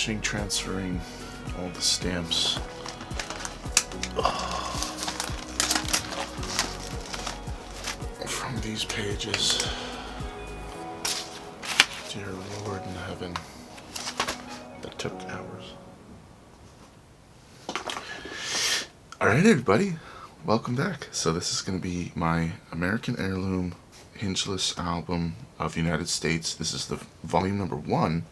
finishing transferring all the stamps. From these pages. Dear Lord in heaven, that took hours. Alright everybody, welcome back. So this is going to be my American Heirloom Hingeless album of United States. This is the volume number 1,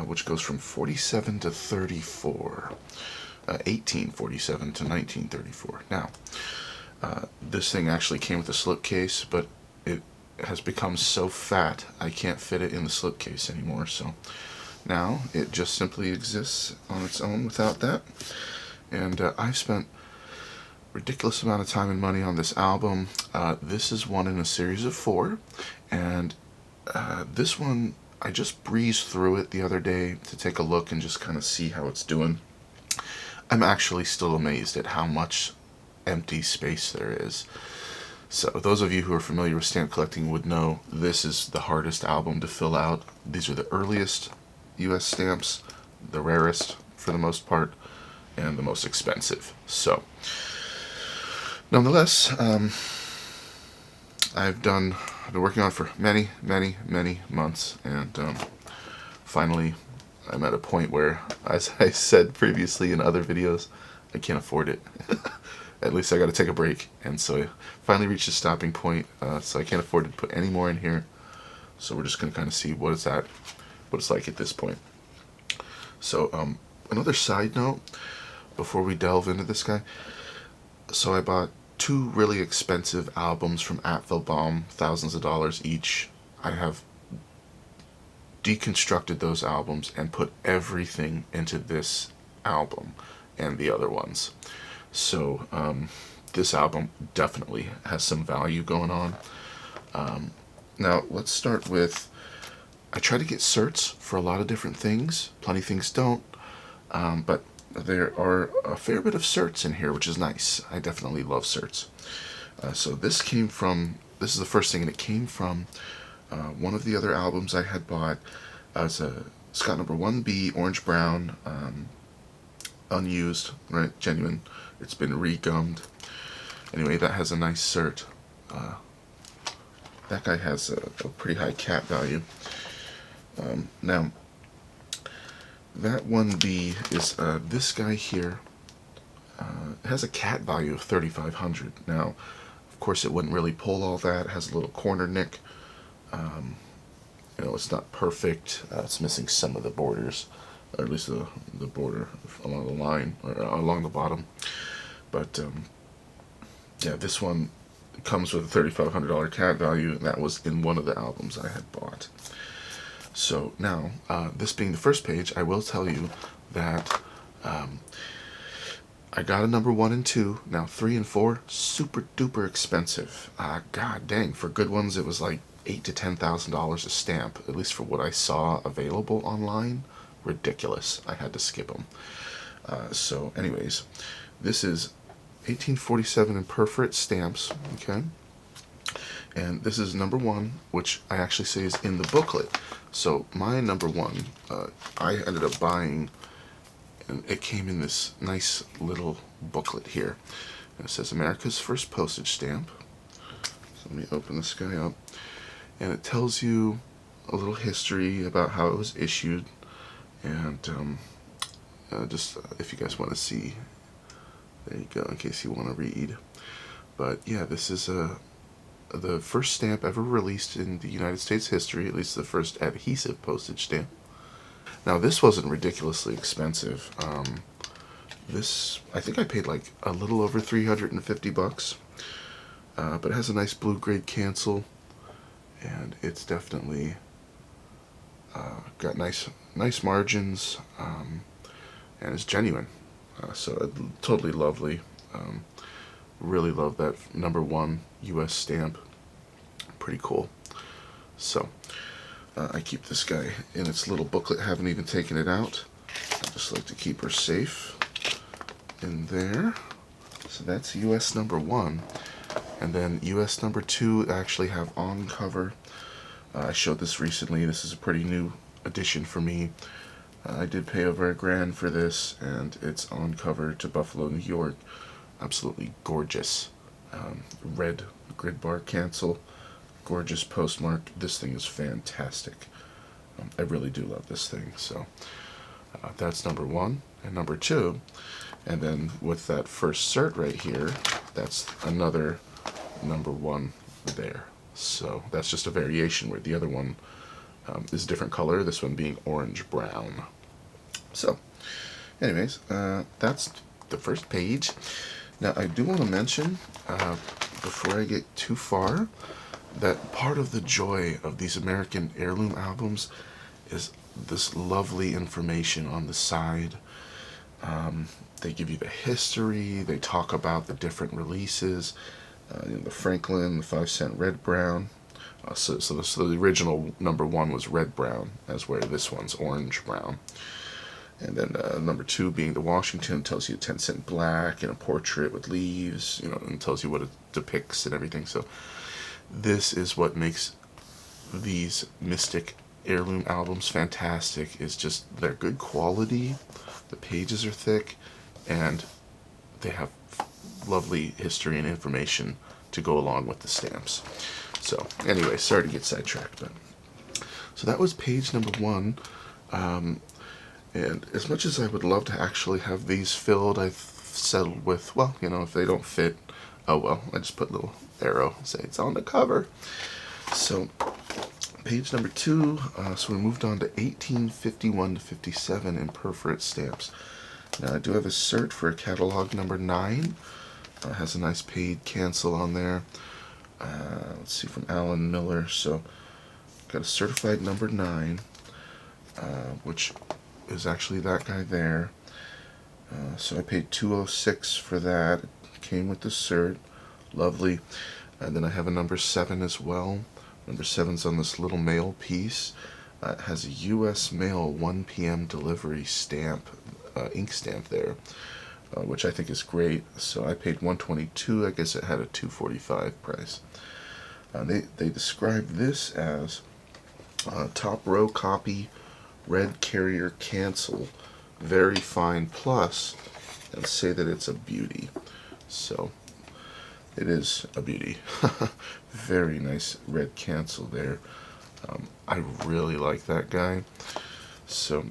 which goes from 47 to 34. 1847 to 1934. Now, this thing actually came with a slipcase, but it has become so fat I can't fit it in the slipcase anymore. So now it just simply exists on its own without that. And I've spent ridiculous amount of time and money on this album. This is one in a series of 4, and this one I just breezed through it the other day to take a look and just kind of see how it's doing. I'm actually still amazed at how much empty space there is. So those of you who are familiar with stamp collecting would know this is the hardest album to fill out. These are the earliest US stamps, the rarest for the most part, and the most expensive. So nonetheless, I've been working on it for many months, and finally I'm at a point where, as I said previously in other videos, I can't afford it. At least I got to take a break, and so I finally reached a stopping point. So I can't afford to put any more in here. So we're just going to kind of see what it's like at this point. So another side note before we delve into this guy. So I bought 2 really expensive albums from Apfelbaum, thousands of dollars each. I have deconstructed those albums and put everything into this album and the other ones. So this album definitely has some value going on. Now let's start with, I try to get certs for a lot of different things. Plenty of things don't, but there are a fair bit of certs in here, which is nice. I definitely love certs. So this is the first thing, and it came from one of the other albums I had bought. It's got number 1B, orange brown, unused, right, genuine. It's been re-gummed. Anyway, that has a nice cert. That guy has a pretty high cat value. Now, that 1B is this guy here. It has a cat value of 3,500. Now, of course, it wouldn't really pull all that. It has a little corner nick. You know, it's not perfect. It's missing some of the borders, or at least the border along the line, or along the bottom. But yeah, this one comes with a $3,500 cat value, and that was in one of the albums I had bought. So now, this being the first page, I will tell you that I got a number 1 and 2. Now 3 and 4, super duper expensive. God dang, for good ones it was like $8,000 to $10,000 a stamp, at least for what I saw available online. Ridiculous. I had to skip them. So anyways, this is 1847 imperforate stamps, okay? And this is number 1, which I actually say is in the booklet. So my number 1, I ended up buying, and it came in this nice little booklet here. And it says America's First Postage Stamp. So let me open this guy up. And it tells you a little history about how it was issued. And just if you guys want to see, there you go, in case you want to read. But yeah, this is the first stamp ever released in the United States history, at least the first adhesive postage stamp. Now this wasn't ridiculously expensive. This, I think I paid like a little over $350, but it has a nice blue grade cancel, and it's definitely got nice margins, and it's genuine. So totally lovely. Really love that number 1 US stamp. Pretty cool. So I keep this guy in its little booklet. Haven't even taken it out. I just like to keep her safe in there. So that's US number 1. And then US number 2 actually have on cover. I showed this recently. This is a pretty new addition for me. I did pay over $1,000 for this, and it's on cover to Buffalo, New York. Absolutely gorgeous. Red grid bar cancel, gorgeous postmark. This thing is fantastic. I really do love this thing. So that's number one. And number two, and then with that first cert right here, that's another number one there. So that's just a variation where the other one is a different color, this one being orange brown. So anyways, that's the first page. Now I do want to mention, before I get too far, that part of the joy of these American heirloom albums is this lovely information on the side. They give you the history, they talk about the different releases, the Franklin, the 5-cent red brown. So the original number one was red brown, as where this one's orange brown. And then number two being the Washington, tells you a 10-cent black and a portrait with leaves, and tells you what it depicts and everything. So this is what makes these Mystic heirloom albums fantastic, is just they're good quality, the pages are thick, and they have lovely history and information to go along with the stamps. So anyway, sorry to get sidetracked, but so that was page number one. And as much as I would love to actually have these filled, I've settled with, well, if they don't fit, oh well, I just put a little arrow, say it's on the cover. So page number two, so we moved on to 1851 to 57 in perforate stamps. Now I do have a cert for a catalog number 9. Has a nice paid cancel on there. Let's see, from Alan Miller. So got a certified number 9, which is actually that guy there. So I paid $206 for that. It came with the cert. Lovely. And then I have a number 7 as well. Number 7's on this little mail piece. It has a U.S. mail 1 p.m. delivery stamp, ink stamp there, which I think is great. So I paid $122. I guess it had a $245 price. They describe this as top row copy, red carrier cancel, very fine plus, and say that it's a beauty. So it is a beauty. Very nice red cancel there. I really like that guy. So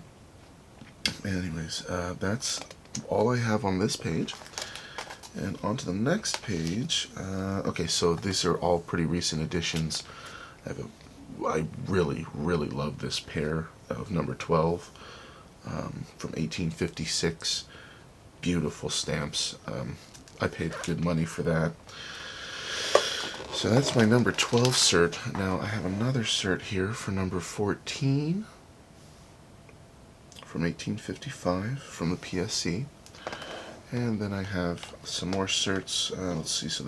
anyways, that's all I have on this page. And on to the next page. Okay, so these are all pretty recent editions. I really, really love this pair of number 12 from 1856. Beautiful stamps. I paid good money for that. So that's my number 12 cert. Now I have another cert here for number 14 from 1855 from the PSC. And then I have some more certs. Let's see, so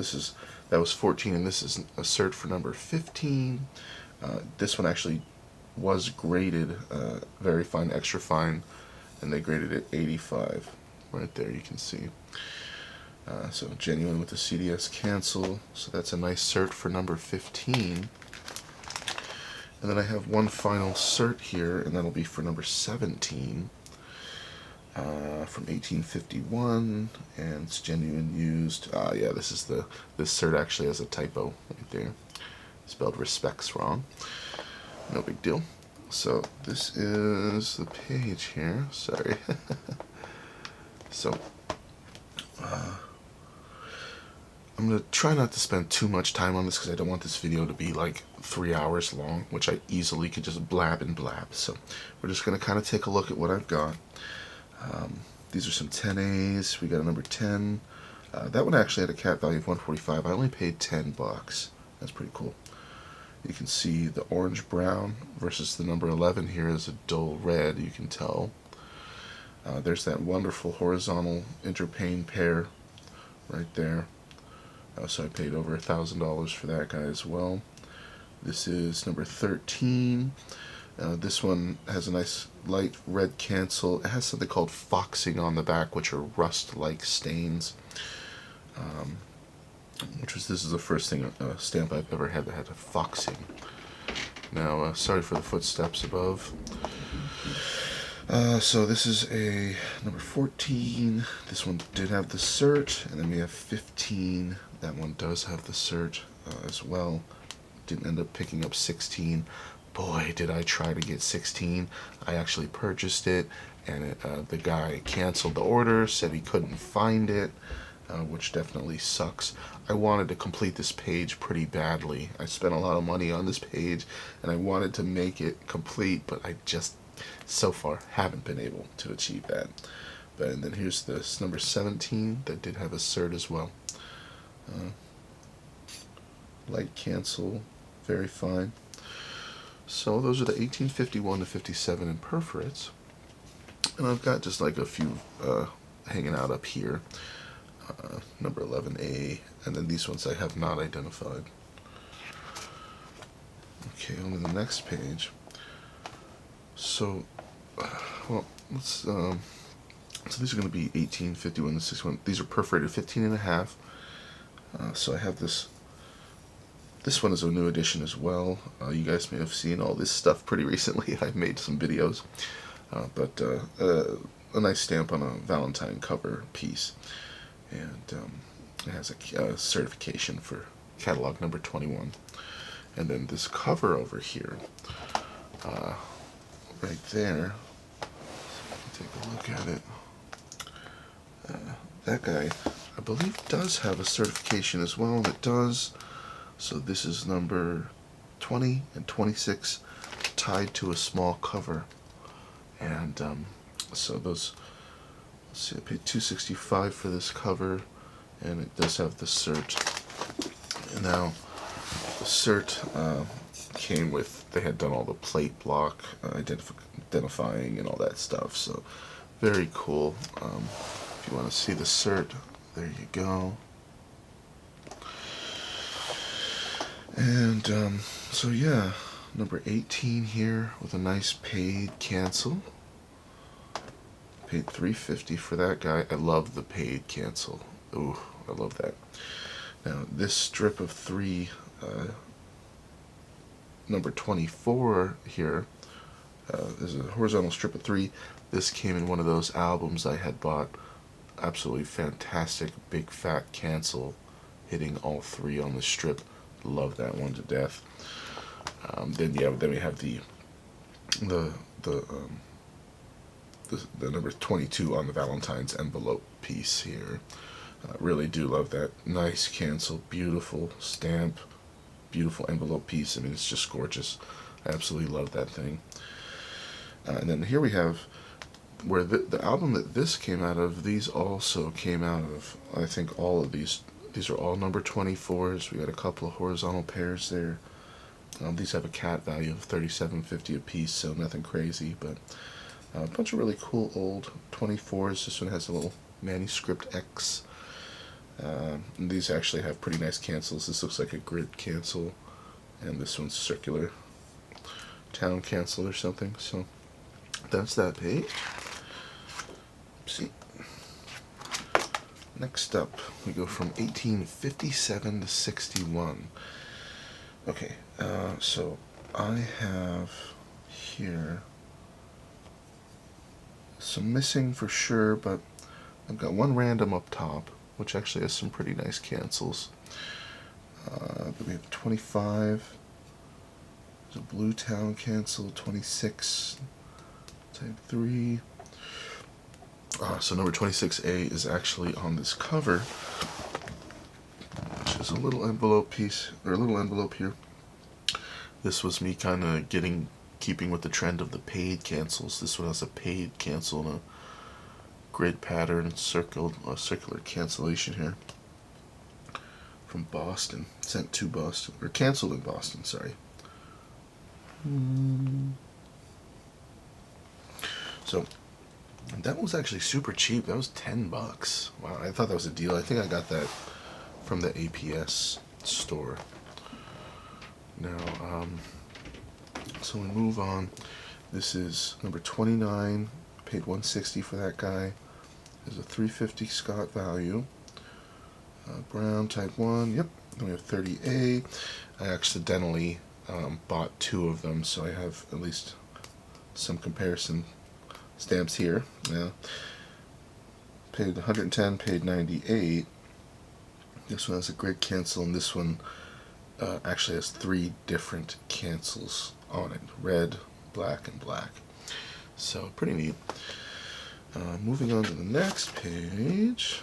that was 14, and this is a cert for number 15. This one actually was graded very fine, extra fine, and they graded it 85. Right there you can see. So genuine with the CDS cancel. So that's a nice cert for number 15. And then I have one final cert here, and that'll be for number 17. From 1851, and it's genuine used. Yeah, this cert actually has a typo right there. Spelled respects wrong. No big deal. So this is the page here. Sorry. So I'm gonna try not to spend too much time on this because I don't want this video to be like 3 hours long, which I easily could just blab and blab. So we're just gonna kind of take a look at what I've got. These are some 10As. We got a number 10. That one actually had a cap value of $145. I only paid $10. That's pretty cool. You can see the orange brown versus the number 11 here is a dull red, you can tell. There's that wonderful horizontal interpane pair right there. So I paid over $1,000 for that guy as well. This is number 13. This one has a nice light red cancel. It has something called foxing on the back, which are rust-like stains. This is the first stamp I've ever had that had a foxing. Now, sorry for the footsteps above. So this is a number 14. This one did have the cert, and then we have 15. That one does have the cert as well. Didn't end up picking up 16. Boy, did I try to get 16. I actually purchased it, and the guy canceled the order, said he couldn't find it, which definitely sucks. I wanted to complete this page pretty badly. I spent a lot of money on this page, and I wanted to make it complete, but I just so far haven't been able to achieve that. But and then here's this number 17 that did have a cert as well. Light cancel, very fine. So those are the 1851 to 57 in perforates. And I've got just like a few hanging out up here. Number 11A, and then these ones I have not identified. Okay, on to the next page. So, well, let's, so these are going to be 1851 to 61. These are perforated 15 and a half. So I have this. This one is a new edition as well. You guys may have seen all this stuff pretty recently. I've made some videos. But a nice stamp on a Valentine cover piece. And it has a certification for catalog number 21. And then this cover over here, right there, take a look at it. That guy, I believe, does have a certification as well, and it does. So this is number 20 and 26 tied to a small cover. And so those, let's see, I paid $265 for this cover, and it does have the cert. And now the cert came with, they had done all the plate block identifying and all that stuff, so very cool. If you want to see the cert, there you go. And so yeah, number 18 here with a nice paid cancel. Paid $350 for that guy. I love the paid cancel. Ooh, I love that. Now this strip of 3, number 24 here, is a horizontal strip of 3. This came in one of those albums I had bought. Absolutely fantastic, big fat cancel, hitting all 3 on the strip. Love that one to death. Then we have the number 22 on the Valentine's envelope piece here. Really do love that. Nice cancel, beautiful stamp, beautiful envelope piece. I mean, it's just gorgeous. I absolutely love that thing. And then here we have where the album that this came out of, these also came out of, I think all of these are all number 24s. We got a couple of horizontal pairs there. These have a cat value of $37.50 a piece, so nothing crazy, but a bunch of really cool old 24s. This one has a little manuscript X. And these actually have pretty nice cancels. This looks like a grid cancel, and this one's circular town cancel or something. So that's that page. Oopsie. Next up, we go from 1857 to 61. Okay, so I have here some missing for sure, but I've got one random up top, which actually has some pretty nice cancels. We have 25. There's a Blue Town cancel, 26, type 3. So number 26A is actually on this cover, which is a little envelope piece, or a little envelope here. This was me kind of keeping with the trend of the paid cancels. This one has a paid cancel and a grid pattern, circular cancellation here. From Boston, sent to Boston, or canceled in Boston, sorry. So, that was actually super cheap. That was $10. Wow, I thought that was a deal. I think I got that from the APS store. Now, so we move on. This is number 29. Paid $160 for that guy. There's a $350 Scott value. Brown type 1. Yep. Then we have 30A. I accidentally bought 2 of them, so I have at least some comparison stamps here. Now, paid 110, paid 98. This one has a grid cancel, and this one actually has 3 different cancels on it: red, black, and black. So pretty neat. Moving on to the next page.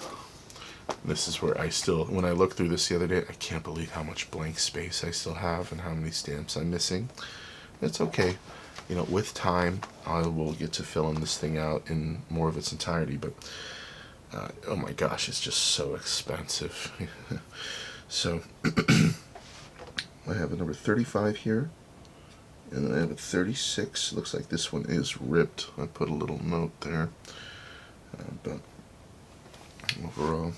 This is where I still, when I looked through this the other day, I can't believe how much blank space I still have and how many stamps I'm missing. It's okay. You know, with time, I will get to filling this thing out in more of its entirety, but oh my gosh, it's just so expensive. So, I have a number 35 here, and then I have a 36. Looks like this one is ripped. I put a little note there, but overall,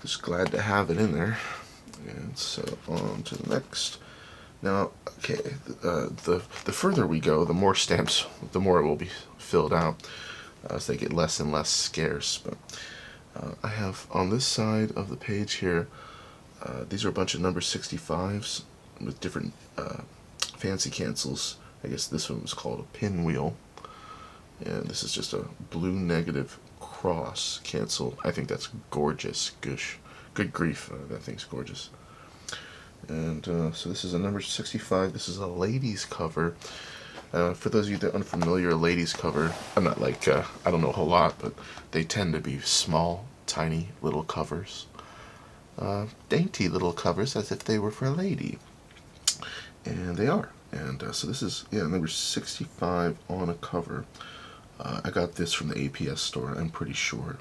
just glad to have it in there. And so on to the next. Now, okay, the further we go, the more stamps, the more it will be filled out as they get less and less scarce. But I have on this side of the page here, these are a bunch of number 65s with different fancy cancels. I guess this one was called a pinwheel, and this is just a blue negative cross cancel. I think that's gorgeous. Gosh, good grief, that thing's gorgeous. And so this is a number 65. This is a ladies cover. For those of you that are unfamiliar, a ladies cover, I'm not like, I don't know a whole lot, but they tend to be small, tiny little covers. Dainty little covers as if they were for a lady. And they are. And so this is, yeah, number 65 on a cover. I got this from the APS store, I'm pretty sure.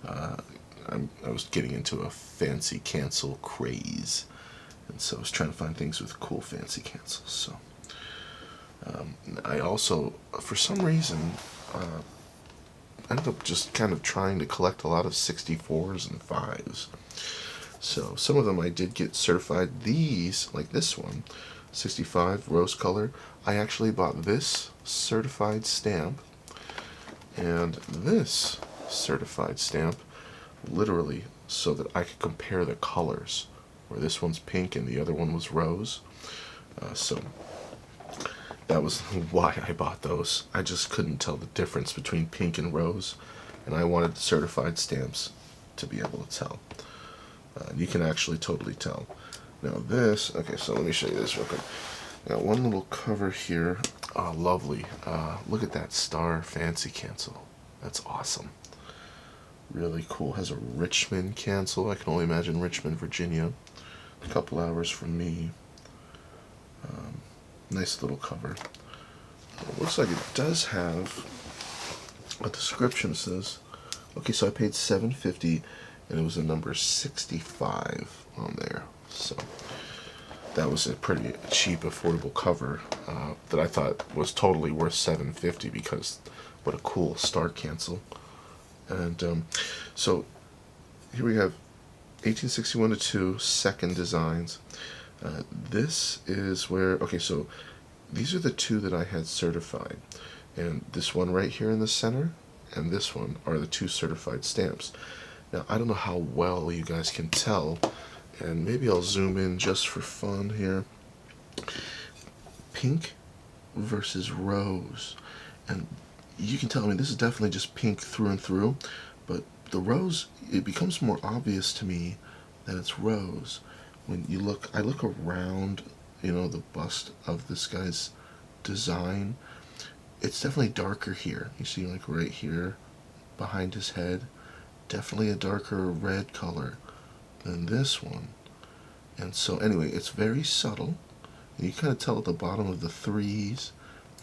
I was getting into a fancy cancel craze. And so I was trying to find things with cool fancy cancels. So I also, for some reason, ended up just kind of trying to collect a lot of 64s and 5s. So some of them I did get certified. These, like this one, 65 rose color, I actually bought this certified stamp and this certified stamp literally so that I could compare the colors, where this one's pink and the other one was rose. So that was why I bought those. I just couldn't tell the difference between pink and rose, and I wanted the certified stamps to be able to tell. You can actually totally tell. Now this, okay, so let me show you this real quick. Got one little cover here. Oh, lovely. Look at that star fancy cancel. That's awesome. Really cool. Has a Richmond cancel. I can only imagine Richmond, Virginia. A couple hours from me. Nice little cover. It looks like it does have a description. It says, okay, so I paid $7.50 and it was a number 65 on there. So that was a pretty cheap, affordable cover that I thought was totally worth $7.50 because what a cool star cancel. And so here we have 1861 to 2 second designs. This is where, okay, so these are the 2 that I had certified, and this one right here in the center and this one are the 2 certified stamps. Now I don't know how well you guys can tell, and maybe I'll zoom in just for fun here. Pink versus rose, and you can tell, I mean, this is definitely just pink through and through, but the rose, it becomes more obvious to me that it's rose when you look. I look around, you know, the bust of this guy's design. It's definitely darker here. You see, like right here behind his head, definitely a darker red color than this one. And so anyway, it's very subtle, and you kind of tell at the bottom of the 3s,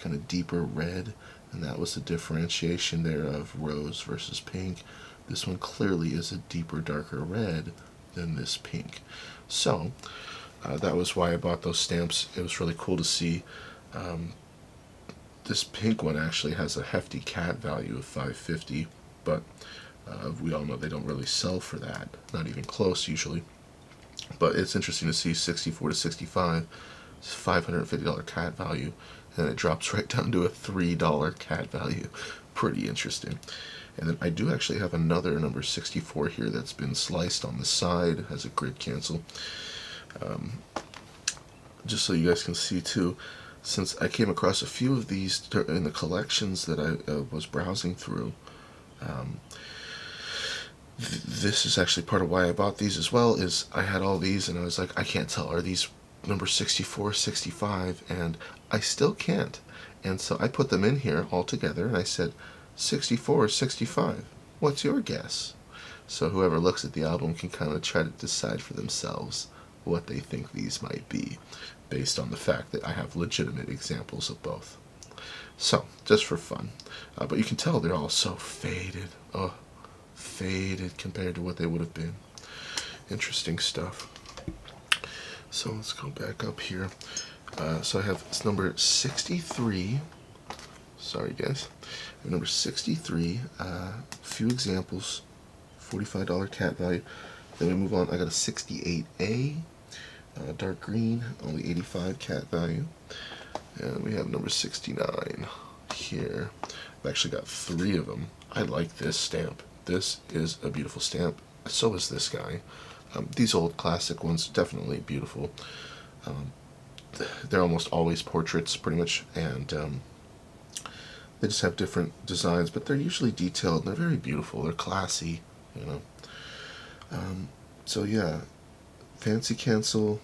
kind of deeper red, and that was the differentiation there of rose versus pink. This one clearly is a deeper, darker red than this pink. So that was why I bought those stamps. It was really cool to see. This pink one actually has a hefty CAT value of $5.50, but we all know they don't really sell for that, not even close usually. But it's interesting to see 64 to 65, it's $550 CAT value, and it drops right down to a $3 CAT value. Pretty interesting. And then I do actually have another number 64 here that's been sliced on the side. It has a grid cancel. Just so you guys can see too, since I came across a few of these in the collections that I was browsing through, this is actually part of why I bought these as well, is I had all these and I was like, I can't tell, are these number 64, 65? And I still can't. And so I put them in here all together and I said, 64 or 65? What's your guess? So whoever looks at the album can kind of try to decide for themselves what they think these might be, based on the fact that I have legitimate examples of both. So, just for fun. But you can tell they're all so faded. Oh, faded compared to what they would have been. Interesting stuff. So let's go back up here. So I have this number 63. Sorry guys. I have number 63. Few examples. $45 cat value. Then we move on. I got a 68A. Dark green. Only 85 cat value. And we have number 69 here. I've actually got 3 of them. I like this stamp. This is a beautiful stamp. So is this guy. These old classic ones, definitely beautiful. They're almost always portraits, pretty much, and they just have different designs, but they're usually detailed, and they're very beautiful. They're classy, you know. So yeah, fancy cancel.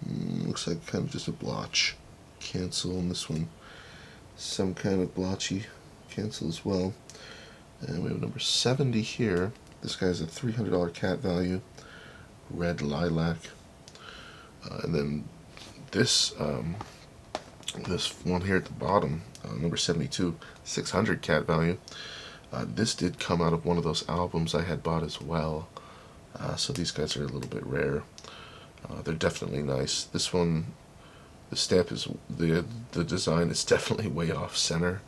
Looks like kind of just a blotch cancel on this one. Some kind of blotchy cancel as well. And we have number 70 here. This guy's a $300 cat value. Red lilac. And then this this one here at the bottom, number 72, 600 cat value. This did come out of one of those albums I had bought as well. So these guys are a little bit rare. They're definitely nice. This one, the stamp is, the design is definitely way off center.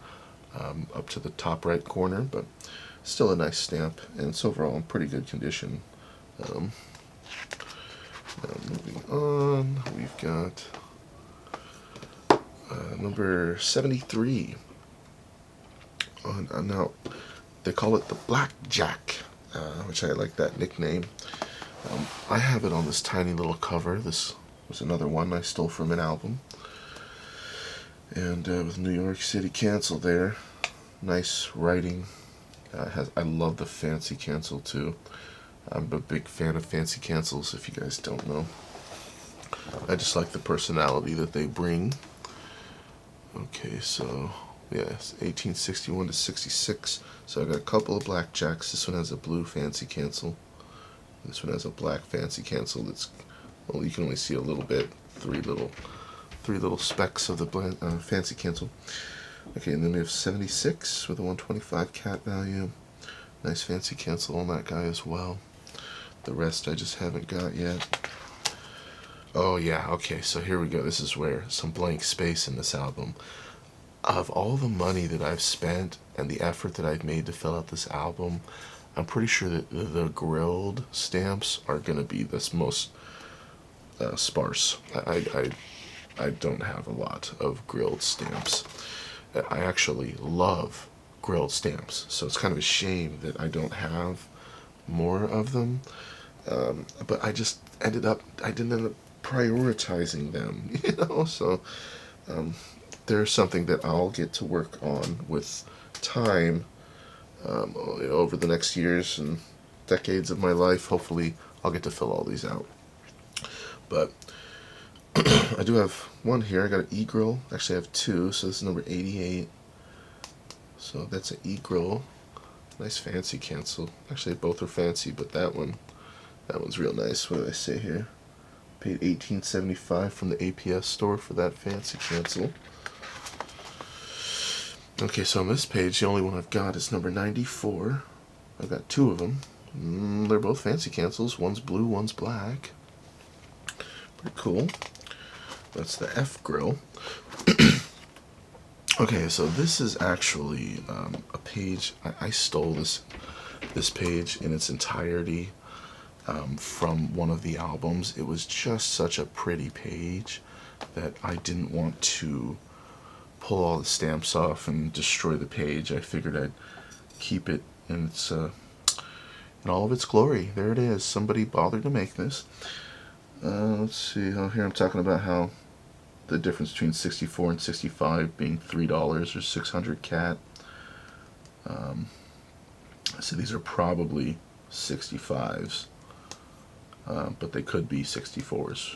Up to the top right corner, but still a nice stamp, and it's overall in pretty good condition. Now moving on, we've got number 73. Now, they call it the Blackjack, which I like that nickname. I have it on this tiny little cover. This was another one I stole from an album. And with New York City cancel there, nice writing. I love the fancy cancel too. I'm a big fan of fancy cancels, if you guys don't know. I just like the personality that they bring. Okay, so yes, 1861 to 66. So I got a couple of blackjacks. This one has a blue fancy cancel. This one has a black fancy cancel. That's, well, you can only see a little bit. Three little specks of the fancy cancel. Okay, and then we have 76 with a 125 cat value. Nice fancy cancel on that guy as well. The rest I just haven't got yet. Oh yeah, okay, so here we go. This is where some blank space in this album. Of all the money that I've spent and the effort that I've made to fill out this album, I'm pretty sure that the grilled stamps are going to be this most sparse. I don't have a lot of grilled stamps. I actually love grilled stamps, so it's kind of a shame that I don't have more of them. But I just didn't end up prioritizing them, you know. So there's something that I'll get to work on with time over the next years and decades of my life. Hopefully, I'll get to fill all these out. But I do have one here. I got an E-grill. Actually, I have 2. So this is number 88. So that's an E-grill. Nice fancy cancel. Actually, both are fancy, but that one's real nice. What do I say here? Paid $18.75 from the APS store for that fancy cancel. Okay, so on this page, the only one I've got is number 94. I've got 2 of them. They're both fancy cancels. One's blue, one's black. Pretty cool. That's the F grill. Okay, so this is actually a page. I stole this page in its entirety from one of the albums. It was just such a pretty page that I didn't want to pull all the stamps off and destroy the page. I figured I'd keep it in its in all of its glory. There it is. Somebody bothered to make this. Let's see. Oh, here I'm talking about how the difference between 64 and 65 being $3 or 600 cat. So these are probably 65s, but they could be 64s.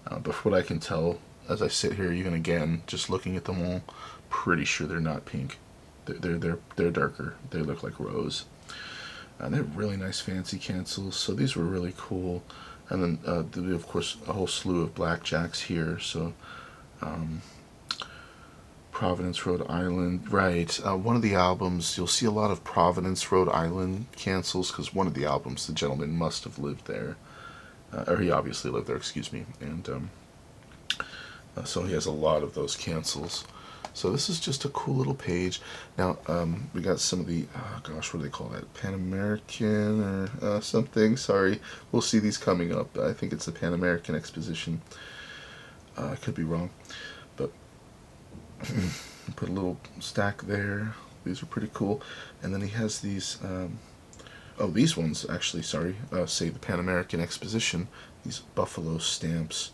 But from what I can tell, as I sit here, even again, just looking at them all, pretty sure they're not pink. They're darker. They look like rose. And they're really nice fancy cancels, so these were really cool. And then, of course, a whole slew of blackjacks here. So, Providence, Rhode Island. Right. One of the albums, you'll see a lot of Providence, Rhode Island cancels, because one of the albums, the gentleman must have lived there. Or he obviously lived there, excuse me. And so he has a lot of those cancels. So this is just a cool little page. Now, we got some of the, gosh, what do they call that? Pan American or something? Sorry. We'll see these coming up. I think it's the Pan American Exposition. I could be wrong. But put a little stack there. These are pretty cool. And then he has these, these ones, actually, sorry, say the Pan American Exposition. These buffalo stamps.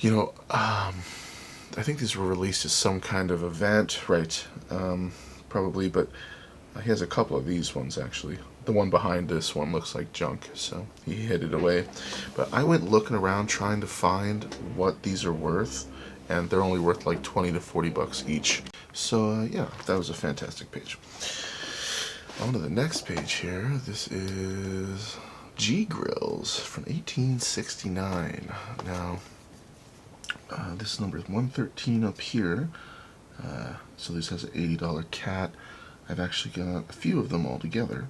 You know, I think these were released as some kind of event, right? Probably, but he has a couple of these ones, actually. The one behind this one looks like junk, so he hid it away. But I went looking around trying to find what these are worth, and they're only worth like 20 to 40 bucks each. So, yeah, that was a fantastic page. On to the next page here. This is G Grills from 1869. Now, this number is 113 up here. So this has an $80 cat. I've actually got a few of them all together.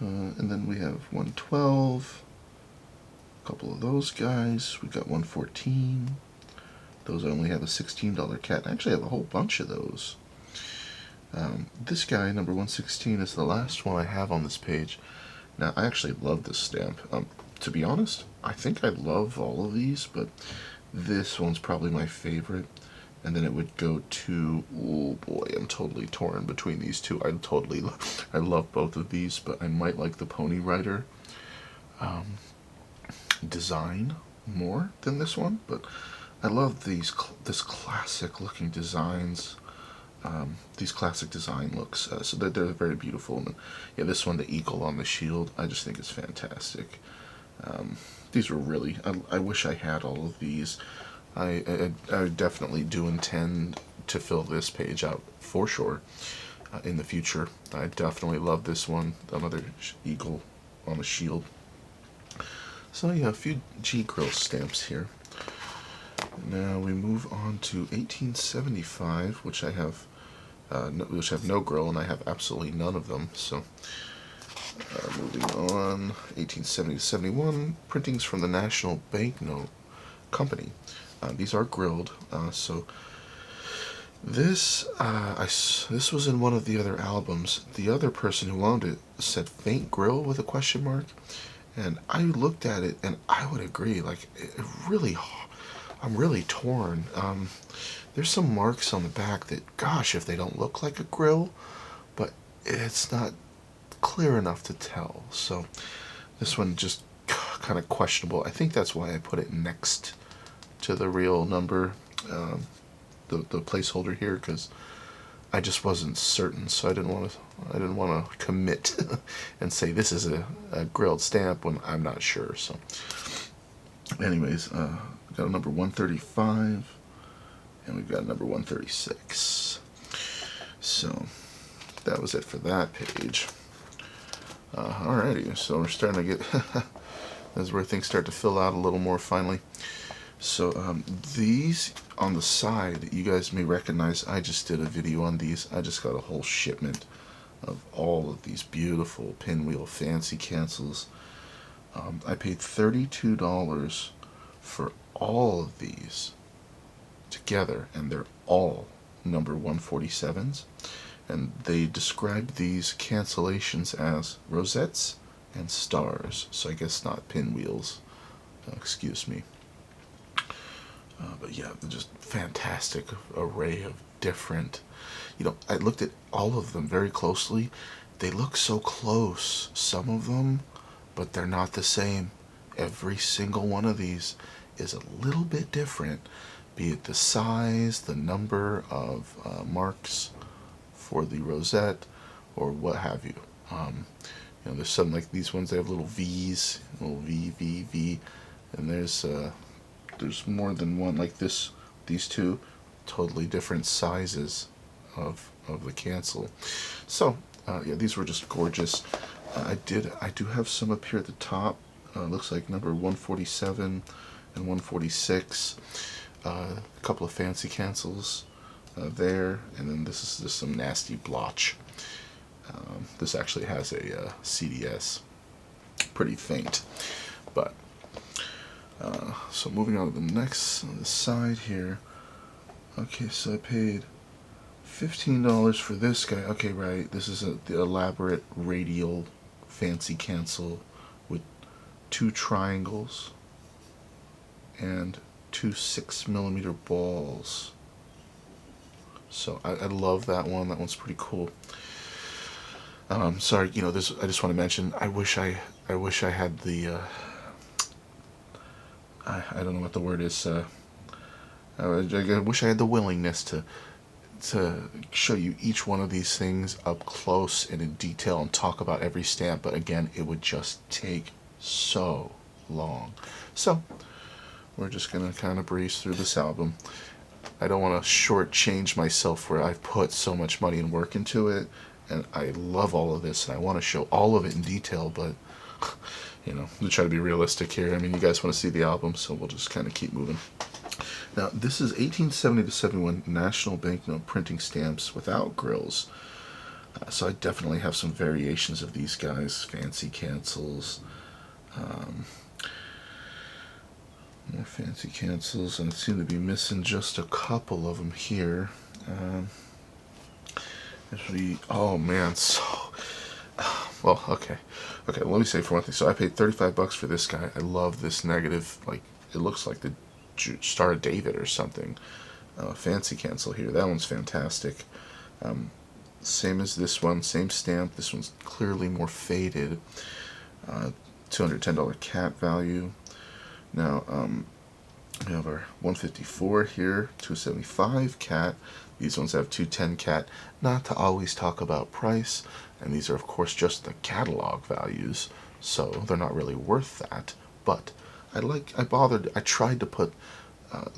And then we have 112. A couple of those guys. We got 114. Those only have a $16 cat. I actually have a whole bunch of those. This guy, number 116, is the last one I have on this page. Now, I actually love this stamp. To be honest, I think I love all of these, but this one's probably my favorite. And then it would go to, oh boy, I'm totally torn between these two. I love both of these, but I might like the Pony Rider design more than this one. But I love this classic looking designs. These classic design looks, so they're very beautiful. And yeah, this one, the eagle on the shield, I just think is fantastic. These were really, I wish I had all of these. I definitely do intend to fill this page out for sure in the future. I definitely love this one, another eagle on the shield. So yeah, a few G Grill stamps here. Now we move on to 1875, which I have no grill, and I have absolutely none of them. So moving on, 1870 to 71, printings from the National Banknote Company. These are grilled. So this was in one of the other albums. The other person who owned it said faint grill with a question mark, and I looked at it and I would agree. Like I'm really torn. There's some marks on the back that, gosh, if they don't look like a grill, but it's not clear enough to tell. So this one just kind of questionable. I think that's why I put it next to the real number, the placeholder here, because I just wasn't certain. So I didn't want to commit and say this is a grilled stamp when I'm not sure. So, anyways, we got a number 135. And we've got a number 136. So that was it for that page. Alrighty, so we're starting to get this is where things start to fill out a little more finally. So these on the side, you guys may recognize, I just did a video on these. I just got a whole shipment of all of these beautiful pinwheel fancy cancels. I paid $32 for all of these together, and they're all number 147s, and they describe these cancellations as rosettes and stars, so I guess not pinwheels, excuse me. But yeah, they're just fantastic array of different, I looked at all of them very closely. They look so close, some of them, but they're not the same. Every single one of these is a little bit different, be it the size, the number of marks for the rosette, or what have you. There's some like these ones, they have little V's, little V, V, V, and there's more than one like this. These two, totally different sizes of the cancel. So yeah, these were just gorgeous. I do have some up here at the top. Looks like number 147 and 146. A couple of fancy cancels there, and then this is just some nasty blotch. This actually has a CDS, pretty faint, but so moving on to the next on the side here. Okay, so I paid $15 for this guy. Okay, right, this is the elaborate radial fancy cancel with 2 triangles and 2 6mm balls. So I love that one. That one's pretty cool. Sorry, this. I just want to mention. I wish I had the. I don't know what the word is. I wish I had the willingness to show you each one of these things up close and in detail and talk about every stamp. But again, it would just take so long. So we're just gonna kind of breeze through this album. I don't want to shortchange myself where I've put so much money and work into it. And I love all of this, and I want to show all of it in detail, but, we try to be realistic here. I mean, you guys want to see the album, so we'll just kind of keep moving. Now, this is 1870 to 71 National Banknote printing stamps without grills. So I definitely have some variations of these guys, fancy cancels, more fancy cancels, and I seem to be missing just a couple of them here. Oh man, so well, okay, let me say for one thing. So I paid $35 for this guy. I love this negative, like it looks like the Star of David or something. Fancy cancel here. That one's fantastic. Same as this one, same stamp. This one's clearly more faded. $210 cat value. Now we have our 154 here, 275 cat. These ones have 210 cat. Not to always talk about price, and these are of course just the catalog values, so they're not really worth that. But I tried to put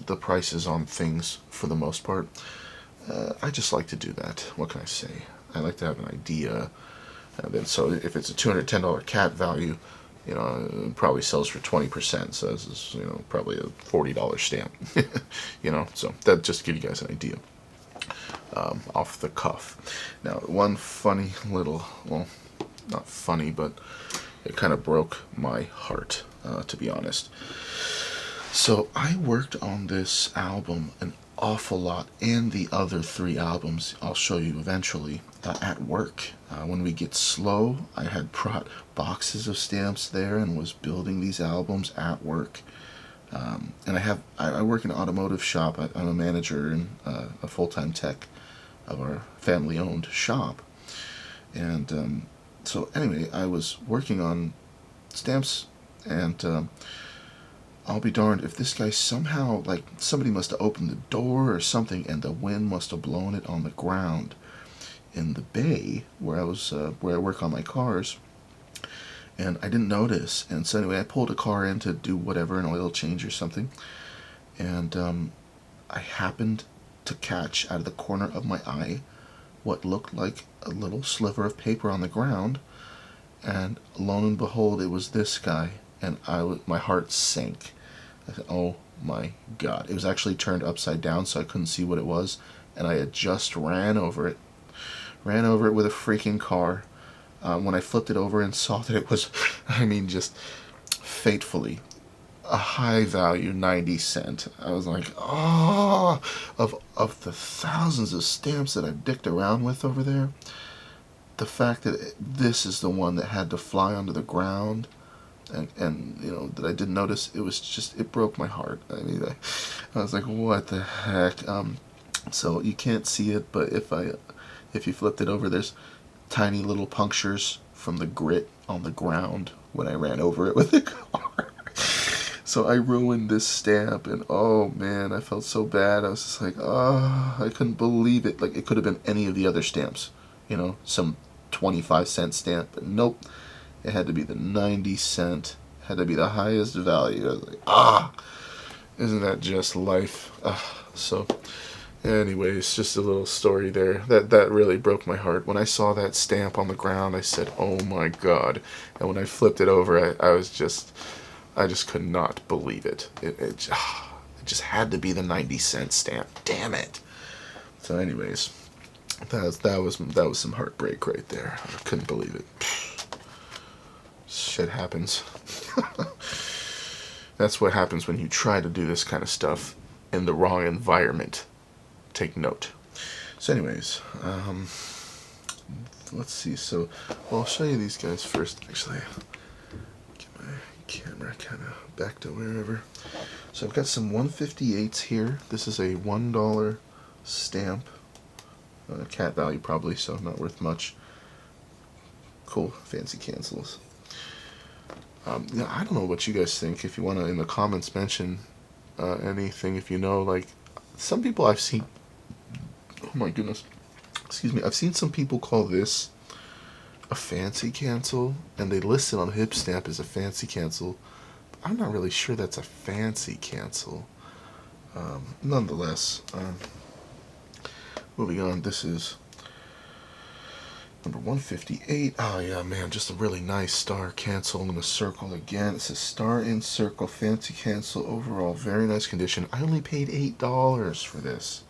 the prices on things for the most part. I just like to do that. What can I say? I like to have an idea, and then so if it's a $210 cat value, it probably sells for 20%. So this is probably a $40 stamp. So that just to give you guys an idea. Off the cuff. Now, one funny little, well, not funny, but it kind of broke my heart, to be honest. So I worked on this album an awful lot, and the other 3 albums I'll show you eventually, at work. When we get slow, I had brought boxes of stamps there and was building these albums at work. And I work in an automotive shop. I'm a manager and a full-time tech of our family-owned shop. And so anyway, I was working on stamps, and I'll be darned if this guy somehow, like somebody must have opened the door or something, and the wind must have blown it on the ground in the bay where I work on my cars. And I didn't notice, and so anyway, I pulled a car in to do whatever, an oil change or something, and I happened to catch out of the corner of my eye what looked like a little sliver of paper on the ground, and lo and behold, it was this guy, and my heart sank. I said, oh my God. It was actually turned upside down, so I couldn't see what it was, and I had just ran over it with a freaking car. When I flipped it over and saw that it was, just fatefully a high value 90 cent. I was like, oh, of the thousands of stamps that I've dicked around with over there, the fact that this is the one that had to fly onto the ground, and that I didn't notice, it broke my heart. I was like, what the heck? So you can't see it, but if you flipped it over, there's tiny little punctures from the grit on the ground when I ran over it with the car. So I ruined this stamp, and oh man, I felt so bad. I was just like, oh, I couldn't believe it. Like, it could have been any of the other stamps, you know, some 25-cent stamp, but nope. It had to be the 90-cent. Had to be the highest value. I was like, isn't that just life? So, anyways, just a little story there. That really broke my heart. When I saw that stamp on the ground, I said, oh my God. And when I flipped it over, I just could not believe it. It just had to be the 90-cent stamp. Damn it. So anyways, that was some heartbreak right there. I couldn't believe it. Shit happens. That's what happens when you try to do this kind of stuff in the wrong environment. Take note. So anyways, let's see. So, well, I'll show you these guys first. Actually, get my camera kind of back to wherever. So I've got some 158s here. This is a $1 stamp. Cat value probably, so not worth much. Cool, fancy cancels. Yeah, I don't know what you guys think. If you want to, in the comments, mention anything. If you know, like, some people I've seen. Oh my goodness. Excuse me. I've seen some people call this a fancy cancel, and they list it on Hip Stamp as a fancy cancel. I'm not really sure that's a fancy cancel. Nonetheless, moving on. This is number 158. Oh yeah, man, just a really nice star cancel in the circle again. It says star in circle, fancy cancel, overall very nice condition. I only paid $8 for this.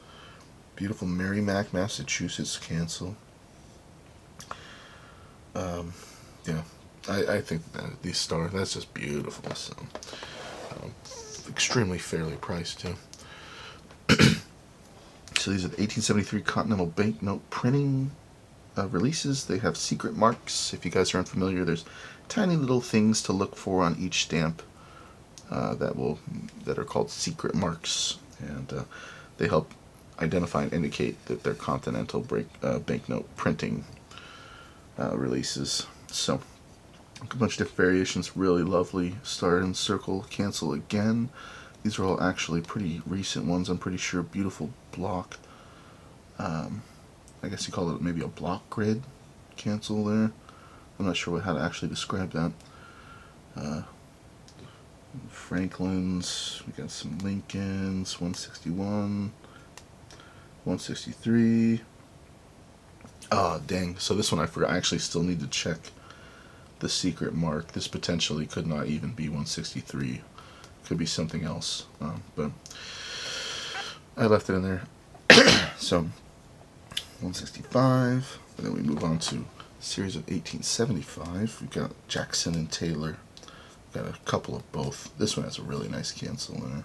Beautiful Merrimack, Massachusetts cancel. Yeah, I think that these stars, that's just beautiful. So extremely fairly priced too. So these are the 1873 Continental Banknote printing releases. They have secret marks. If you guys are unfamiliar, there's tiny little things to look for on each stamp that are called secret marks, and they help identify and indicate that they're Continental banknote printing releases. So a bunch of different variations. Really lovely star and circle cancel again. These are all actually pretty recent ones, I'm pretty sure. Beautiful block. I guess you call it maybe a block grid cancel there. I'm not sure how to actually describe that. Franklin's, we got some Lincoln's, 161, 163. Ah, dang. So this one I forgot. I actually still need to check the secret mark. This potentially could not even be 163. Could be something else. But I left it in there. So 165, and then we move on to a series of 1875. We've got Jackson and Taylor. We've got a couple of both. This one has a really nice cancel in it.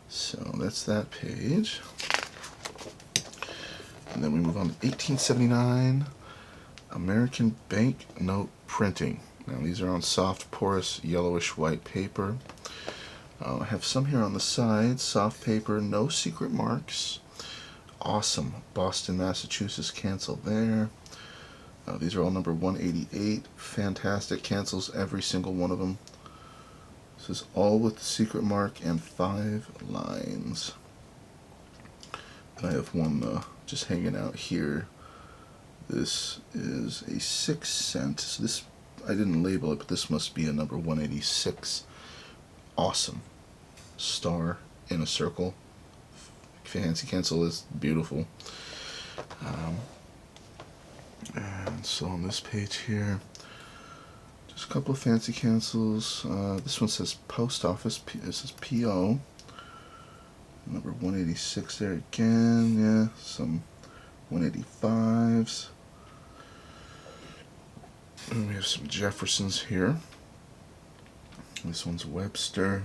So that's that page. And then we move on to 1879, American Banknote printing. Now these are on soft, porous, yellowish white paper. I have some here on the side, soft paper, no secret marks. Awesome Boston, Massachusetts cancel there. These are all number 188. Fantastic cancels, every single one of them. This is all with the secret mark and 5 lines. I have one just hanging out here. This is a 6 cent. So this, I didn't label it, but this must be a number 186. Awesome star in a circle. Fancy cancel is beautiful. And so on this page here, just a couple of fancy cancels. This one says post office. This is PO. Number 186 there again. Yeah, some 185s. And we have some Jeffersons here. This one's Webster.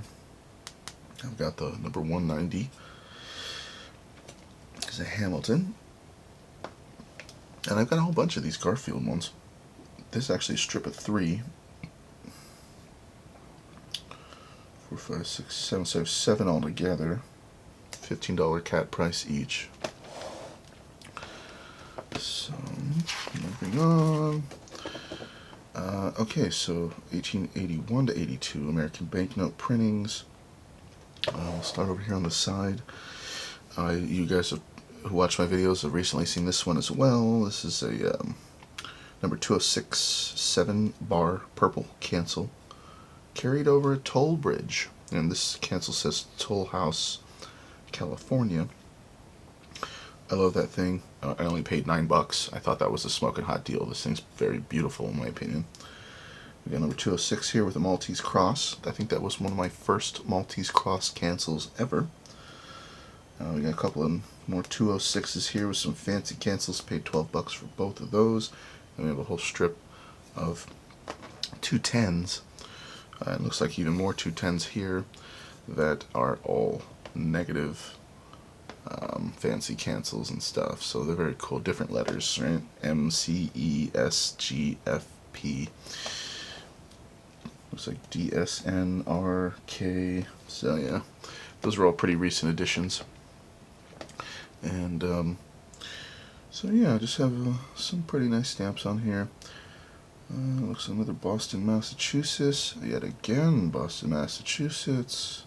I've got the number 190. There's a Hamilton. And I've got a whole bunch of these Garfield ones. This is actually a strip of 3. 4, 5, 6, 7, so 7 altogether. $15 cat price each. So, moving on. Okay, so 1881 to 82, American banknote printings. We'll start over here on the side. You guys who watch my videos have recently seen this one as well. This is a number 206, 7-bar purple cancel, carried over a toll bridge. And this cancel says Toll House, California. I love that thing. I only paid $9. I thought that was a smoking hot deal. This thing's very beautiful in my opinion. We got number 206 here with a Maltese cross. I think that was one of my first Maltese cross cancels ever. We got a couple of more 206s here with some fancy cancels. Paid $12 for both of those. And we have a whole strip of 210s. It looks like even more 210s here that are all negative fancy cancels and stuff. So they're very cool. Different letters, right? M, C, E, S, G, F, P. Looks like D, S, N, R, K. So yeah, those are all pretty recent additions. And so yeah, I just have some pretty nice stamps on here. Looks like another Boston, Massachusetts. Yet again, Boston, Massachusetts.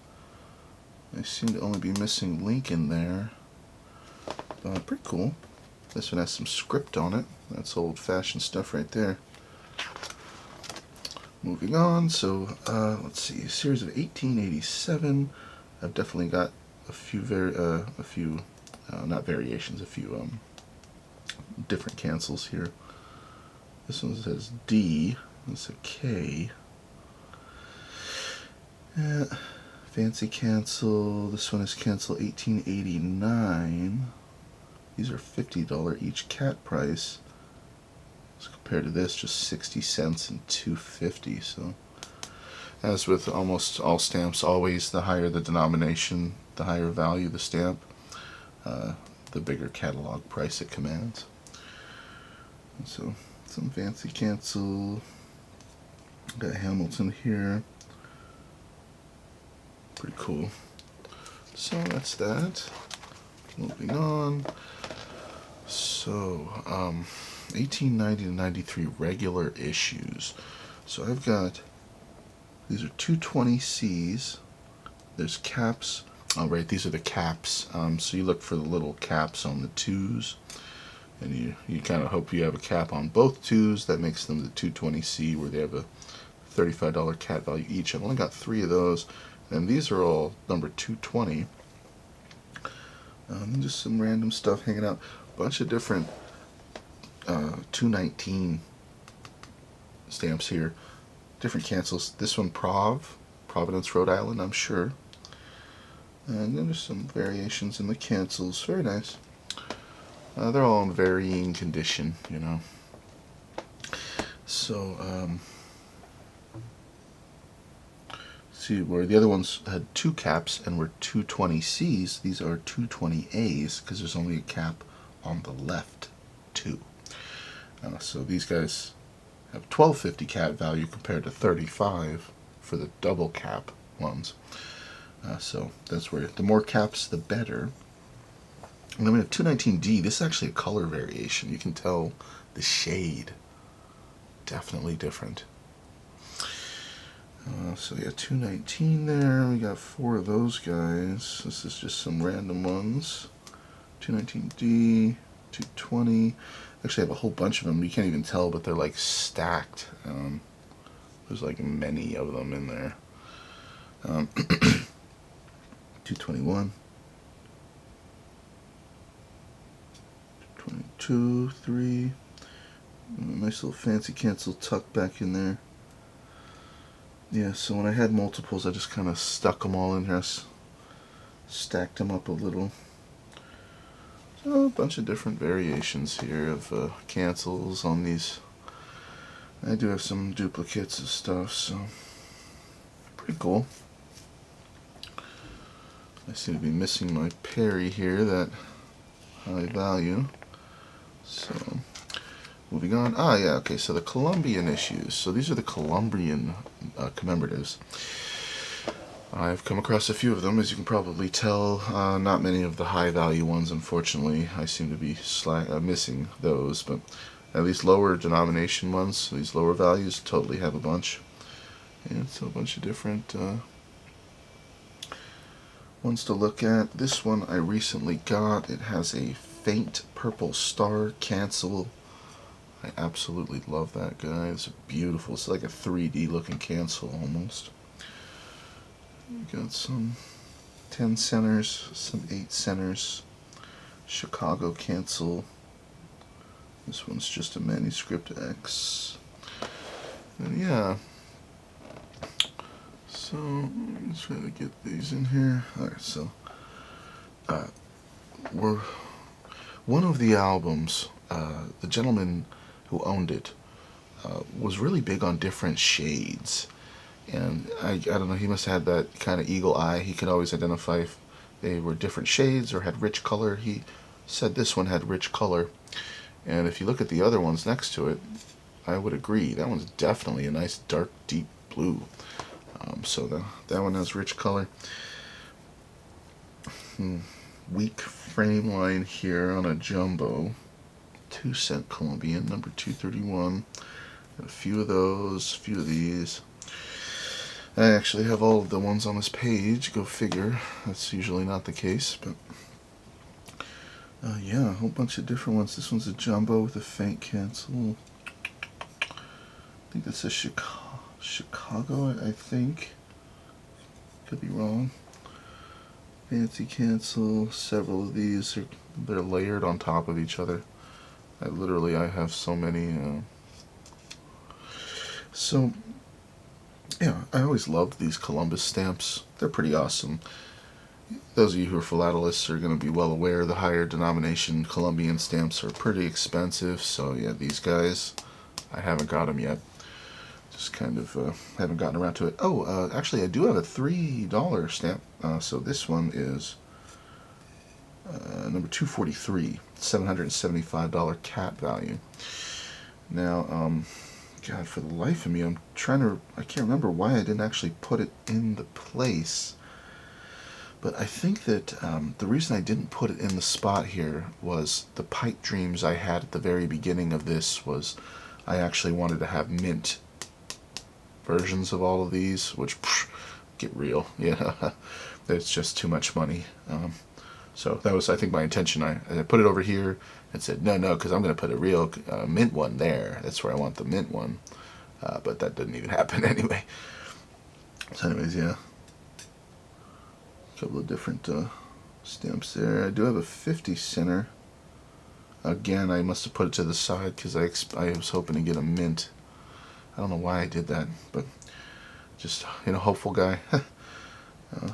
I seem to only be missing Lincoln there. Pretty cool. This one has some script on it. That's old-fashioned stuff right there. Moving on, so let's see, a series of 1887. I've definitely got a few not variations, a few different cancels here. This one says D. It's a K. Fancy cancel. This one is cancel 1889. These are $50 each cat price. As compared to this, just 60 cents and $2.50. So, as with almost all stamps, always the higher the denomination, the higher value the stamp, the bigger catalog price it commands. And so, some fancy cancel. Got Hamilton here. Pretty cool. So that's that. Moving on. So, 1890 to 93 regular issues. So I've got, these are 220Cs. There's caps. Oh, right, these are the caps. So you look for the little caps on the twos. And you kind of hope you have a cap on both twos. That makes them the 220C, where they have a $35 cat value each. I've only got 3 of those. And these are all number 220. Just some random stuff hanging out. A bunch of different 219 stamps here. Different cancels. This one Providence, Rhode Island, I'm sure. And then there's some variations in the cancels. Very nice. They're all in varying condition, you know. So, see, where the other ones had 2 caps and were 220Cs, these are 220As because there's only a cap on the left 2. So these guys have $12.50 cat value compared to $35 for the double cap ones. So that's where the more caps, the better. And then we have 219D. This is actually a color variation. You can tell the shade. Definitely different. So yeah, 219 there. We got 4 of those guys. This is just some random ones. 219D, 220. Actually, I have a whole bunch of them. You can't even tell, but they're like stacked. There's like many of them in there. 221. 22, 3. Nice little fancy cancel tucked back in there. Yeah, so when I had multiples, I just kind of stuck them all in here, stacked them up a little. So a bunch of different variations here of cancels on these. I do have some duplicates of stuff, so pretty cool. I seem to be missing my Perry here, that high value. So, moving on. Yeah, okay, so the Colombian issues. So these are the Colombian Commemoratives. I've come across a few of them, as you can probably tell. Not many of the high value ones, unfortunately. I seem to be missing those, but At least lower denomination ones, these lower values, totally have a bunch. And so a bunch of different ones to look at. This one I recently got. It has a faint purple star cancel. I absolutely love that guy. It's beautiful. It's like a 3D looking cancel almost. We got some 10 centers, some 8 centers. Chicago cancel. This one's just a manuscript X. And yeah. So let's try to get these in here. Alright, so we're one of the albums, the gentleman who owned it was really big on different shades. And I don't know, he must have had that kind of eagle eye. He could always identify if they were different shades or had rich color. He said this one had rich color. And if you look at the other ones next to it, I would agree. That one's definitely a nice dark, deep blue. So that one has rich color. Weak frame line here on a jumbo. 2-cent Colombian, number 231. Got a few of those, a few of these. I actually have all of the ones on this page, go figure. That's usually not the case, but yeah, a whole bunch of different ones. This one's a jumbo with a faint cancel. I think that's a Chicago, I think. Could be wrong. Fancy cancel. Several of these they're layered on top of each other. I have so many. So yeah, I always loved these Columbus stamps. They're pretty awesome. Those of you who are philatelists are going to be well aware the higher denomination Colombian stamps are pretty expensive. So yeah, these guys, I haven't got them yet. Just kind of haven't gotten around to it. Oh, actually, I do have a $3 stamp. So this one is number 243, $775 cat value. Now, God, for the life of me, I can't remember why I didn't actually put it in the place. But I think that the reason I didn't put it in the spot here was the pipe dreams I had at the very beginning of this was I actually wanted to have mint versions of all of these, which, get real, yeah, it's just too much money. So that was, I think, my intention. I put it over here and said, no, because I'm going to put a real mint one there. That's where I want the mint one. But that didn't even happen anyway. So anyways, yeah. A couple of different stamps there. I do have a 50 center. Again, I must have put it to the side because I was hoping to get a mint. I don't know why I did that, but just, hopeful guy.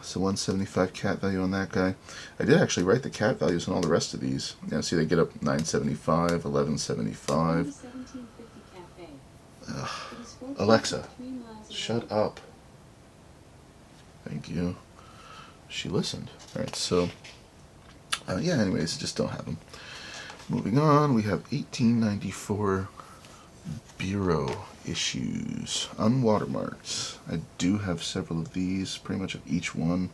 So 175 cat value on that guy. I did actually write the cat values on all the rest of these. Yeah, see they get up 975, 1175. Alexa, shut up. Thank you. She listened. Alright, so, yeah, anyways, just don't have them. Moving on, we have 1894 Bureau issues, unwatermarked. I do have several of these, pretty much of each one.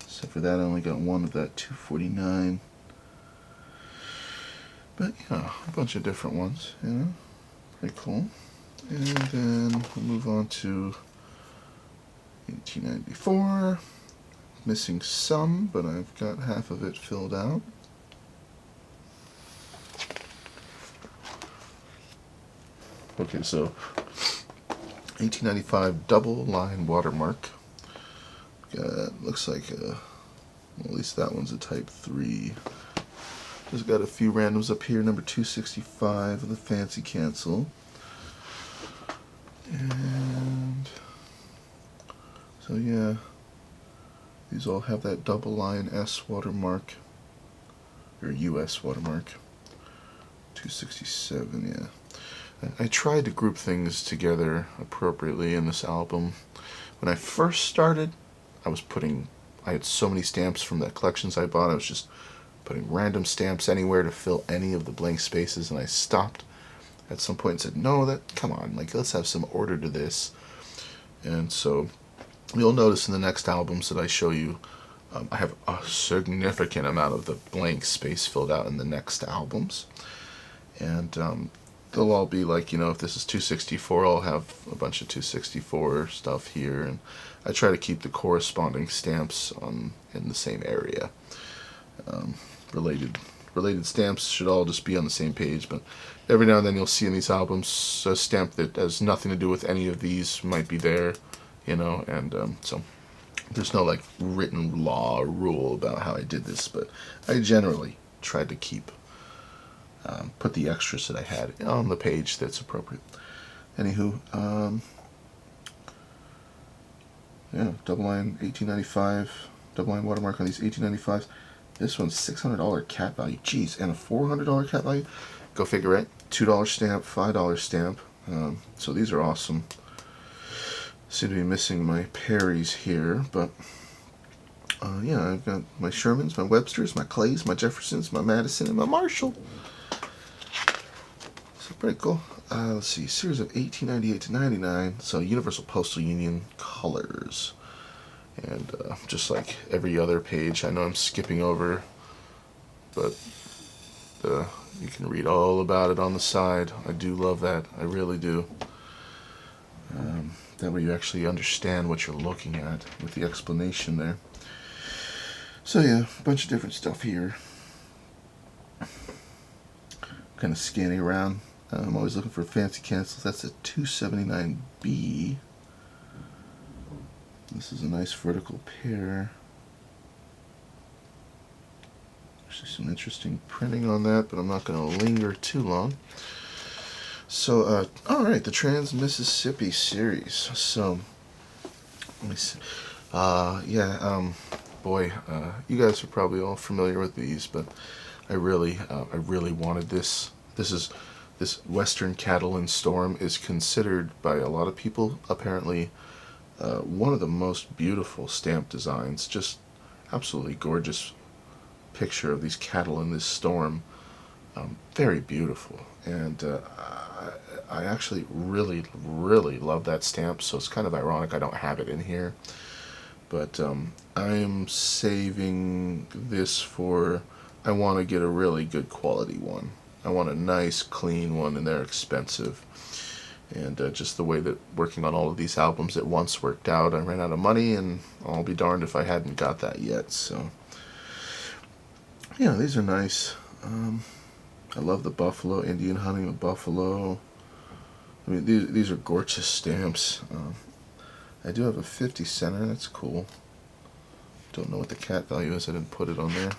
Except for that, I only got one of that 249. But yeah, a bunch of different ones, pretty cool. And then we'll move on to 1894. Missing some, but I've got half of it filled out. Okay, so 1895 double line watermark. Looks like well, at least that one's a type 3. Just got a few randoms up here. Number 265 with a fancy cancel. And so yeah, these all have that double line S watermark, or US watermark. 267, yeah. I tried to group things together appropriately in this album. When I first started, I had so many stamps from the collections I bought, I was just putting random stamps anywhere to fill any of the blank spaces, and I stopped at some point and said, no, come on, let's have some order to this. And so, you'll notice in the next albums that I show you, I have a significant amount of the blank space filled out in the next albums. And they'll all be like, you know, if this is 264, I'll have a bunch of 264 stuff here, and I try to keep the corresponding stamps in the same area. Related stamps should all just be on the same page, but every now and then you'll see in these albums a stamp that has nothing to do with any of these might be there, you know, and so there's no like written law or rule about how I did this, but I generally tried to keep put the extras that I had on the page that's appropriate. Anywho, yeah, double line 1895, double line watermark on these 1895s. This one's $600 cat value. Jeez, and a $400 cat value. Go figure it. $2 stamp, $5 stamp. So these are awesome. Seem to be missing my Perrys here, but yeah, I've got my Shermans, my Websters, my Clays, my Jeffersons, my Madison, and my Marshall. So pretty cool. Let's see, series of 1898 to 99. So Universal Postal Union colors. And just like every other page, I know I'm skipping over, but you can read all about it on the side. I do love that. I really do. That way you actually understand what you're looking at with the explanation there. So yeah, a bunch of different stuff here. Kind of scanning around. I'm always looking for fancy cancels. That's a 279B. This is a nice vertical pair. Actually some interesting printing on that, but I'm not going to linger too long. So, alright, the Trans-Mississippi series. So, let me see. Boy, you guys are probably all familiar with these, but I really wanted this. This Western Cattle and Storm is considered by a lot of people, apparently, one of the most beautiful stamp designs. Just absolutely gorgeous picture of these cattle in this storm. Very beautiful, and I actually really love that stamp, so it's kind of ironic I don't have it in here, but I am saving this for, I want to get a really good quality one. I want a nice clean one, and they're expensive. And just the way that working on all of these albums at once worked out, I ran out of money, and I'll be darned if I hadn't got that yet. So, yeah, these are nice. I love the buffalo, Indian hunting with buffalo. I mean, these are gorgeous stamps. I do have a 50 center, that's cool. Don't know what the cat value is, I didn't put it on there.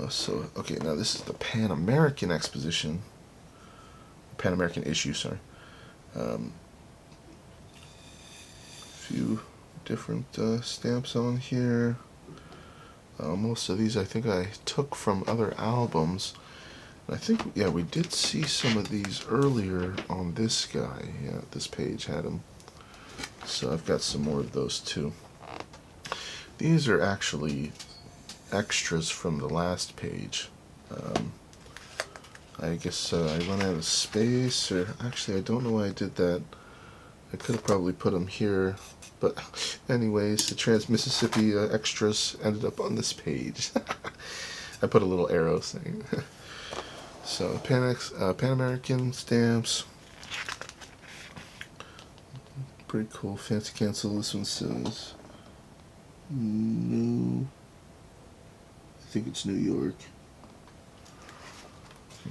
So, okay, now this is the Pan American Exposition. Pan American issue, sorry. Few different stamps on here. Most of these I think I took from other albums. And I think, yeah, we did see some of these earlier on this guy. Yeah, this page had them. So I've got some more of those too. These are actually extras from the last page. I guess I run out of space, or actually I don't know why I did that. I could have probably put them here, but anyways, the Trans-Mississippi extras ended up on this page. I put a little arrow thing. So Pan American stamps, pretty cool. Fancy cancel. This one says New. I think it's New York.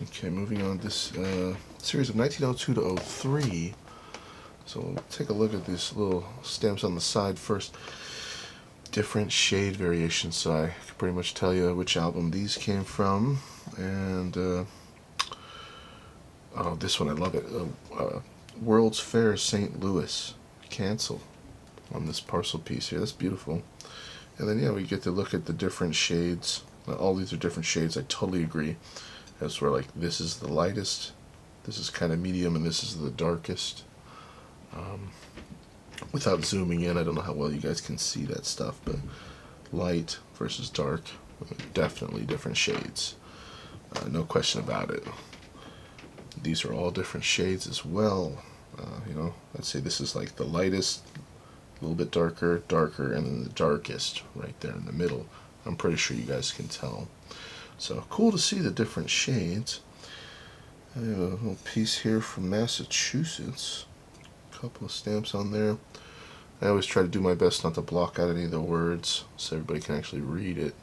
Okay, moving on. This series of 1902 to 03. So we'll take a look at these little stamps on the side first. Different shade variations, so I can pretty much tell you which album these came from. And oh, this one I love it. World's Fair St. Louis cancel on this parcel piece here. That's beautiful. And then yeah, we get to look at the different shades. All these are different shades. I totally agree. As we're like, this is the lightest, this is kind of medium, and this is the darkest. Without zooming in, I don't know how well you guys can see that stuff, but light versus dark, definitely different shades. No question about it. These are all different shades as well. You know, let's say this is like the lightest, a little bit darker, and then the darkest right there in the middle. I'm pretty sure you guys can tell. So cool to see the different shades. I have a little piece here from Massachusetts. A couple of stamps on there. I always try to do my best not to block out any of the words so everybody can actually read it.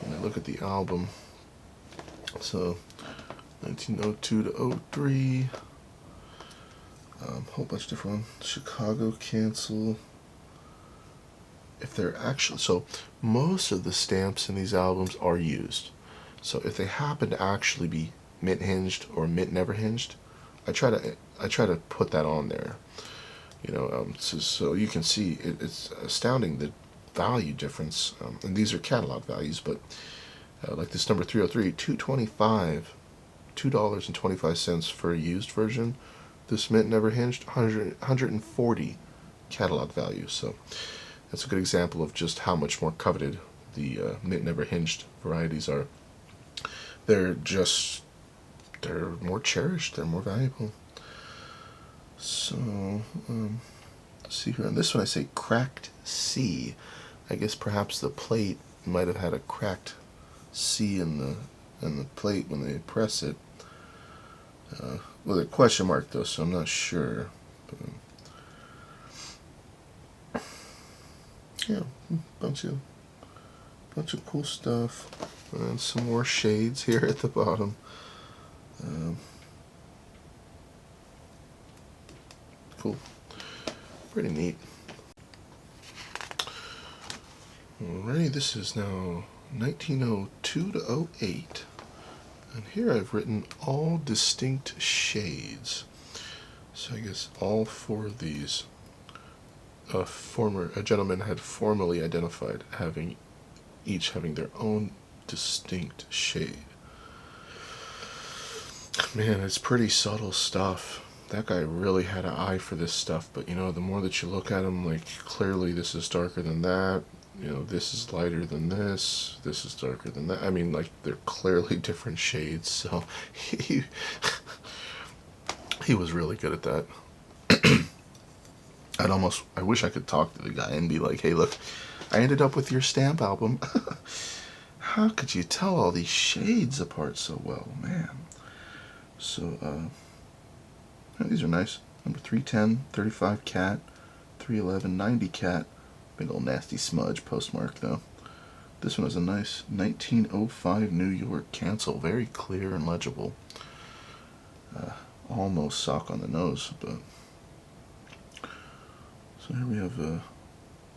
And I look at the album. So 1902 to 03. Whole bunch of different ones. Chicago cancel. If they're actually, so most of the stamps in these albums are used. So if they happen to actually be mint hinged or mint never hinged, I try to put that on there. You know, so you can see it's astounding the value difference. And these are catalog values, but like this number 303, $2.25 for a used version. This mint never hinged, 140 catalog value. So that's a good example of just how much more coveted the mint never hinged varieties are. They're more cherished, they're more valuable. So, let's see here. On this one I say cracked C. I guess perhaps the plate might have had a cracked C in the plate when they press it. With a question mark though, so I'm not sure. But, yeah, bunch of cool stuff, and some more shades here at the bottom. Cool, pretty neat. Alrighty, this is now 1902 to 08, and here I've written all distinct shades. So I guess all four of these. A gentleman had formally identified each having their own distinct shade. Man, it's pretty subtle stuff. That guy really had an eye for this stuff, but you know, the more that you look at him, like, clearly this is darker than that, you know, this is lighter than this is darker than that. I mean, like, they're clearly different shades, so he was really good at that. I wish I could talk to the guy and be like, hey, look, I ended up with your stamp album. How could you tell all these shades apart so well, man? So, these are nice. Number 310, 35 cat, 311, 90 cat. Big old nasty smudge postmark, though. This one is a nice 1905 New York cancel. Very clear and legible. Almost sock on the nose, but... So here we have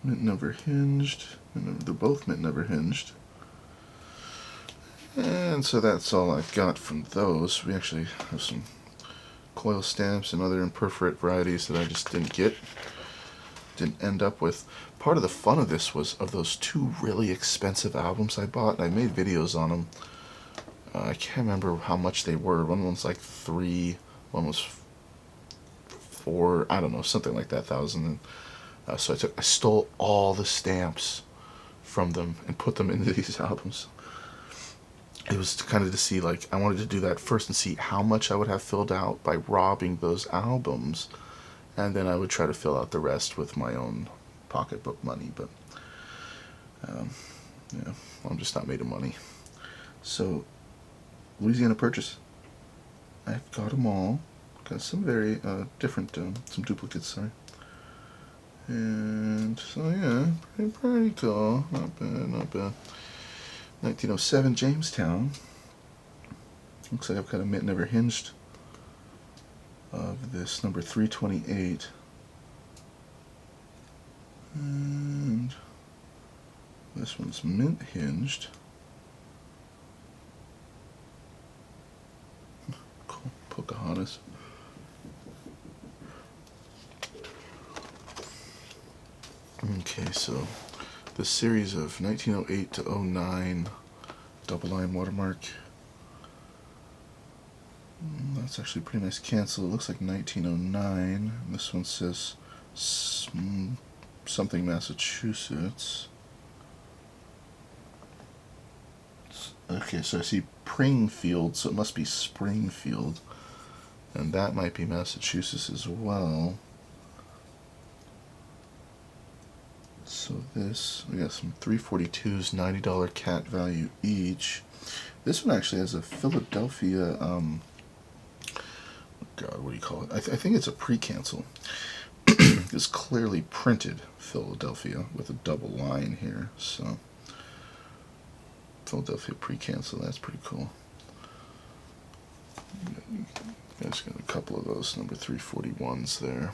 mint never hinged. They're both mint never hinged. And so that's all I've got from those. We actually have some coil stamps and other imperforate varieties that I just didn't end up with. Part of the fun of this was of those two really expensive albums I bought, and I made videos on them. I can't remember how much they were. One was like $3, one was $4, I don't know, something like that, thousand. So I stole all the stamps from them and put them into these albums. It was kind of to see, like, I wanted to do that first and see how much I would have filled out by robbing those albums, and then I would try to fill out the rest with my own pocketbook money. But yeah, I'm just not made of money. So Louisiana Purchase, I've got them all. Got some very different, some duplicates, sorry. And so yeah, pretty cool. Not bad, not bad. 1907 Jamestown. Looks like I've got a mint never hinged of this number 328. And this one's mint hinged. Cool. Pocahontas. Okay, so the series of 1908 to 09 double line watermark. That's actually a pretty nice cancel. It looks like 1909. This one says something Massachusetts. Okay, so I see Pringfield, so it must be Springfield. And that might be Massachusetts as well. So this, we got some 342s, $90 cat value each. This one actually has a Philadelphia God, what do you call it? I think it's a pre-cancel. It's clearly printed Philadelphia with a double line here. So Philadelphia pre-cancel, that's pretty cool. You guys got a couple of those number 341s there.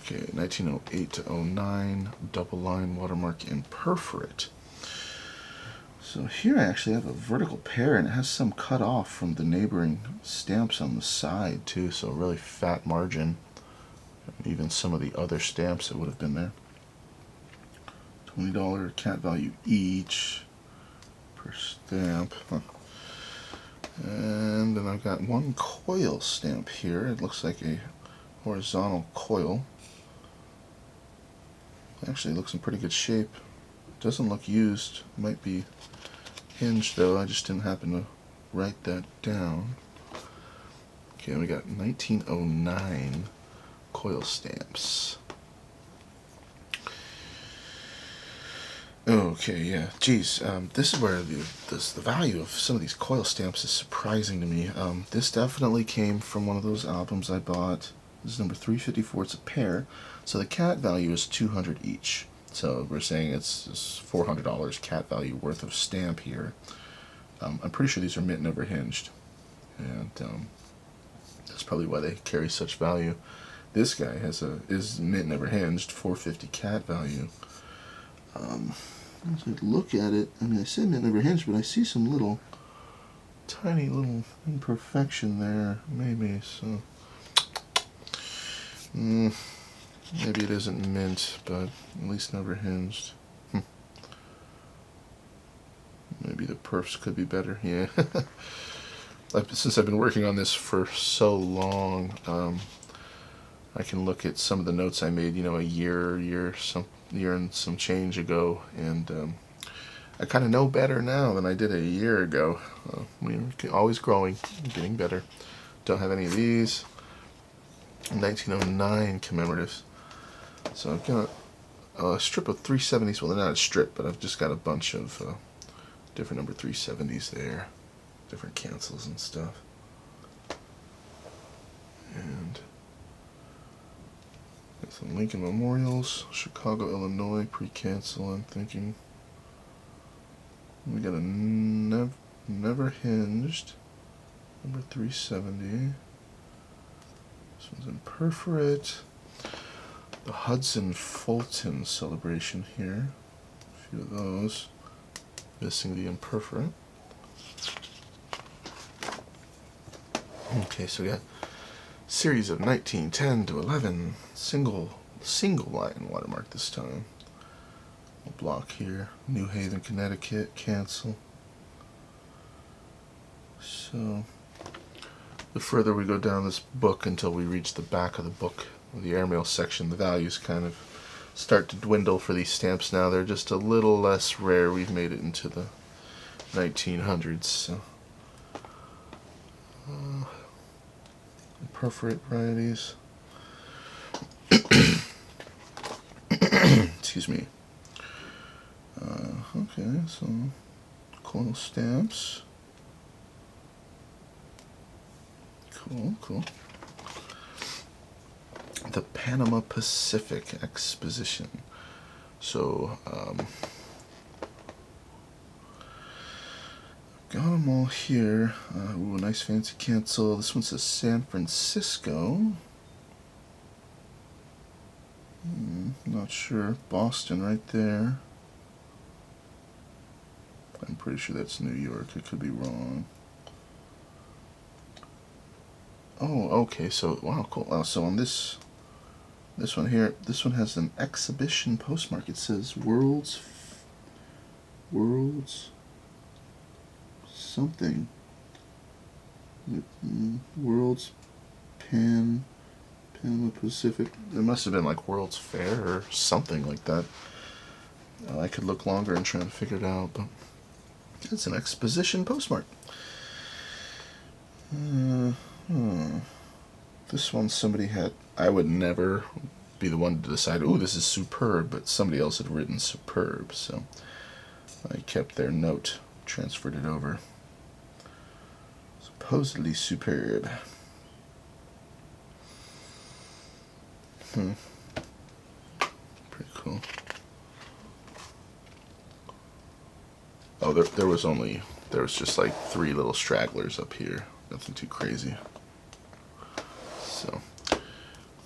Okay, 1908 to 09, double line watermark in perforate. So here I actually have a vertical pair, and it has some cut off from the neighboring stamps on the side too, so a really fat margin. And even some of the other stamps that would have been there. $20 cat value each per stamp. Huh. And then I've got one coil stamp here. It looks like a horizontal coil. Actually, it looks in pretty good shape. Doesn't look used. Might be hinged though. I just didn't happen to write that down. Okay, we got 1909 coil stamps. Okay, yeah. Geez, this is where the value of some of these coil stamps is surprising to me. This definitely came from one of those albums I bought. This is number 354. It's a pair. So the cat value is $200 each. So we're saying it's $400 cat value worth of stamp here. I'm pretty sure these are mint never hinged. And that's probably why they carry such value. This guy is mint never hinged, $450 cat value. As I look at it, I mean, I said mint never hinged, but I see some little, tiny little imperfection there, maybe, so. Maybe it isn't mint, but at least never hinged. Maybe the perfs could be better, yeah. Since I've been working on this for so long, I can look at some of the notes I made, a year and some change ago, and I kind of know better now than I did a year ago. We're always growing, getting better. Don't have any of these. 1909 commemoratives. So I've got a strip of 370s. Well, they're not a strip, but I've just got a bunch of different number 370s there, different cancels and stuff. And got some Lincoln Memorials, Chicago, Illinois, pre-cancel, I'm thinking. We got a never hinged, number 370. This one's in perforate. The Hudson Fulton celebration here. A few of those. Missing the imperforate. Okay, so we got series of 1910 to 11. Single line watermark this time. A block here. New Haven, Connecticut. Cancel. So the further we go down this book until we reach the back of the book, the airmail section, the values kind of start to dwindle for these stamps now. They're just a little less rare. We've made it into the 1900s. So. Perforate varieties. Excuse me. Okay, so Coil Stamps. Cool. The Panama Pacific Exposition. So, got them all here. Ooh, a nice fancy cancel. This one says San Francisco. Not sure. Boston right there. I'm pretty sure that's New York. I could be wrong. Oh, okay. So, wow, cool. So on this one here, this one has an exhibition postmark. It says World's something. World's Panama Pacific. It must have been like World's Fair or something like that. I could look longer and try to figure it out, but it's an exposition postmark. This one somebody had. I would never be the one to decide, oh, this is superb, but somebody else had written superb, so I kept their note, transferred it over. So Supposedly superb. Pretty cool. Oh, there was just like 3 little stragglers up here. Nothing too crazy. So,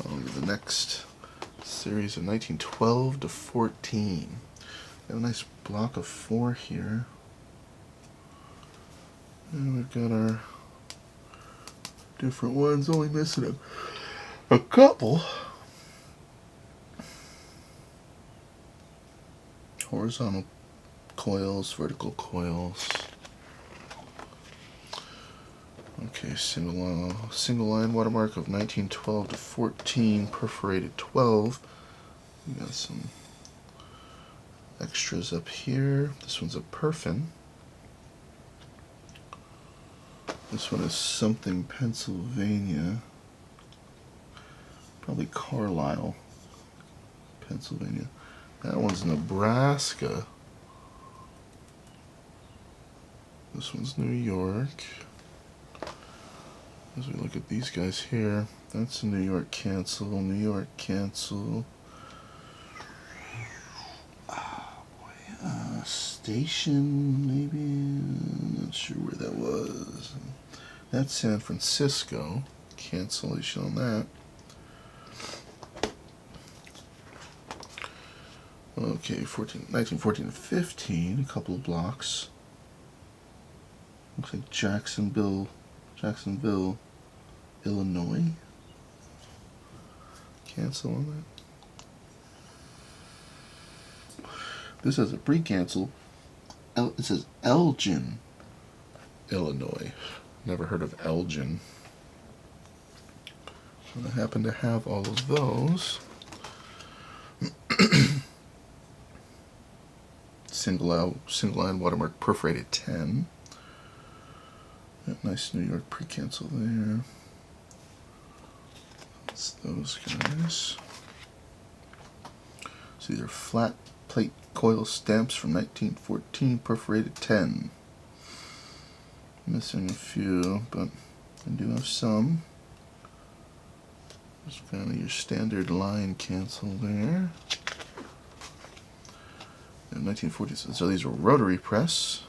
on to the next series of 1912 to 14. We have a nice block of 4 here. And we've got our different ones, only missing a couple. Horizontal coils, vertical coils. Okay, single line watermark of 1912 to 14, perforated 12. We got some extras up here. This one's a perfin. This one is something Pennsylvania. Probably Carlisle, Pennsylvania. That one's Nebraska. This one's New York. As we look at these guys here, that's a New York cancel, New York cancel. Station, maybe? I'm not sure where that was. That's San Francisco. Cancellation on that. Okay, 1914 to 15, a couple of blocks. Looks like Jacksonville, Illinois. Cancel on that. This has a pre-cancel. It says Elgin, Illinois. Never heard of Elgin. So I happen to have all of those. Single line watermark perforated 10. That nice New York pre-cancel there. That's those guys. So these are flat plate coil stamps from 1914, perforated 10. Missing a few, but I do have some. Just kind of your standard line cancel there. And 1940s, so these were rotary press.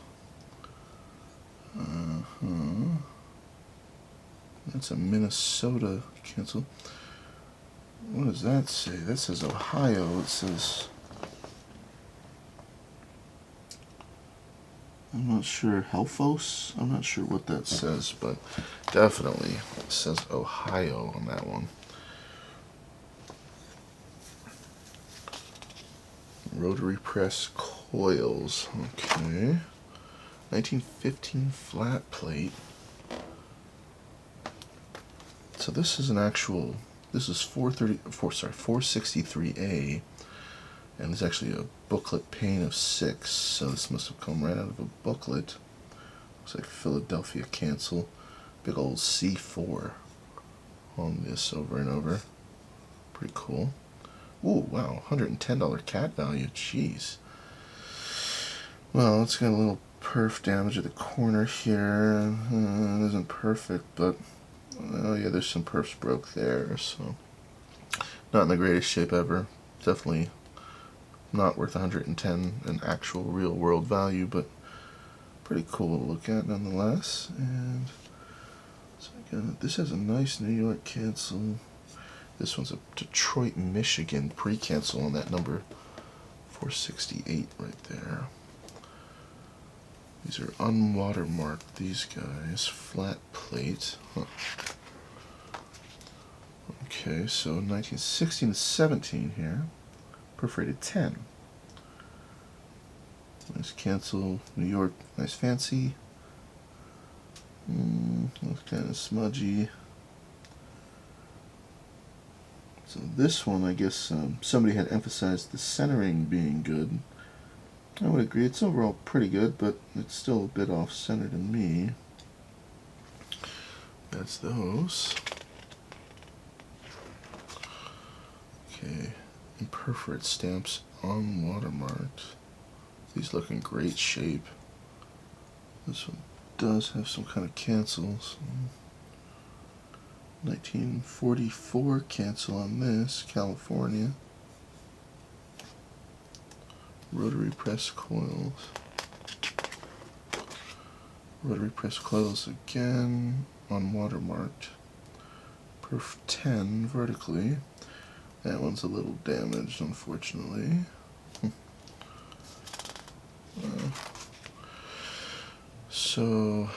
That's a Minnesota cancel. What does that say? That says Ohio. It says, I'm not sure, Helfos? I'm not sure what that says, but definitely it says Ohio on that one. Rotary press coils. Okay. 1915 flat plate. So this is an actual, this is 463A, and there's actually a booklet pane of 6, so this must have come right out of a booklet. Looks like Philadelphia cancel. Big old C4 on this over and over. Pretty cool. Ooh, wow, $110 cat value, jeez. Well, it's got a little perf damage at the corner here. It isn't perfect, but oh yeah, there's some perfs broke there, so not in the greatest shape ever. Definitely not worth 110 in actual real world value, but pretty cool to look at nonetheless. And so again, this has a nice New York cancel. This one's a Detroit, Michigan pre-cancel on that number 468 right there. These are unwatermarked, these guys. Flat plate. Huh. Okay, so 1916 to 17 here. Perforated 10. Nice cancel. New York, nice fancy. Looks kind of smudgy. So this one, I guess somebody had emphasized the centering being good. I would agree. It's overall pretty good, but it's still a bit off-center to me. That's those. Okay, and perforate stamps unwatermarked. These look in great shape. This one does have some kind of cancels. 1944 cancel on this, California. Rotary press coils. Rotary press coils again, unwatermarked. Perf 10 vertically. That one's a little damaged, unfortunately. So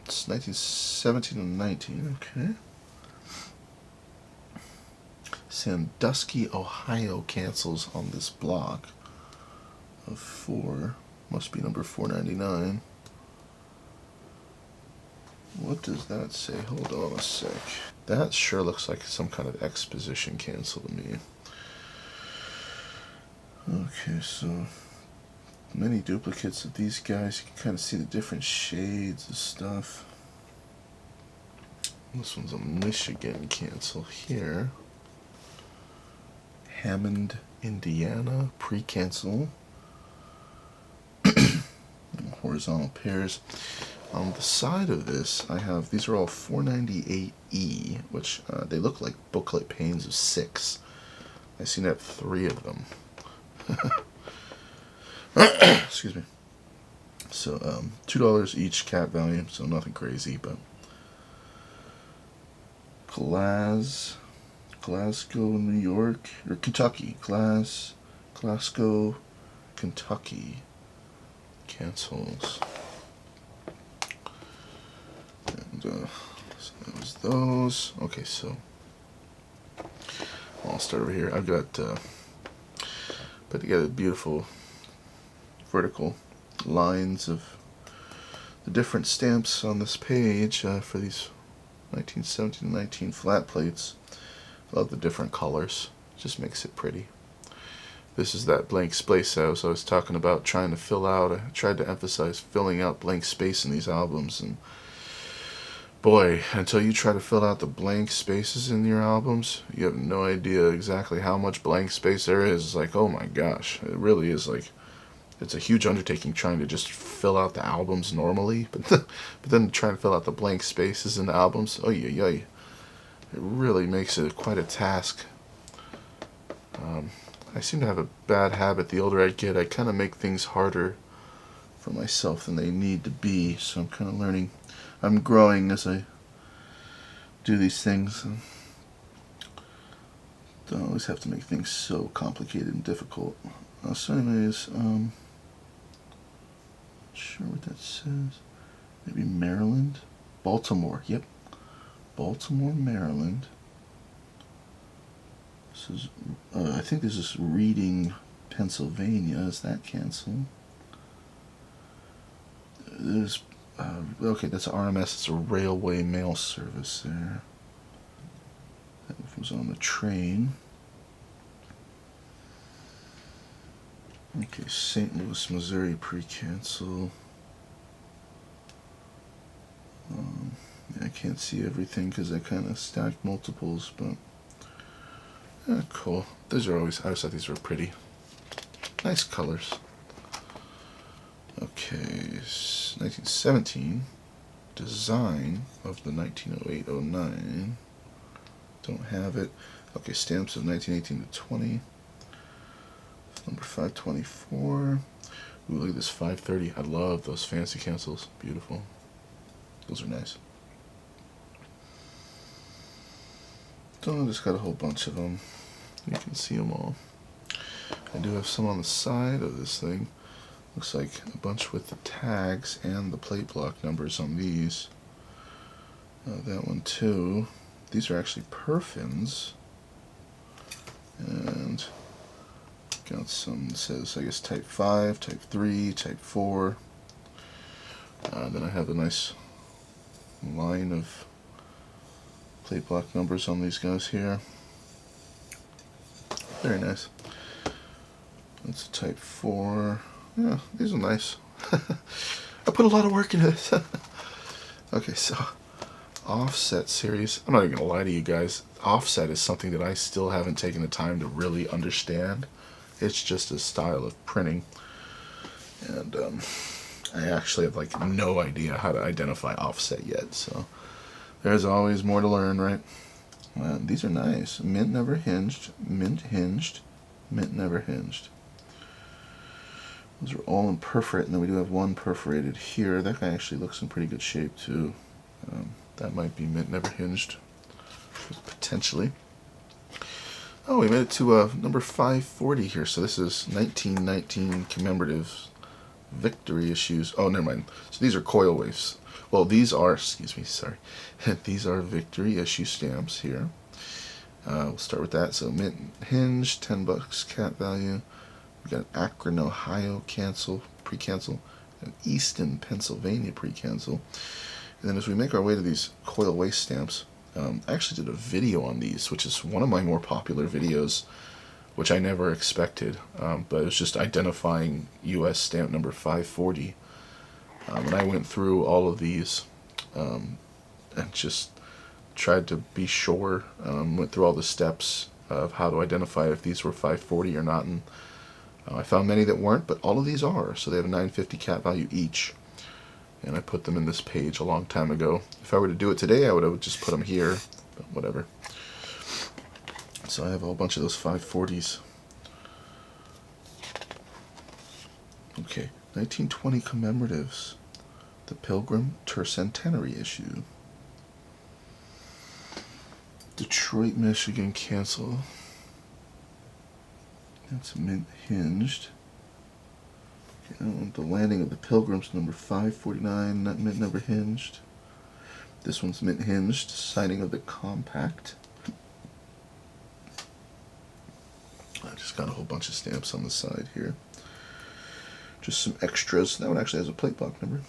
it's 1917 and 19, okay. Sandusky, Ohio cancels on this block of 4. Must be number 499. What does that say? Hold on a sec. That sure looks like some kind of exposition cancel to me. Okay, so many duplicates of these guys. You can kind of see the different shades of stuff. This one's a Michigan cancel here. Hammond, Indiana, pre-cancel. Horizontal pairs. On the side of this, I have, these are all 498E, which they look like booklet panes of 6. I seem to have 3 of them. Excuse me. So, $2 each cap value, so nothing crazy, but Glasgow, New York, or Kentucky. Glasgow, Kentucky cancels. And so that was those. Okay, so I'll start over here. I've got put together beautiful vertical lines of the different stamps on this page for these 1917 and 19 flat plates. I love the different colors. It just makes it pretty. This is that blank space I was talking about, trying to fill out. I tried to emphasize filling out blank space in these albums, and boy, until you try to fill out the blank spaces in your albums, you have no idea exactly how much blank space there is. It's like, oh my gosh, it really is like, it's a huge undertaking trying to just fill out the albums normally, but then trying to fill out the blank spaces in the albums, oh yeah, it really makes it quite a task. I seem to have a bad habit. The older I get, I kind of make things harder for myself than they need to be, so I'm kind of learning. I'm growing as I do these things. Don't always have to make things so complicated and difficult. So anyways, not sure what that says. Maybe Maryland? Baltimore, yep. Baltimore, Maryland. This is, I think this is Reading, Pennsylvania. Is that canceled? There's, okay, that's RMS. It's a railway mail service there. That was on the train. Okay, St. Louis, Missouri, pre-cancel. Yeah, I can't see everything because I kind of stacked multiples, but cool. These are always, I always thought these were pretty. Nice colors. Okay, 1917, design of the 1908-09. Don't have it. Okay, stamps of 1918 to 20. Number 524. Ooh, look at this 530. I love those fancy cancels. Beautiful. Those are nice. So I just got a whole bunch of them. You can see them all. I do have some on the side of this thing. Looks like a bunch with the tags and the plate block numbers on these. That one too. These are actually perfins. And got some that says, I guess, type 5, type 3, type 4. Then I have a nice line of plate block numbers on these guys here. Very nice. That's a type 4. Yeah, these are nice. I put a lot of work into this. Okay, so offset series. I'm not even gonna lie to you guys. Offset is something that I still haven't taken the time to really understand. It's just a style of printing, and I actually have like no idea how to identify offset yet, so there's always more to learn, right? These are nice. Mint never hinged, mint hinged, mint never hinged. Those are all in perforate, and then we do have one perforated here. That guy actually looks in pretty good shape too. That might be mint never hinged, potentially. Oh, we made it to number 540 here. So this is 1919 Commemoratives Victory Issues. Oh, never mind. So these are coil waves. Well, these are, excuse me, sorry. These are victory issue stamps here. We'll start with that. So mint hinge, $10 cat value. We got an Akron, Ohio pre-cancel, an Easton, Pennsylvania pre-cancel. And then as we make our way to these coil waste stamps, I actually did a video on these, which is one of my more popular videos, which I never expected, but it was just identifying U.S. stamp number 540. And I went through all of these and just tried to be sure, went through all the steps of how to identify if these were 540 or not, and I found many that weren't, but all of these are. So they have a 950 cat value each. And I put them in this page a long time ago. If I were to do it today, I would have just put them here, but whatever. So I have a whole bunch of those 540s. Okay, 1920 Commemoratives. The Pilgrim Tercentenary issue. Detroit, Michigan cancel. That's mint hinged. The Landing of the Pilgrims, number 549, mint never hinged. This one's mint hinged. Signing of the Compact. I just got a whole bunch of stamps on the side here. Just some extras. That one actually has a plate block number.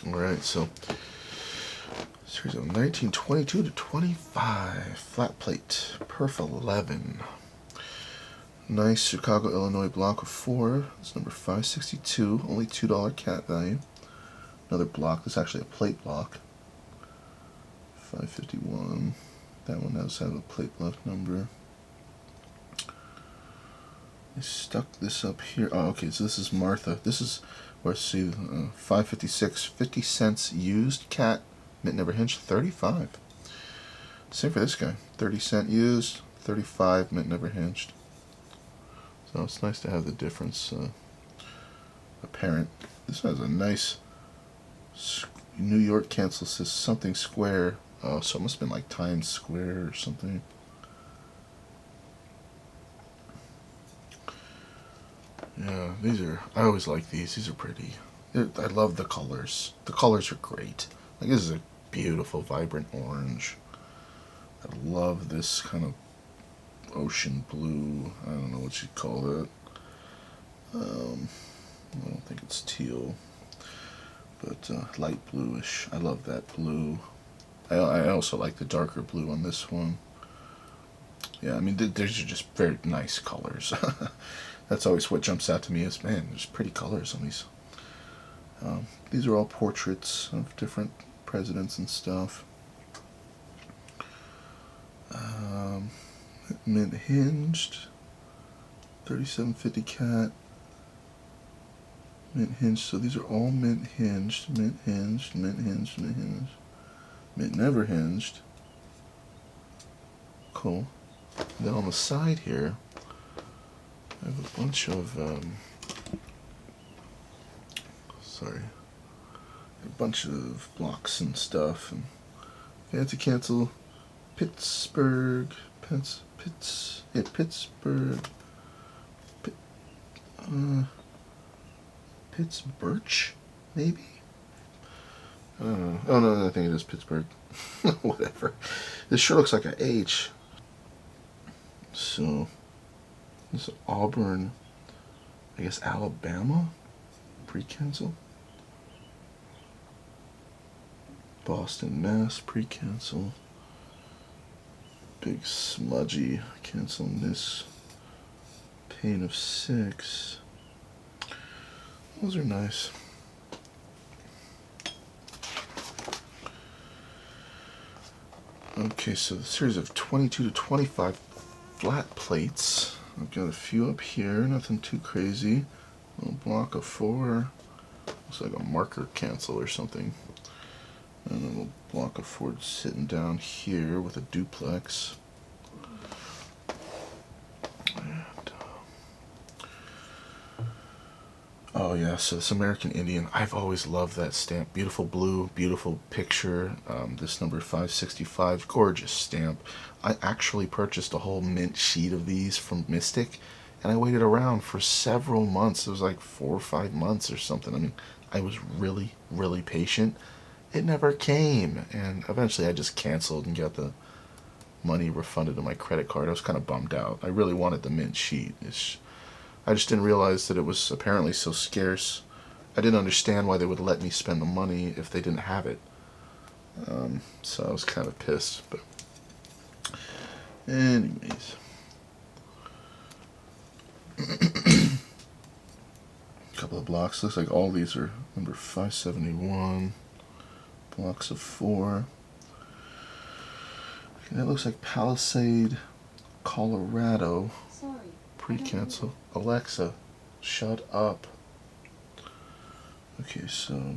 Alright, so series of 1922 to 25, flat plate, perf 11. Nice Chicago, Illinois block of 4. It's number 562, only $2 cat value. Another block. This is actually a plate block. 551. That one does have a plate block number. I stuck this up here. Oh, okay, so this is Martha. This is where, see, 556, 50 cents used cat. Mint never hinged, 35. Same for this guy. 30 cent used, 35, mint never hinged. So it's nice to have the difference apparent. This has a nice New York cancel, says something square. Oh, so it must have been like Times Square or something. Yeah, these are, I always like these. These are pretty. I love the colors. The colors are great. Like, this is a beautiful, vibrant orange. I love this kind of ocean blue. I don't know what you'd call that. I don't think it's teal, but light bluish. I love that blue. I also like the darker blue on this one. Yeah, I mean, these are just very nice colors. That's always what jumps out to me is, man, there's pretty colors on these. These are all portraits of different presidents and stuff. Mint hinged, 3750 cat. Mint hinged, so these are all mint hinged, mint hinged, mint hinged, mint hinged, mint never hinged. Cool. And then on the side here, I have a bunch of, a bunch of blocks and stuff. And fancy cancel, Pittsburgh, Pittsburgh, Pittsburgh, maybe? I don't know. Oh no, I think it is Pittsburgh. Whatever. This sure looks like an H. So, this is Auburn, I guess Alabama, pre-cancel. Boston, Mass, pre-cancel. Big smudgy cancel on this. Pane of 6. Those are nice. Okay, so the series of 22 to 25 flat plates. I've got a few up here, nothing too crazy. A little block of 4. Looks like a marker cancel or something. And a little block of 4 sitting down here with a duplex. And, oh yeah, so this American Indian, I've always loved that stamp. Beautiful blue, beautiful picture. This number 565, gorgeous stamp. I actually purchased a whole mint sheet of these from Mystic, and I waited around for several months. It was like 4 or 5 months or something. I mean, I was really, really patient. It never came, and eventually I just canceled and got the money refunded to my credit card. I was kind of bummed out. I really wanted the mint sheet. I just didn't realize that it was apparently so scarce. I didn't understand why they would let me spend the money if they didn't have it. So I was kind of pissed. But anyways. A couple of blocks. Looks like all these are number 571. Blocks of 4. Okay, that looks like Palisade, Colorado. Sorry. Pre-cancel. Alexa, shut up. Okay, so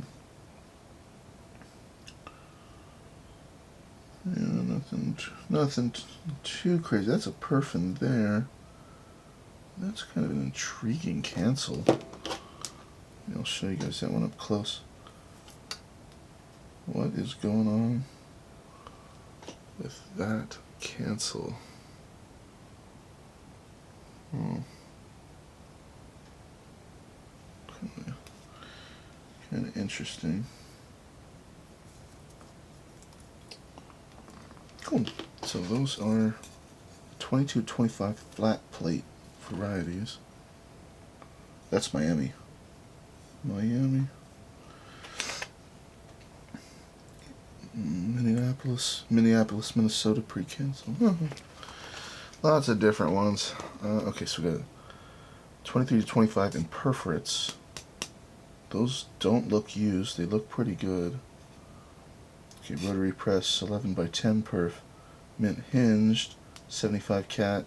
yeah, nothing too crazy. That's a perfin there. That's kind of an intriguing cancel. I'll show you guys that one up close. What is going on with that cancel? Kind of interesting. Cool. So those are 22-25 flat plate varieties. That's Miami. Minneapolis, Minnesota pre-cancel. Lots of different ones. Okay, so we got 23-25 in perforates. Those don't look used. They look pretty good. Okay, rotary press, 11 by 10 perf. Mint hinged, 75 cat.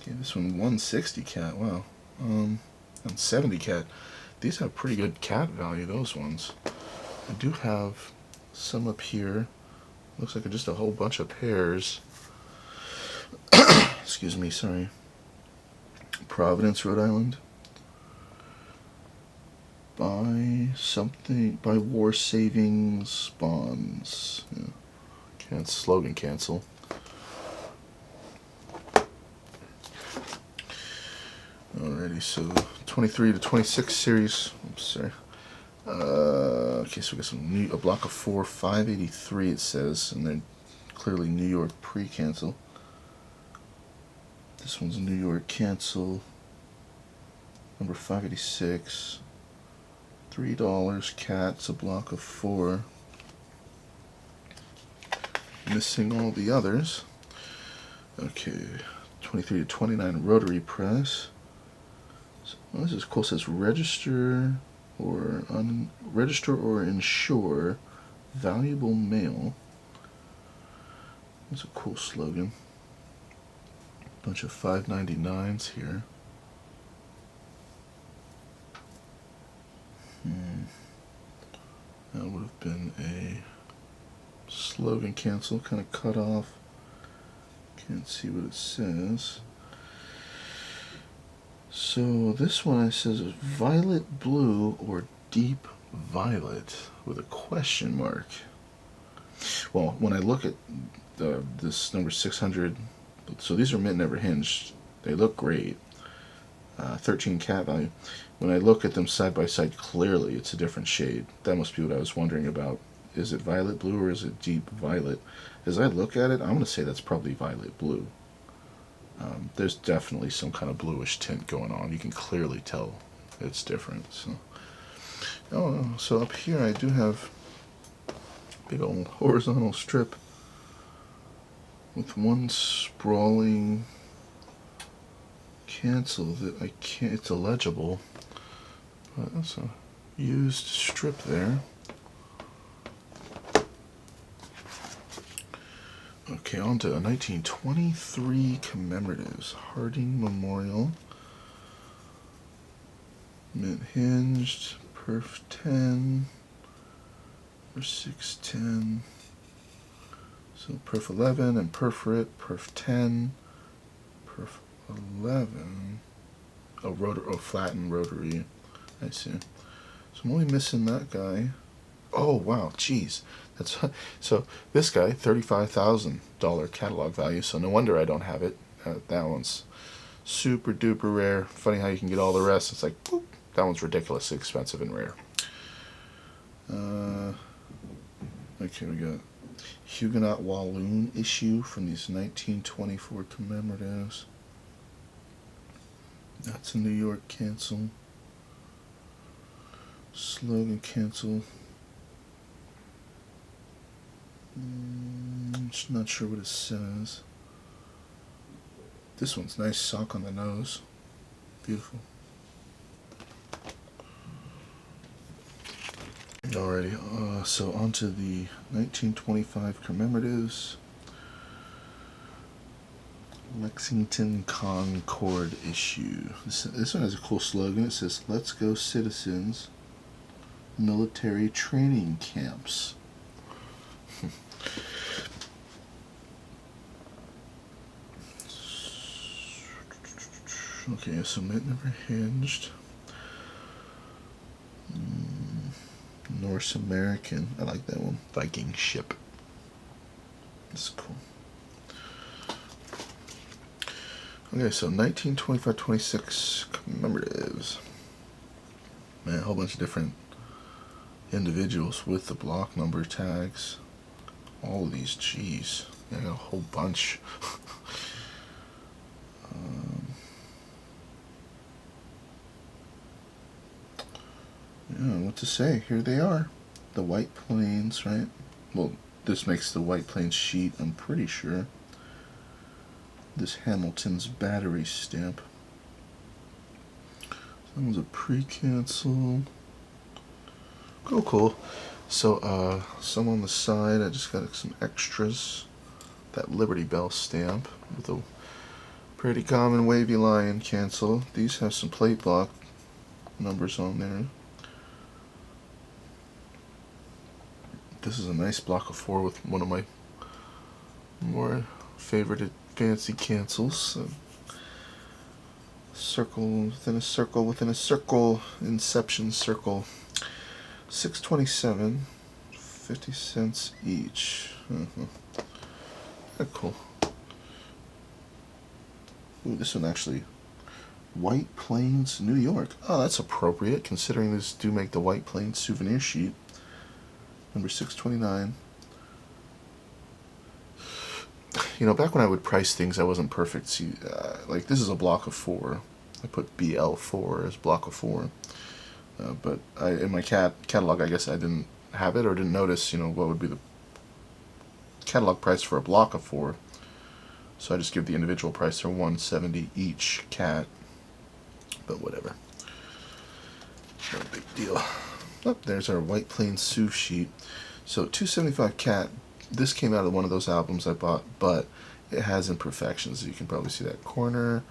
Okay, this one 160 cat. Wow. And 70 cat. These have pretty good cat value, those ones. I do have some up here. Looks like just a whole bunch of pairs. Excuse me, sorry. Providence, Rhode Island. By War Savings Bonds. Yeah. Slogan cancel. Alrighty, so 23-26 series. Oops, sorry. Okay, so we got a block of 4, 583 it says, and then clearly New York pre-cancel. This one's a New York cancel. Number 586. $3 cats, a block of 4. Missing all the others. Okay, 23-29 rotary press. So, well, this is cool. It says register or insure valuable mail. That's a cool slogan. Bunch of 599s here. That would have been a slogan cancel, kind of cut off. Can't see what it says. So this one it says violet blue or deep violet with a question mark. Well, when I look at this number 600, so these are mint never hinged. They look great. 13 cat value. When I look at them side by side, clearly it's a different shade. That must be what I was wondering about. Is it violet blue or is it deep violet? As I look at it, I'm going to say that's probably violet blue. There's definitely some kind of bluish tint going on. You can clearly tell it's different. So, so up here I do have a big old horizontal strip with one sprawling cancel that I can't, it's illegible, but that's a used strip there. Okay, on to 1923 Commemoratives. Harding Memorial. Mint hinged. Perf 10. Or 610. So perf 11 and perforate. Perf 10. Perf 11. Oh, flattened rotary. I see. So I'm only missing that guy. Oh wow, jeez. That's so this guy, $35,000 catalog value. So no wonder I don't have it. That one's super duper rare. Funny how you can get all the rest. It's like, boop, that one's ridiculously expensive and rare. Okay, we got Huguenot Walloon issue from these 1924 commemoratives. That's a New York cancel. Slogan cancel. Just not sure what it says. This one's nice, sock on the nose. Beautiful. Alrighty, so on to the 1925 commemoratives. Lexington Concord issue. This one has a cool slogan. It says, "Let's go citizens, military training camps." Okay, so mint never hinged. Norse American. I like that one. Viking ship. That's cool. Okay, so 1925-26 commemoratives. Man, a whole bunch of different individuals with the block number tags. All of these, jeez. I got a whole bunch. Yeah, what to say? Here they are. The White Plains, right? Well, this makes the White Plains sheet, I'm pretty sure. This Hamilton's battery stamp. That was a pre-cancel. Cool. So, some on the side, I just got some extras. That Liberty Bell stamp with a pretty common wavy lion cancel. These have some plate block numbers on there. This is a nice block of 4 with one of my more favorited fancy cancels. So, circle within a circle within a circle, inception circle. 627, 50 cents each. Cool. Ooh, this one actually, White Plains, New York. Oh, that's appropriate considering this do make the White Plains souvenir sheet. Number 629. You know, back when I would price things, I wasn't perfect. See, like this is a block of 4. I put BL4 as block of 4. But in my catalog, I guess I didn't have it or didn't notice, you know, what would be the catalog price for a block of 4. So I just give the individual price. They're $170 each cat. But whatever. No big deal. Oh, there's our White Plains Sioux sheet. So $275 cat. This came out of one of those albums I bought, but it has imperfections. You can probably see that corner.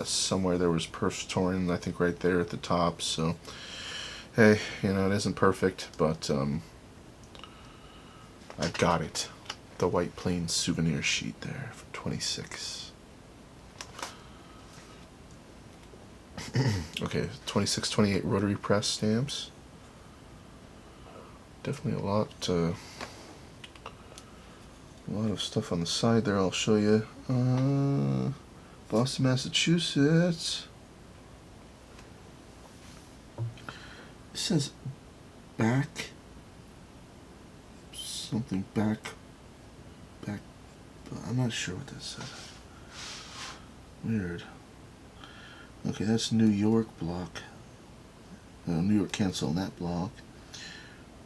Somewhere there was perf torn, I think right there at the top. So, hey, you know, it isn't perfect, but I got it. The White Plains souvenir sheet there for $26. Okay, 26-28 rotary press stamps. Definitely a lot of stuff on the side there. I'll show you. Boston, Massachusetts. It says back. Something back. I'm not sure what that says. Weird. Okay, that's New York block. New York cancel on that block.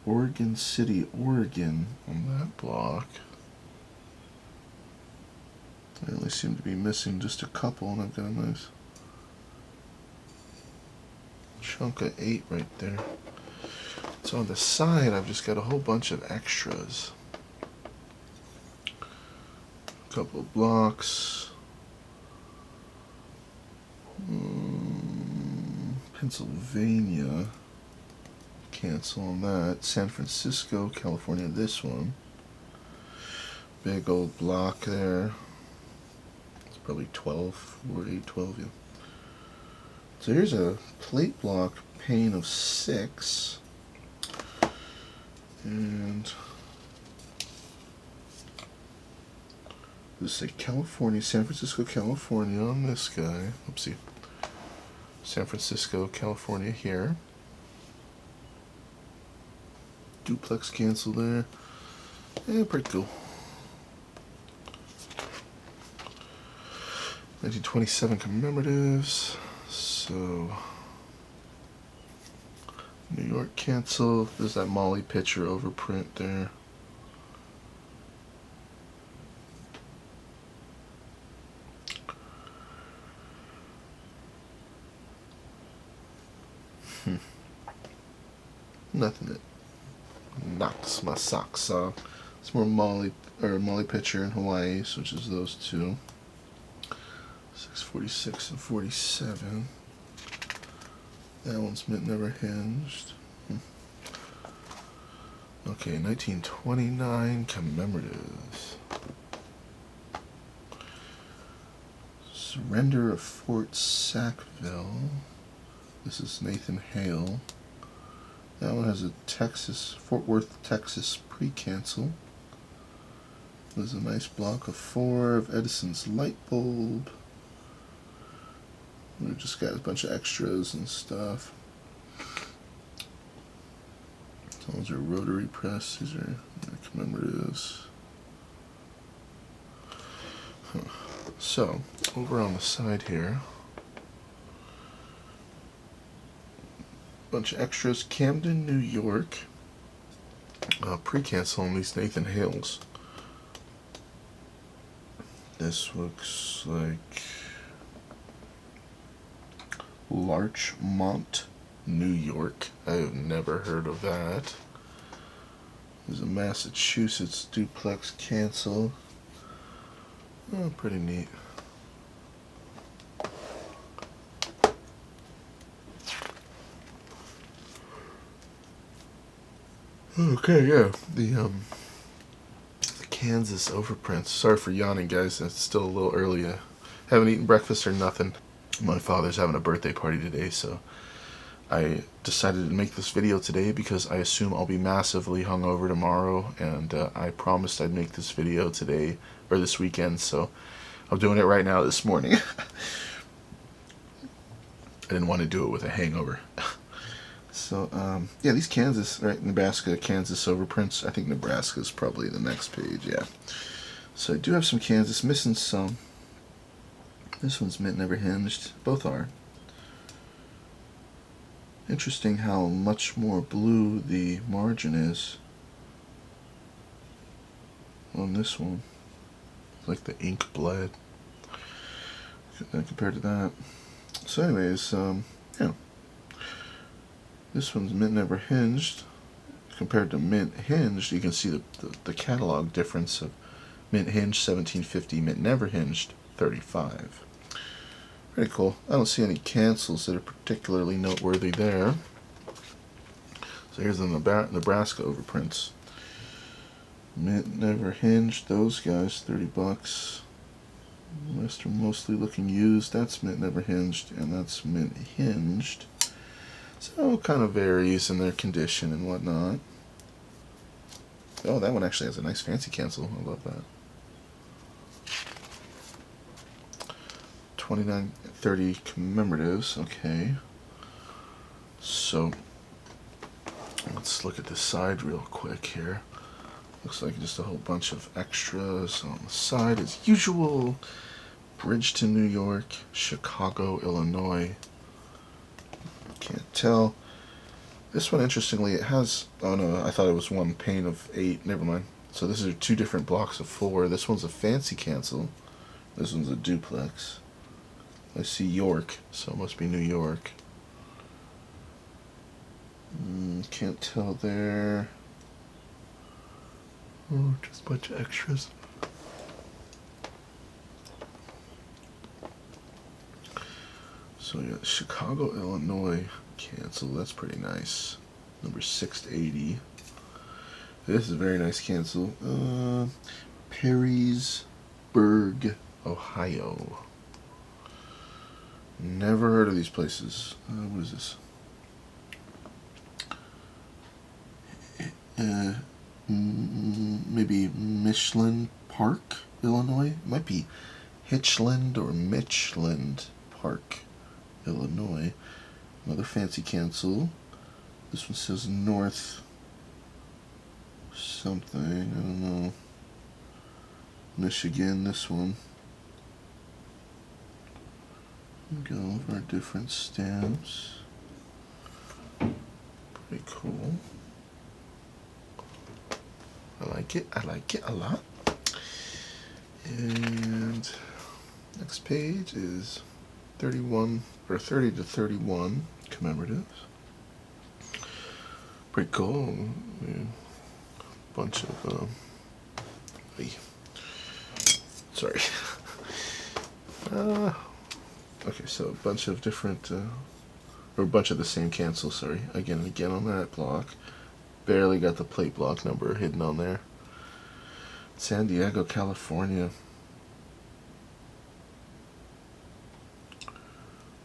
Oregon City, Oregon on that block. I only seem to be missing just a couple, and I've got a nice chunk of 8 right there. So on the side, I've just got a whole bunch of extras. Couple of blocks. Pennsylvania. Cancel on that. San Francisco, California, this one. Big old block there. It's probably 12, or 8, 12, yeah. So here's a plate block pane of 6. And let's say California, San Francisco, California on this guy. Oopsie. San Francisco, California here. Duplex cancel there. Yeah, pretty cool. 1927 Commemoratives. So New York cancel. There's that Molly picture overprint there. Nothing that knocks my socks off. It's more Molly picture in Hawaii, which is those two. 646 and 47. That one's mint never hinged. Okay, 1929 Commemoratives. Surrender of Fort Sackville. This is Nathan Hale. That one has a Fort Worth, Texas pre-cancel. There's a nice block of 4 of Edison's light bulb. We've just got a bunch of extras and stuff. Those are rotary press. These are commemoratives. So, over on the side here, bunch of extras. Camden, New York. Pre-cancel on these Nathan Hales. This looks like Larchmont, New York. I have never heard of that. There's a Massachusetts duplex cancel. Oh, pretty neat. Okay, yeah, the Kansas overprints. Sorry for yawning, guys. It's still a little early. I haven't eaten breakfast or nothing. My father's having a birthday party today, so I decided to make this video today because I assume I'll be massively hungover tomorrow, and I promised I'd make this video today, or this weekend, so I'm doing it right now this morning. I didn't want to do it with a hangover. So, yeah, these Kansas, right, Nebraska, Kansas overprints. I think Nebraska's probably the next page, yeah. So I do have some Kansas, missing some. This one's mint never hinged. Both are. Interesting how much more blue the margin is on this one. Like the ink bled compared to that. So anyways, yeah. This one's mint never hinged. Compared to mint hinged, you can see the catalog difference of mint hinged 1750, mint never hinged 35. Pretty cool. I don't see any cancels that are particularly noteworthy there. So here's the Nebraska overprints. Mint never hinged, those guys, 30 bucks. The rest are mostly looking used. That's mint never hinged, and that's mint hinged. So it kind of varies in their condition and whatnot. Oh, that one actually has a nice fancy cancel. I love that. 2930 Commemoratives. Okay. So let's look at the side real quick here. Looks like just a whole bunch of extras on the side as usual. Bridgeton, New York, Chicago, Illinois. Can't tell. This one, interestingly, it has... Oh no, I thought it was one pane of 8. Never mind. So this are 2 different blocks of 4. This one's a fancy cancel. This one's a duplex. I see York, so it must be New York. Can't tell there. Oh, just a bunch of extras. So we got Chicago, Illinois cancel. That's pretty nice. Number 680. This is a very nice cancel. Perrysburg, Ohio. Never heard of these places. What is this? Maybe Michelin Park, Illinois. It might be Hitchland or Michland Park, Illinois. Another fancy cancel. This one says North something. I don't know. Michigan. This one. Go over our different stamps. Pretty cool. I like it. I like it a lot. And next page is 31 or 30 to 31 commemoratives. Pretty cool. Bunch of sorry. Okay, so a bunch of different or a bunch of the same cancels. Sorry, again and again on that block. Barely got the plate block number hidden on there. San Diego, California.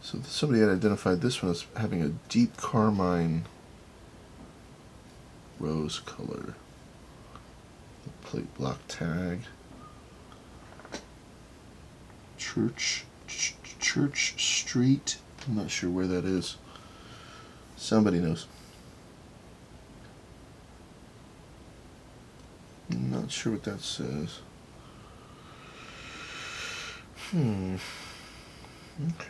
So somebody had identified this one as having a deep carmine rose color. The plate block tag. Church Street. I'm not sure where that is. Somebody knows. I'm not sure what that says.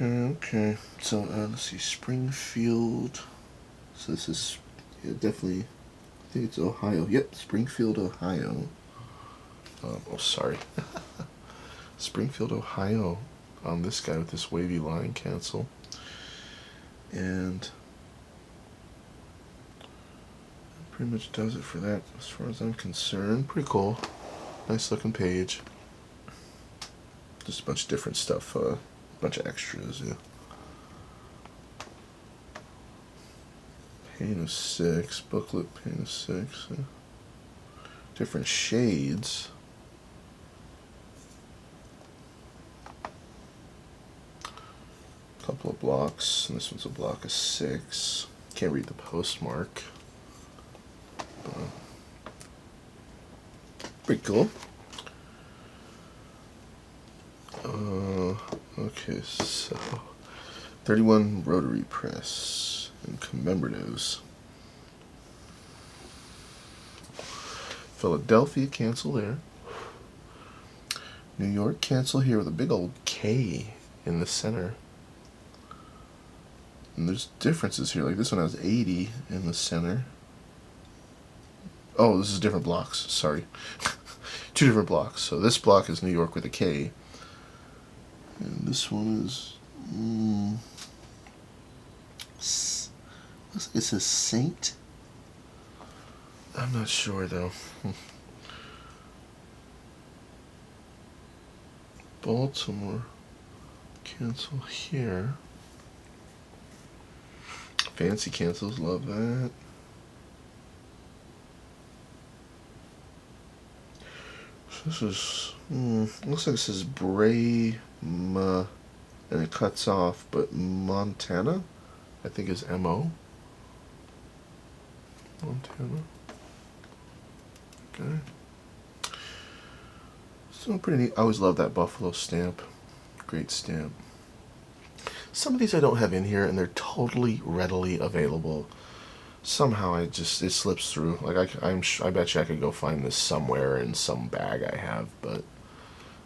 Okay. So let's see, Springfield. So this is definitely. I think it's Ohio. Yep, Springfield, Ohio. Sorry. Springfield, Ohio. On this guy with this wavy line cancel. And that pretty much does it for that as far as I'm concerned. Pretty cool. Nice looking page. Just a bunch of different stuff. A bunch of extras, yeah. Pane of 6. Booklet, pane of 6. Yeah. Different shades. Couple of blocks, and this one's a block of 6. Can't read the postmark. Pretty cool. Okay, so 31 rotary press and commemoratives. Philadelphia cancel there. New York cancel here with a big old K in the center. And there's differences here. Like this one has 80 in the center. Oh, this is different blocks. Sorry. Two different blocks. So this block is New York with a K. And this one is... looks like it says Saint. I'm not sure though. Baltimore cancel here. Fancy cancels, love that. So this is, looks like this is Bray, and it cuts off, but Montana, I think is M-O. Montana. Okay. So pretty neat. I always love that Buffalo stamp. Great stamp. Some of these I don't have in here, and they're totally readily available. Somehow it slips through. Like I bet you I could go find this somewhere in some bag I have, but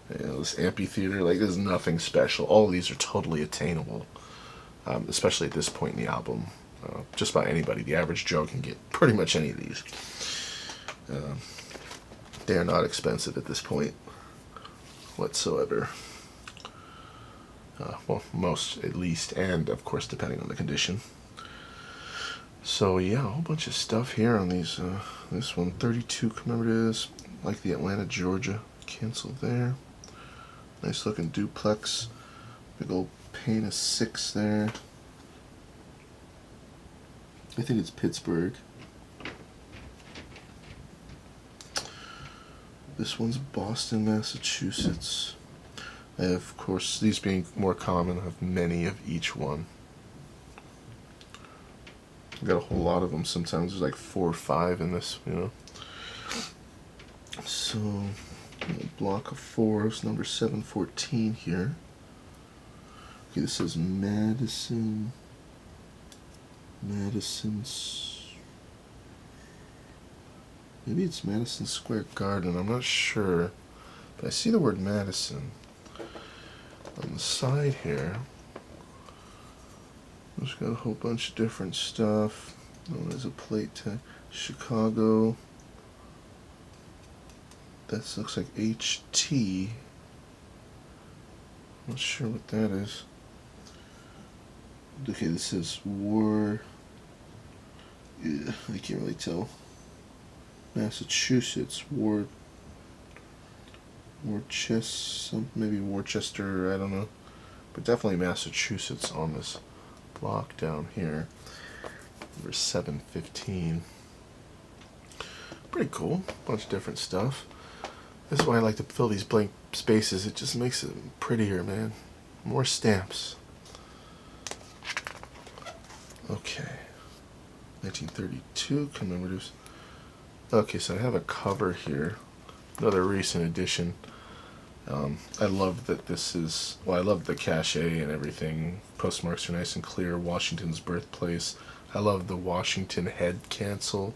this amphitheater, like there's nothing special. All of these are totally attainable, especially at this point in the album. Just about anybody, the average Joe, can get pretty much any of these. They are not expensive at this point whatsoever. Well, most at least, and of course depending on the condition. So yeah, a whole bunch of stuff here on these. This one, 32 commemoratives, like the Atlanta, Georgia cancel there. Nice looking duplex, big old pane of 6 there. I think it's Pittsburgh. This one's Boston, Massachusetts. I have, of course, these being more common, I have many of each one. I've got a whole lot of them. Sometimes there's like 4 or 5 in this, you know. So, block of 4s, number 714 here. Okay, this is Madison. Maybe it's Madison Square Garden, I'm not sure. But I see the word Madison. On the side here, there's got a whole bunch of different stuff. Oh, there's a plate tag. Chicago. That looks like HT. Not sure what that is. Okay, this is War. Yeah, I can't really tell. Massachusetts, Worcester, maybe Worcester, I don't know. But definitely Massachusetts on this block down here. Number 715. Pretty cool. Bunch of different stuff. This is why I like to fill these blank spaces. It just makes it prettier, man. More stamps. Okay. 1932 Commemoratives. Okay, so I have a cover here. Another recent edition. I love that this is, well, I love the cachet and everything. Postmarks are nice and clear. Washington's birthplace. I love the Washington head cancel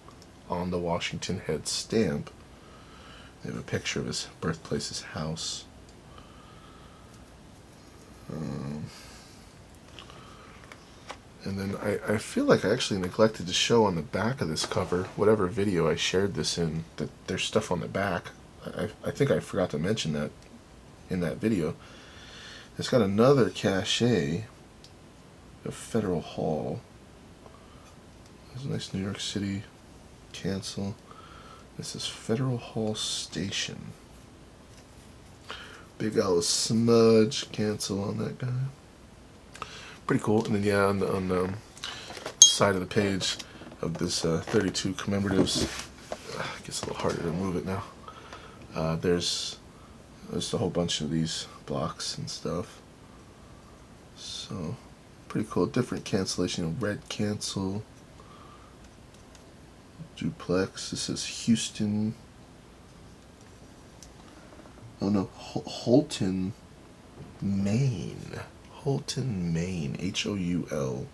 on the Washington head stamp. They have a picture of his birthplace, his house. And then I feel like I actually neglected to show on the back of this cover, whatever video I shared this in, that there's stuff on the back. I think I forgot to mention that in that video. It's got another cachet of Federal Hall. There's a nice New York City cancel. This is Federal Hall Station. Big old smudge cancel on that guy. Pretty cool. And then yeah, on the side of the page of this 32 Commemoratives, it gets a little harder to move it now. There's a whole bunch of these blocks and stuff. So pretty cool. Different cancellation. Red cancel. Duplex. This is Houston. Oh no, Holton, Maine. Holton, Maine. Houlton.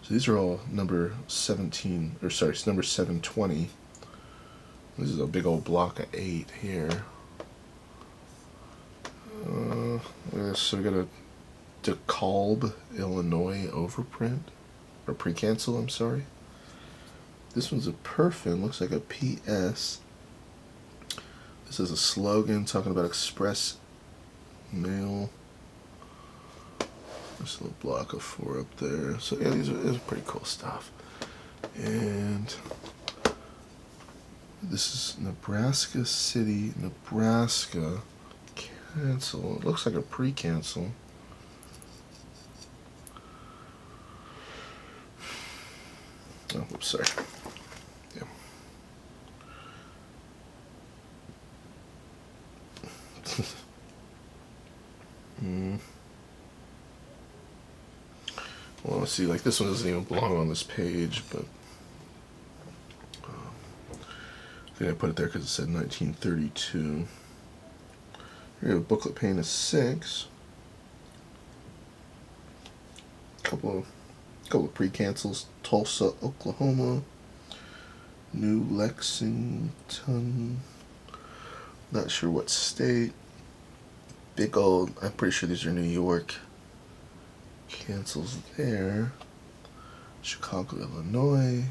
So these are all number 17, or sorry, it's number 720. This is a big old block of 8 here. So we got a DeKalb, Illinois overprint. Or pre-cancel, I'm sorry. This one's a Perfin, looks like a PS. This is a slogan talking about express mail. There's a little block of 4 up there. So yeah, these are pretty cool stuff. And this is Nebraska City, Nebraska. Cancel. It looks like a pre-cancel. Oh, oops, sorry. Yeah. Well, let's see, like this one doesn't even belong on this page, but I think I put it there because it said 1932. Here we have a booklet pane of 6. Couple of pre-cancels. Tulsa, Oklahoma. New Lexington. Not sure what state. Big old, I'm pretty sure these are New York. Cancels there. Chicago, Illinois.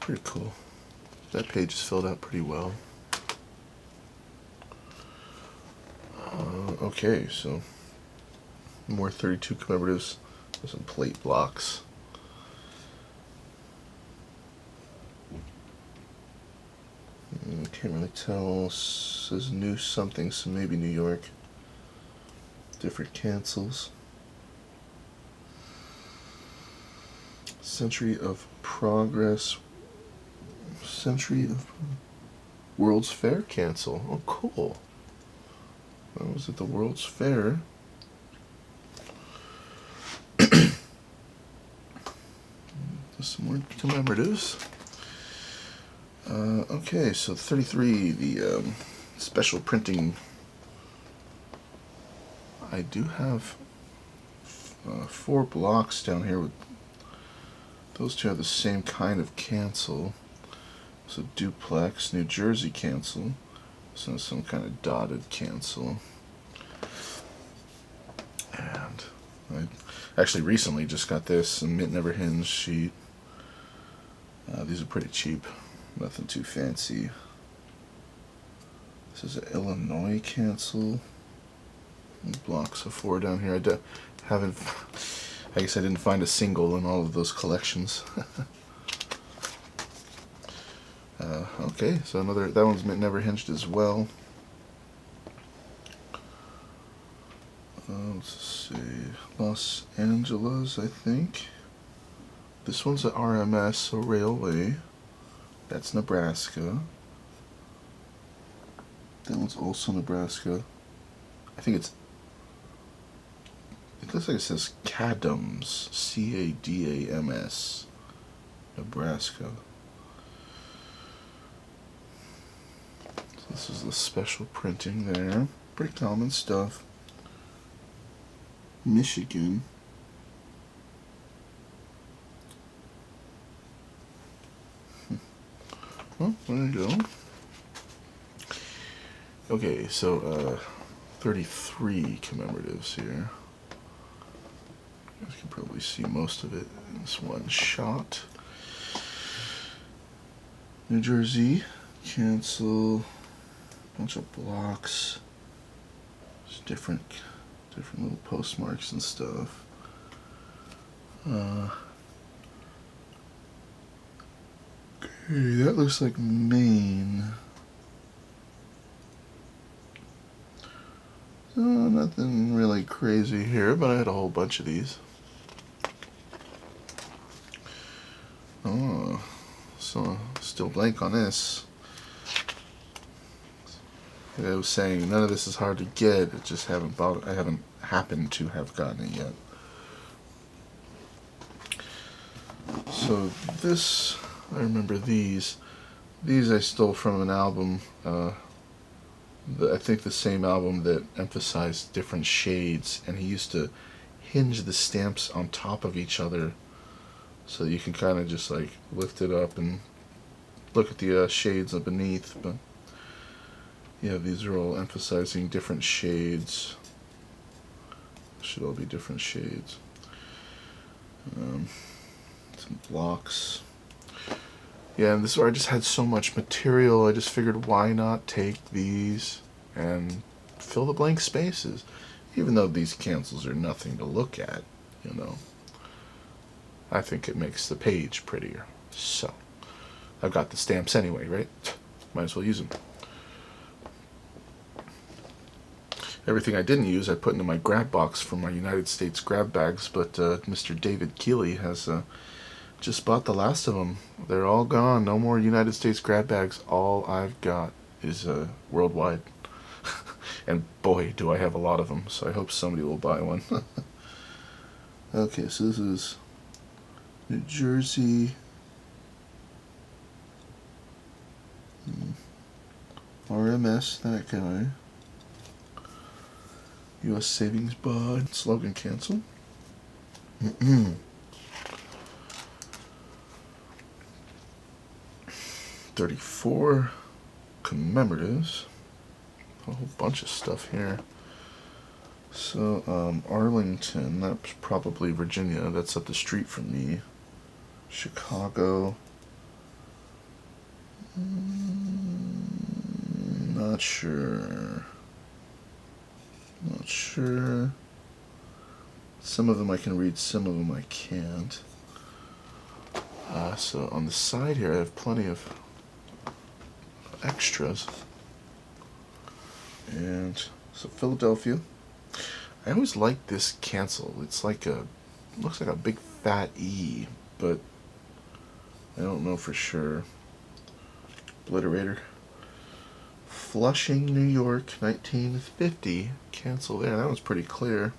Pretty cool. That page is filled out pretty well. Okay, so more 32 commemoratives with some plate blocks. Can't really tell. Says new something, so maybe New York. Different cancels. Century of Progress. Century of World's Fair cancel. Oh, cool. That was at the World's Fair. Some more commemoratives. Okay, so 33, the special printing. I do have 4 blocks down here with those two have the same kind of cancel. So duplex, New Jersey cancel. So some kind of dotted cancel. And I actually recently just got this, a Mint Never Hinged sheet. These are pretty cheap. Nothing too fancy. This is an Illinois cancel. Blocks of 4 down here. I guess I didn't find a single in all of those collections. Okay, so that one's Never Hinged as well. Let's see, Los Angeles, I think. This one's at RMS, so Railway. That's Nebraska. That one's also Nebraska. It looks like it says Cadams, C-A-D-A-M-S, Nebraska. So this is the special printing there. Pretty common stuff. Michigan. Well, there you go. Okay, so 33 commemoratives here. You guys can probably see most of it in this one shot. New Jersey, cancel, bunch of blocks. There's different little postmarks and stuff. Okay, that looks like Maine. Nothing really crazy here, but I had a whole bunch of these. Oh, so still blank on this. Like I was saying, none of this is hard to get. I just haven't bought it. I haven't happened to have gotten it yet. So this, I remember these. These I stole from an album. I think the same album that emphasized different shades, and he used to hinge the stamps on top of each other, so you can kind of just like lift it up and look at the shades beneath. But yeah, these are all emphasizing different shades. Should all be different shades. Some blocks. Yeah, and this is where I just had so much material, I just figured why not take these and fill the blank spaces. Even though these cancels are nothing to look at, you know. I think it makes the page prettier. So, I've got the stamps anyway, right? Might as well use them. Everything I didn't use I put into my grab box from my United States grab bags, but Mr. David Keeley has just bought the last of them. They're all gone. No more United States grab bags. All I've got is worldwide. And boy, do I have a lot of them. So I hope somebody will buy one. Okay, so this is New Jersey. RMS, that guy. U.S. Savings Bond. Slogan cancel. 34 commemoratives. A whole bunch of stuff here. So, Arlington, that's probably Virginia. That's up the street from me. Chicago. Not sure. Not sure. Some of them I can read, some of them I can't. So on the side here I have plenty of extras. And so Philadelphia. I always like this cancel. It's like looks like a big fat E, but I don't know for sure. Obliterator. Flushing, New York, 1950. Cancel there. That one's pretty clear.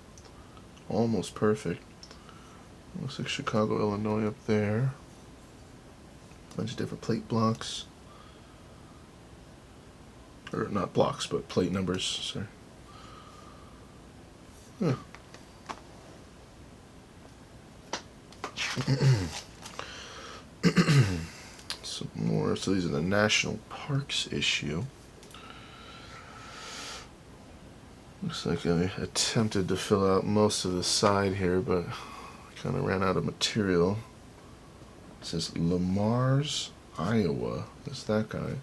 Almost perfect. Looks like Chicago, Illinois up there. Bunch of different plate blocks. Or not blocks, but plate numbers. Sorry. Huh. Some more. So these are the National Parks issue. Looks like I attempted to fill out most of the side here, but kind of ran out of material. It says Lamar's, Iowa. That's that guy.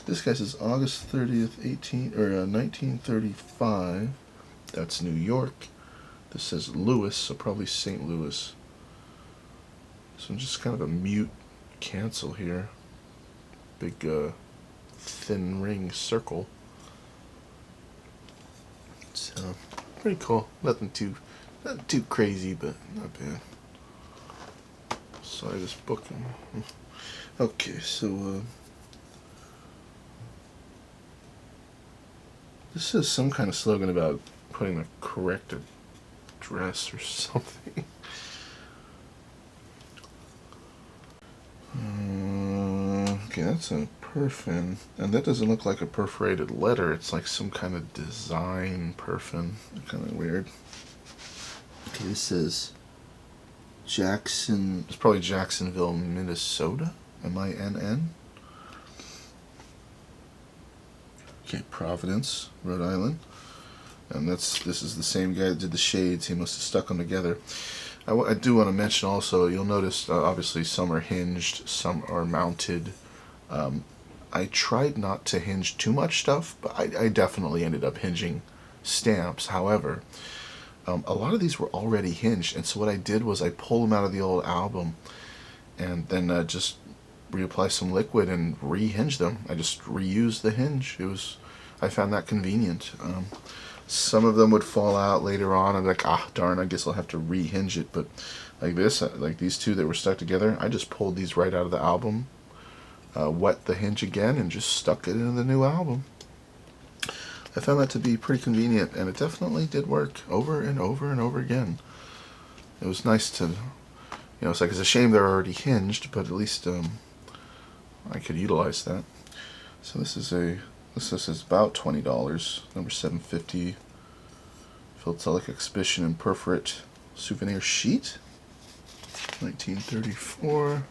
This guy says August 30th, 1935. That's New York. This says Louis, so probably St. Louis. So just kind of a mute cancel here. Big thin ring circle. So pretty cool. Nothing too crazy, but not bad. Sorry, this book. Okay, so this is some kind of slogan about putting the correct address or something. Okay, that's a perfin, and that doesn't look like a perforated letter. It's like some kind of design perfin. Kind of weird. Okay, this says Jackson. It's probably Jacksonville, Minnesota. Minn. Okay, Providence, Rhode Island, and this is the same guy that did the shades. He must have stuck them together. I do want to mention also, you'll notice obviously some are hinged, some are mounted. I tried not to hinge too much stuff, but I definitely ended up hinging stamps. However, a lot of these were already hinged, and so what I did was I pulled them out of the old album and then just reapply some liquid and re-hinge them. I just reused the hinge. I found that convenient. Some of them would fall out later on. I'm like, darn, I guess I'll have to re-hinge it. But like this, like these two that were stuck together, I just pulled these right out of the album, wet the hinge again, and just stuck it into the new album. I found that to be pretty convenient, and it definitely did work over and over and over again. It was nice to, it's like, it's a shame they're already hinged, but at least I could utilize that. So this is about $20, number 750, Philatelic Exhibition and Perforate Souvenir Sheet, 1934.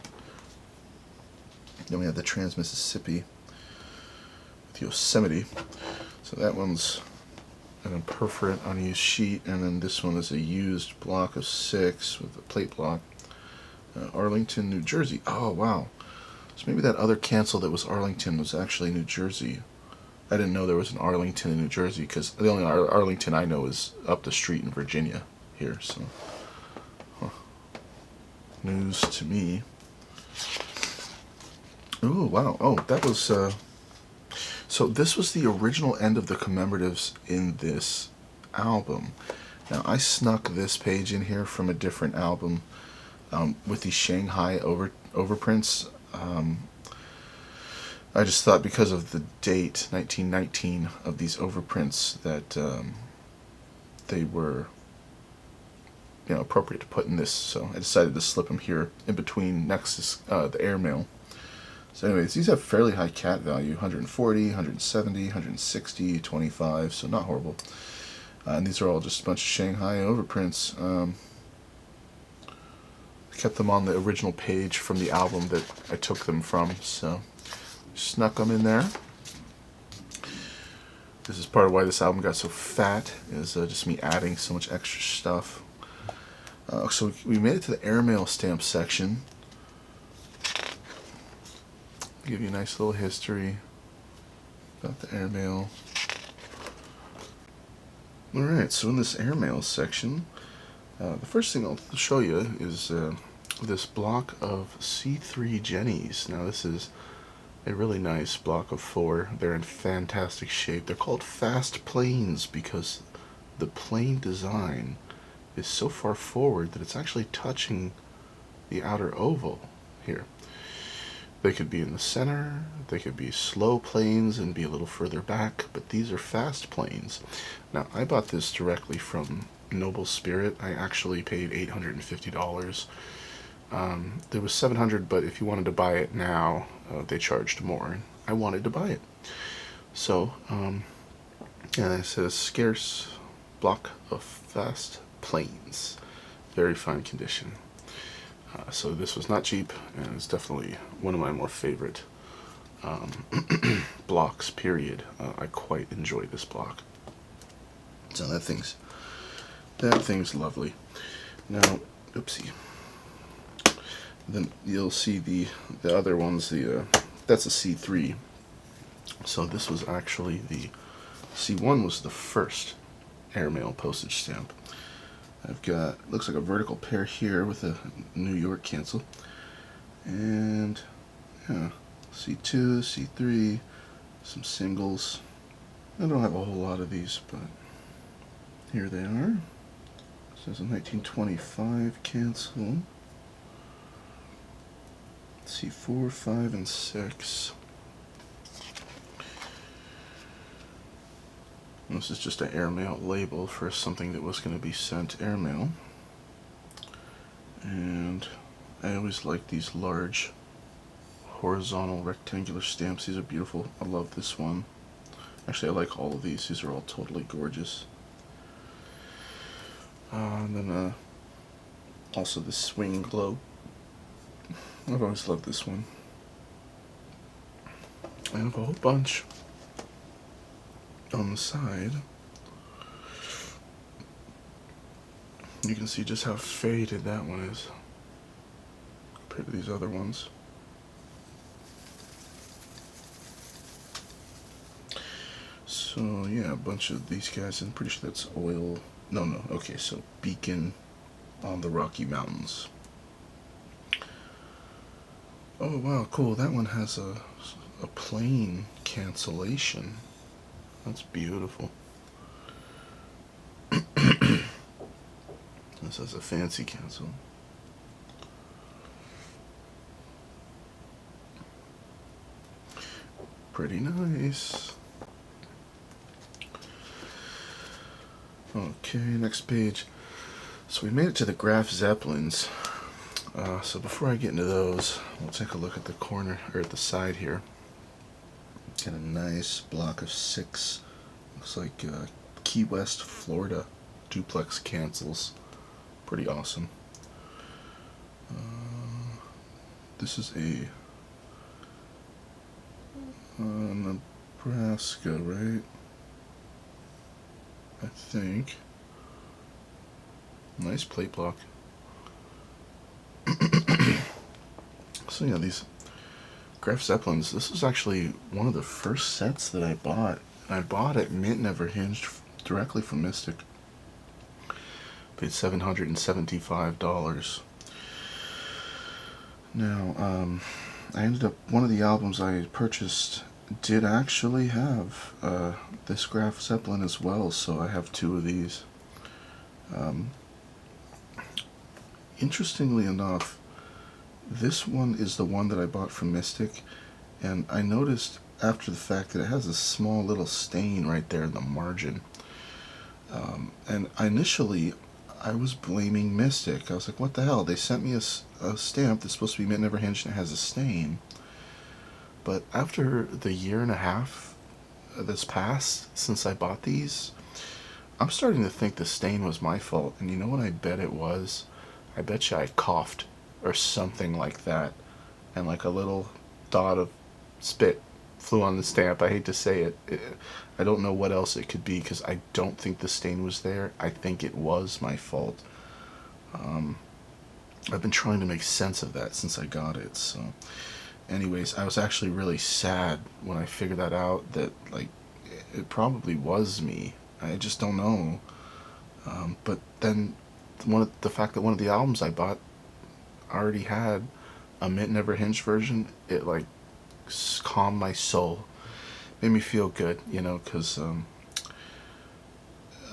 Then we have the Trans-Mississippi with Yosemite. So that one's an imperforate unused sheet, and then this one is a used block of 6 with a plate block. Arlington, New Jersey. Oh, wow. So maybe that other cancel that was Arlington was actually New Jersey. I didn't know there was an Arlington in New Jersey, because the only Arlington I know is up the street in Virginia here. So, news to me. Oh, wow. Oh, that was... So this was the original end of the commemoratives in this album. Now, I snuck this page in here from a different album with these Shanghai overprints. I just thought because of the date, 1919, of these overprints, that they were appropriate to put in this. So I decided to slip them here in between next to the airmail. So anyways, these have fairly high cat value, 140, 170, 160, 25, so not horrible. And these are all just a bunch of Shanghai overprints. I kept them on the original page from the album that I took them from, so snuck them in there. This is part of why this album got so fat, is just me adding so much extra stuff. So we made it to the airmail stamp section. Give you a nice little history about the airmail. Alright, so in this airmail section, the first thing I'll show you is this block of C3 Jennies. Now this is A really nice block of 4. They're in fantastic shape. They're called fast planes because the plane design is so far forward that it's actually touching the outer oval here. They could be in the center, they could be slow planes and be a little further back, but these are fast planes. Now, I bought this directly from Noble Spirit. I actually paid $850. There was $700, but if you wanted to buy it now, they charged more, and I wanted to buy it. So, yeah, it says scarce block of fast planes. Very fine condition. So this was not cheap, and it's definitely one of my more favorite blocks, period. I quite enjoy this block. So that thing's lovely. Now, oopsie. Then you'll see the other ones. That's a C3. So this was actually the C1 was the first airmail postage stamp. I've got, looks like a vertical pair here with a New York cancel. And, yeah, C2, C3, some singles. I don't have a whole lot of these, but here they are. This is a 1925 cancel. C4, 5, and 6. This is just an airmail label for something that was going to be sent airmail. And I always like these large horizontal rectangular stamps. These are beautiful. I love this one. Actually, I like all of these. These are all totally gorgeous. And then also the swing globe. I've always loved this one. I have a whole bunch on the side. You can see just how faded that one is compared to these other ones. So yeah, a bunch of these guys. I'm pretty sure that's oil. No. Okay, so Beacon on the Rocky Mountains. Oh wow, cool. That one has a plane cancellation. That's beautiful. This has a fancy cancel. Pretty nice. Okay, next page. So we made it to the Graf Zeppelins. So before I get into those, we'll take a look at the corner, or at the side here. Got a nice block of 6. Looks like Key West, Florida duplex cancels. Pretty awesome. This is a Nebraska, right? I think. Nice plate block. So yeah, these Graf Zeppelins, this was actually one of the first sets that I bought. And I bought it mint never hinged directly from Mystic. Paid $775. Now, I ended up, one of the albums I purchased did actually have this Graf Zeppelin as well, so I have 2 of these. Interestingly enough, this one is the one that I bought from Mystic, and I noticed after the fact that it has a small little stain right there in the margin. And initially, I was blaming Mystic. I was like, what the hell? They sent me a stamp that's supposed to be mint never hinged and it has a stain. But after the 1.5 years that's passed since I bought these, I'm starting to think the stain was my fault. And you know what I bet it was? I bet you I coughed or something like that, and like a little dot of spit flew on the stamp. I hate to say it. I don't know what else it could be, because I don't think the stain was there. I think it was my fault. I've been trying to make sense of that since I got it. So anyways, I was actually really sad when I figured that out, that like it probably was me. I just don't know. But then the fact that one of the albums I bought already had a mint never hinged version, it like calmed my soul, made me feel good, because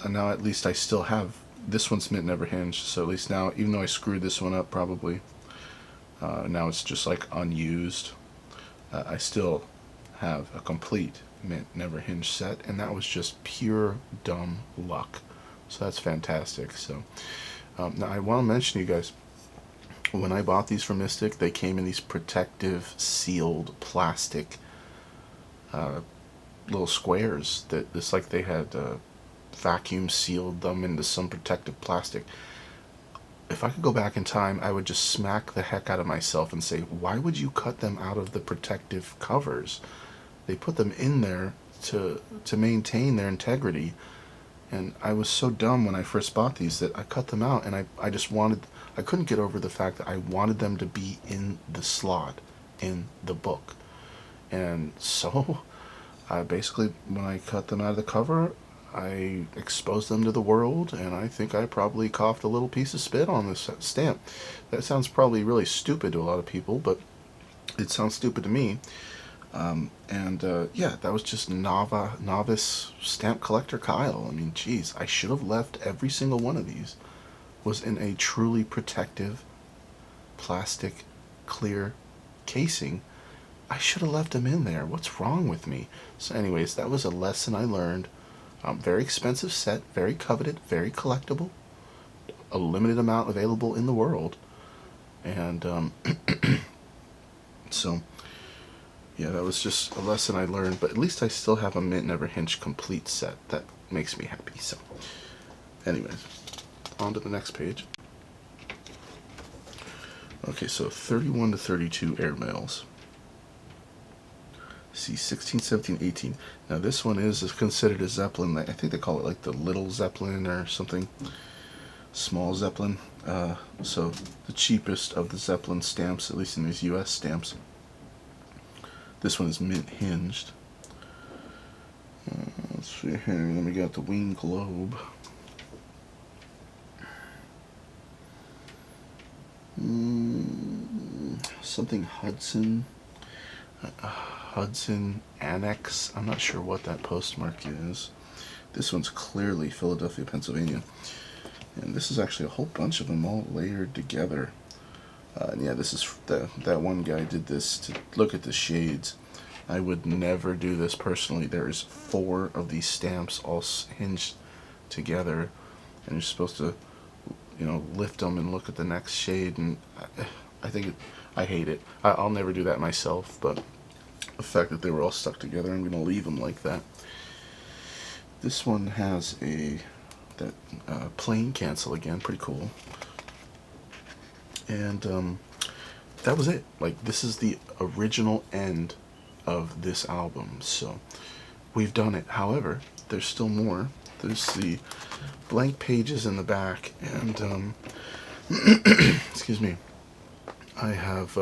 now at least I still have this one's mint never hinged. So at least now, even though I screwed this one up probably, now it's just like unused. I still have a complete mint never hinged set, and that was just pure dumb luck. So that's fantastic. So now I want to mention to you guys, when I bought these from Mystic, they came in these protective sealed plastic little squares that it's like they had vacuum sealed them into some protective plastic. If I could go back in time, I would just smack the heck out of myself and say, why would you cut them out of the protective covers? They put them in there to maintain their integrity. And I was so dumb when I first bought these that I cut them out, and I couldn't get over the fact that I wanted them to be in the slot in the book. And so basically when I cut them out of the cover, I exposed them to the world, and I think I probably coughed a little piece of spit on this stamp. That sounds probably really stupid to a lot of people, but it sounds stupid to me. Yeah, that was just novice stamp collector Kyle. I mean, geez, I should have left every single one of these was in a truly protective plastic clear casing. I should have left them in there. What's wrong with me? So anyways, that was a lesson I learned. Very expensive set, very coveted, very collectible, a limited amount available in the world. And so yeah, that was just a lesson I learned, but at least I still have a mint never hinged complete set. That makes me happy. So anyways, on to the next page. Okay, so 31 to 32 airmails. See, 16, 17, 18. Now this one is considered a Zeppelin. I think they call it like the Little Zeppelin or something. Small Zeppelin. So the cheapest of the Zeppelin stamps, at least in these US stamps. This one is mint hinged. Let's see here. Then we got the Wing Globe. Something Hudson. Hudson Annex. I'm not sure what that postmark is. This one's clearly Philadelphia, Pennsylvania. And this is actually a whole bunch of them all layered together. And yeah, this is that one guy did this to look at the shades. I would never do this personally. There's 4 of these stamps all hinged together, and you're supposed to, lift them and look at the next shade. And I hate it. I'll never do that myself, but the fact that they were all stuck together, I'm going to leave them like that. This one has that plane cancel again, pretty cool. And that was it. Like, this is the original end of this album, so we've done it. However, there's still more. There's the blank pages in the back, and excuse me, I have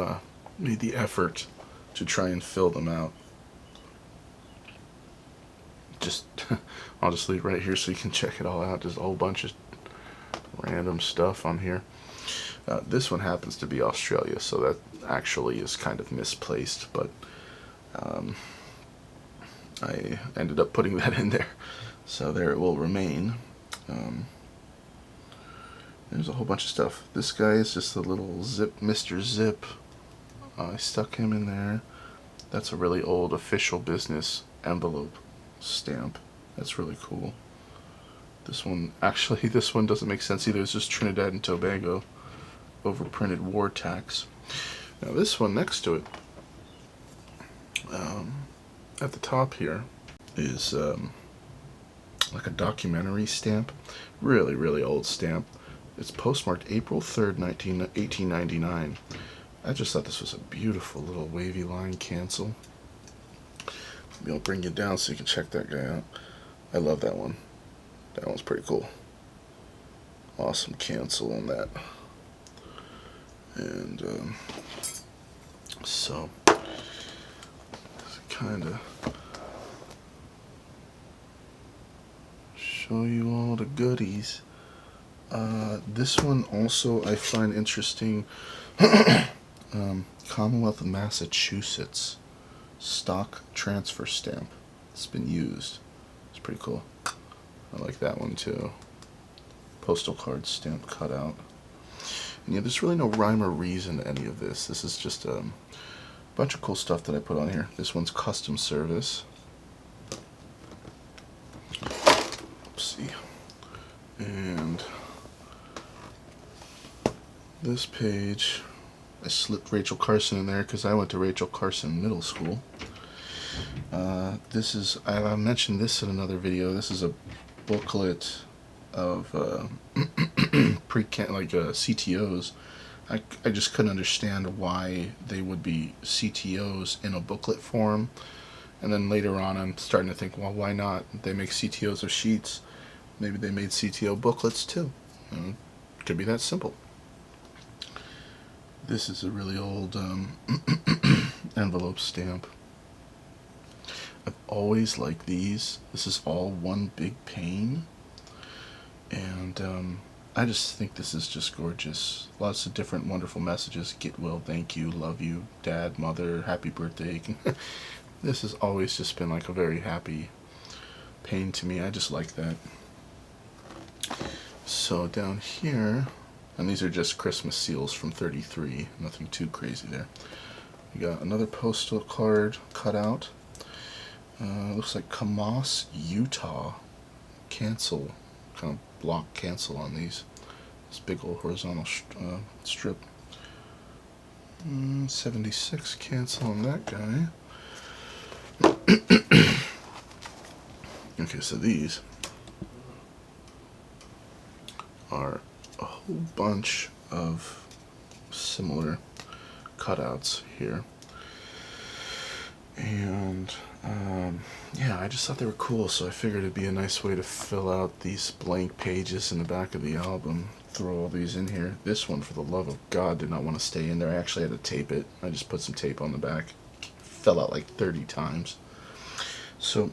made the effort to try and fill them out. I'll just leave it right here so you can check it all out. There's a whole bunch of random stuff on here. This one happens to be Australia, so that actually is kind of misplaced, but I ended up putting that in there, so there it will remain. There's a whole bunch of stuff. This guy is just a little Zip, Mr. Zip. I stuck him in there. That's a really old official business envelope stamp. That's really cool. This one doesn't make sense either. It's just Trinidad and Tobago overprinted war tax. Now this one next to it, at the top here, is like a documentary stamp. Really, really old stamp. It's postmarked April 3rd, 1899. I just thought this was a beautiful little wavy line cancel. Maybe I'll bring you down so you can check that guy out. I love that one. That one's pretty cool. Awesome cancel on that. And so kind of show you all the goodies. This one also I find interesting. Commonwealth of Massachusetts stock transfer stamp. It's been used. It's pretty cool. I like that one too. Postal card stamp cutout. And yeah, there's really no rhyme or reason to any of this. This is just a bunch of cool stuff that I put on here. This one's custom service. Let's see. And this page, I slipped Rachel Carson in there because I went to Rachel Carson Middle School. This is, I mentioned this in another video. This is a booklet of CTOs. I just couldn't understand why they would be CTOs in a booklet form. And then later on, I'm starting to think, well, why not? They make CTOs of sheets. Maybe they made CTO booklets too. Could be that simple. This is a really old envelope stamp. I've always liked these. This is all one big pane. And I just think this is just gorgeous. Lots of different wonderful messages. Get well, thank you, love you, dad, mother, happy birthday. This has always just been like a very happy pane to me. I just like that. So down here, and these are just Christmas seals from 33. Nothing too crazy there. We got another postal card cut out. Looks like Kamas, Utah. Cancel. Kind of block cancel on these. This big old horizontal strip. 76 cancel on that guy. Okay, so these are a whole bunch of similar cutouts here. And yeah, I just thought they were cool, so I figured it'd be a nice way to fill out these blank pages in the back of the album. Throw all these in here. This one, for the love of God, did not want to stay in there. I actually had to tape it. I just put some tape on the back. Fell out like 30 times. So,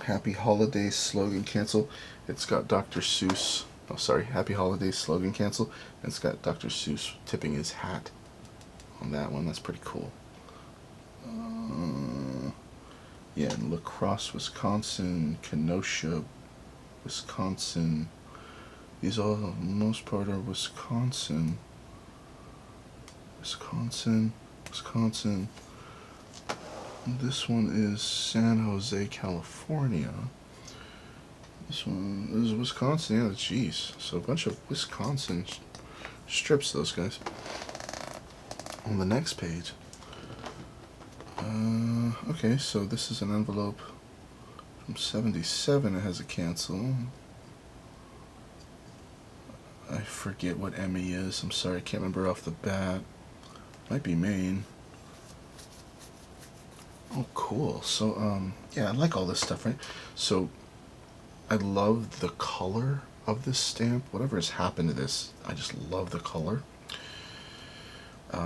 Happy Holidays slogan cancel. It's got Dr. Seuss. Oh, sorry. Happy Holidays slogan cancel. And it's got Dr. Seuss tipping his hat on that one. That's pretty cool. Yeah, in La Crosse, Wisconsin, Kenosha, Wisconsin. These all, for the most part, are Wisconsin. Wisconsin. This one is San Jose, California. This one is Wisconsin. Yeah, jeez. So a bunch of Wisconsin strips, those guys. On the next page. Okay, so this is an envelope from 77. It has a cancel. I forget what ME is. I'm sorry, I can't remember off the bat. Might be Maine. Oh, cool. So, yeah, I like all this stuff, right? So, I love the color of this stamp. Whatever has happened to this, I just love the color.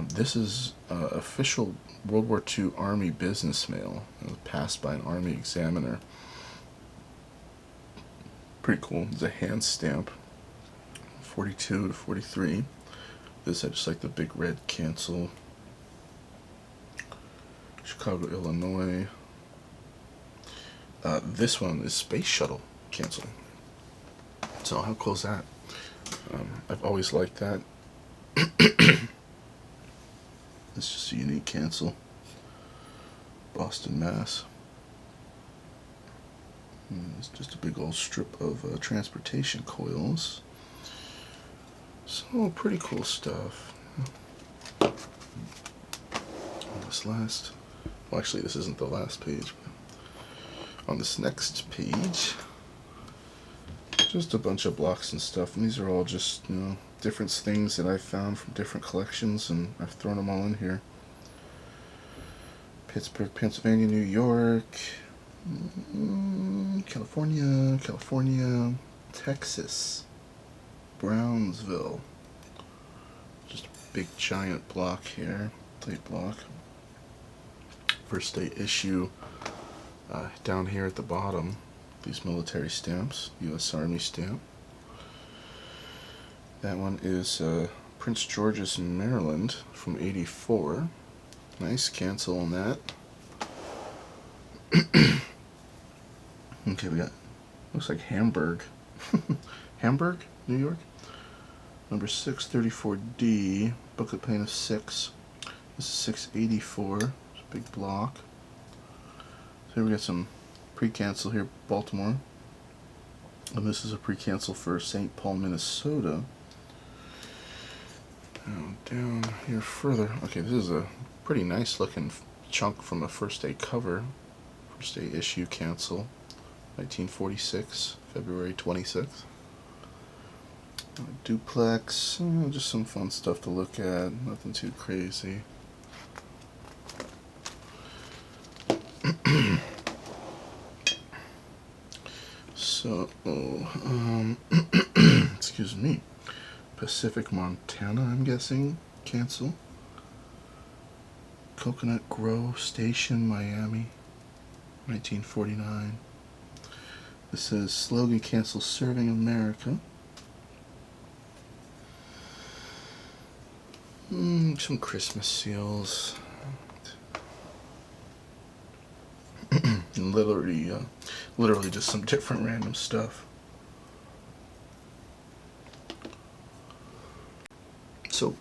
This is official World War II Army business mail. It was passed by an Army examiner. Pretty cool. It's a hand stamp. 42 to 43. This, I just like the big red cancel. Chicago, Illinois. This one is Space Shuttle cancel. So how cool is that? I've always liked that. It's just a unique cancel. Boston, Mass. It's just a big old strip of transportation coils. So pretty cool stuff. On this last, well, actually this isn't the last page. But on this next page, just a bunch of blocks and stuff, and these are all just, you know, different things that I found from different collections, and I've thrown them all in here. Pittsburgh, Pennsylvania, New York, California, Texas, Brownsville. Just a big giant block here, plate block. First day issue down here at the bottom. These military stamps, U.S. Army stamp. That one is Prince George's, Maryland from '84. Nice cancel on that. Okay, we got, looks like Hamburg. Hamburg, New York. Number 634D, booklet pane of 6. This is 684, it's a big block. So here we got some pre-cancel here, Baltimore. And this is a pre-cancel for St. Paul, Minnesota. Now down here further, okay, this is a pretty nice looking chunk from a first day cover. First day issue cancel, 1946, February 26th. Duplex, just some fun stuff to look at, nothing too crazy. So, excuse me, Pacific, Montana, I'm guessing, cancel. Coconut Grove Station, Miami, 1949. This says slogan cancel, serving America. Some Christmas seals. And literally just some different random stuff. So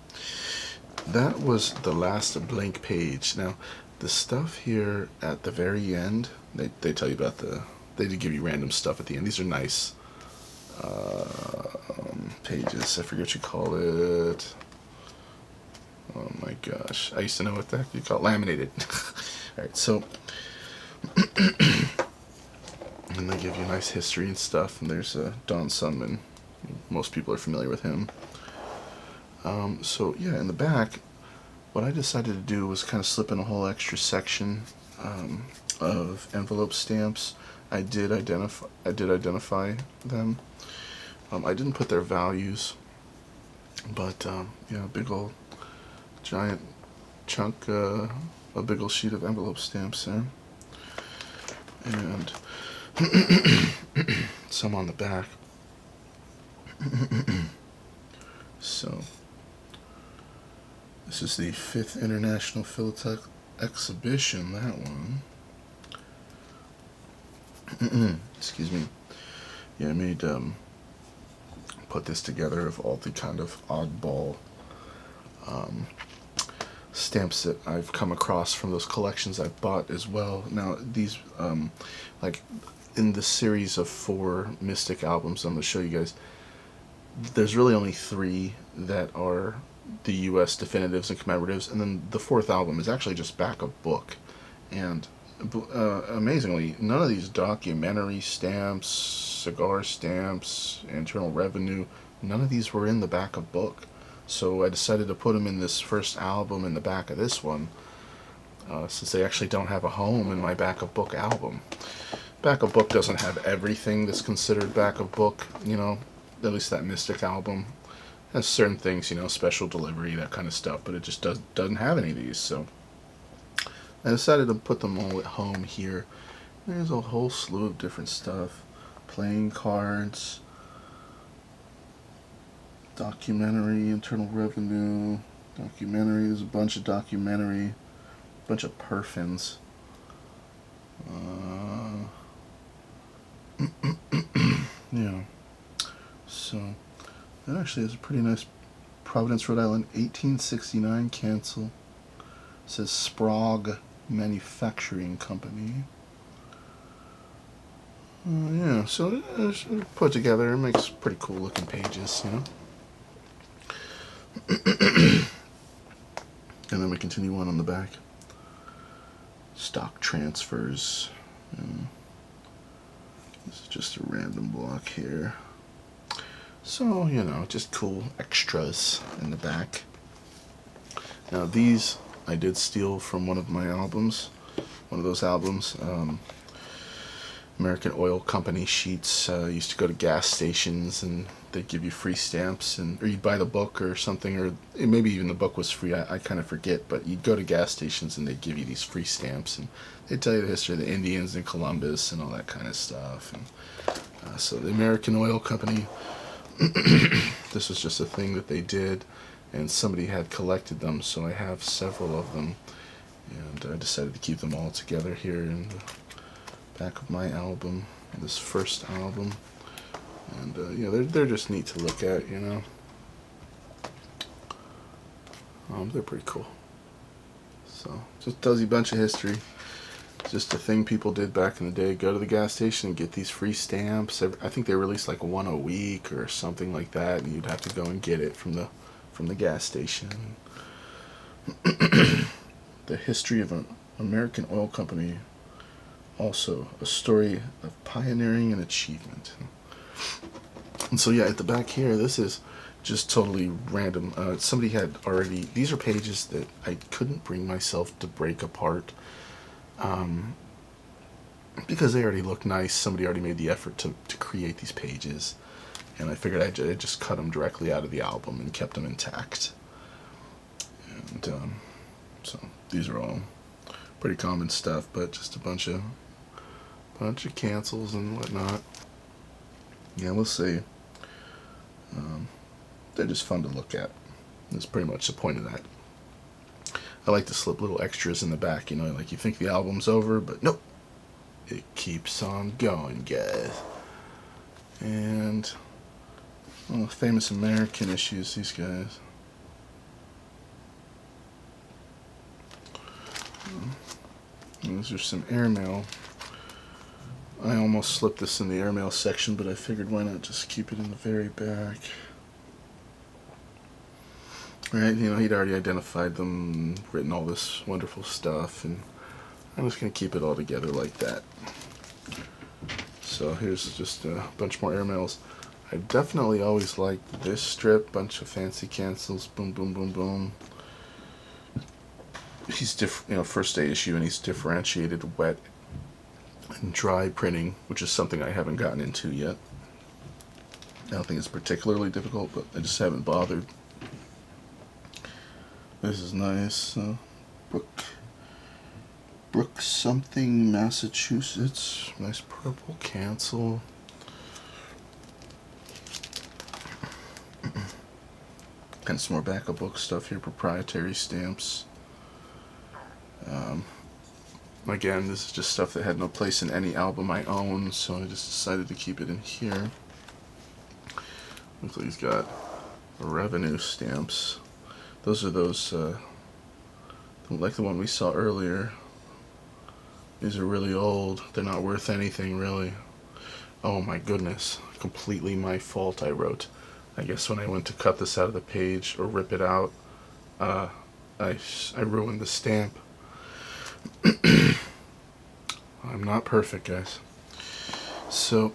that was the last blank page. Now the stuff here at the very end, they tell you about they did give you random stuff at the end. These are nice pages. I forget what you call it. Oh my gosh, I used to know what the heck you call it. Laminated. Alright, so and they give you nice history and stuff, and there's Don Sundman. Most people are familiar with him. So yeah, in the back, what I decided to do was kind of slip in a whole extra section of envelope stamps. I did identify them. I didn't put their values, but yeah, big old giant chunk, a big old sheet of envelope stamps there, and some on the back. So this is the 5th International Philatelic Exhibition, that one. Excuse me. Yeah, I made put this together of all the kind of oddball stamps that I've come across from those collections I've bought as well. Now these like in the series of 4 Mystic albums I'm going to show you guys, there's really only 3 that are the US definitives and commemoratives, and then the 4th album is actually just back of book. And amazingly, none of these documentary stamps, cigar stamps, Internal Revenue, none of these were in the back of book. So I decided to put them in this first album in the back of this one, since they actually don't have a home in my back of book album. Back of book doesn't have everything that's considered back of book, you know, at least that Mystic album. Has certain things, you know, special delivery, that kind of stuff, but it just doesn't have any of these, so I decided to put them all at home here. There's a whole slew of different stuff. Playing cards, documentary, Internal Revenue, documentary, there's a bunch of documentary, a bunch of perfins. Yeah, so that actually is a pretty nice Providence, Rhode Island, 1869 cancel. It says Sprague Manufacturing Company. Yeah, so it's put together. It makes pretty cool looking pages, you know. And then we continue on the back. Stock transfers. This is just a random block here. So, you know, just cool extras in the back. Now these I did steal from one of my albums. One of those albums. American Oil Company sheets. Used to go to gas stations and they'd give you free stamps, or you'd buy the book or something, or maybe even the book was free. I kind of forget, but you'd go to gas stations and they'd give you these free stamps, and they'd tell you the history of the Indians and Columbus and all that kind of stuff. And so the American Oil Company, this was just a thing that they did, and somebody had collected them, so I have several of them, and I decided to keep them all together here in Back of my album, this first album. And, you know, they're just neat to look at, you know. They're pretty cool. So, just tells you a bunch of history. It's just a thing people did back in the day. Go to the gas station and get these free stamps. I think they released like one a week or something like that, and you'd have to go and get it from the gas station. The history of an American oil company, also a story of pioneering and achievement. And so yeah, at the back here, this is just totally random. Somebody had already, these are pages that I couldn't bring myself to break apart, because they already look nice. Somebody already made the effort to create these pages, and I figured I'd just cut them directly out of the album and kept them intact. And so these are all pretty common stuff, but just a bunch of cancels and whatnot. Yeah, we'll see. They're just fun to look at. That's pretty much the point of that. I like to slip little extras in the back, you know, like you think the album's over, but nope. It keeps on going, guys. And, well, famous American issues, these guys. And these are some airmail. I almost slipped this in the airmail section, but I figured why not just keep it in the very back. Right, you know, he'd already identified them, written all this wonderful stuff, and I'm just going to keep it all together like that. So here's just a bunch more airmails. I definitely always liked this strip, bunch of fancy cancels, boom, boom, boom, boom. He's first day issue, and he's differentiated wet and dry printing, which is something I haven't gotten into yet. I don't think it's particularly difficult, but I just haven't bothered. This is nice. Brook something, Massachusetts. Nice purple cancel. Kind of some more backup book stuff here, proprietary stamps. Again, this is just stuff that had no place in any album I own, so I just decided to keep it in here. Looks like he's got revenue stamps. Those are those, like the one we saw earlier. These are really old. They're not worth anything, really. Oh my goodness. Completely my fault, I wrote. I guess when I went to cut this out of the page or rip it out, I ruined the stamp. I'm not perfect, guys. So,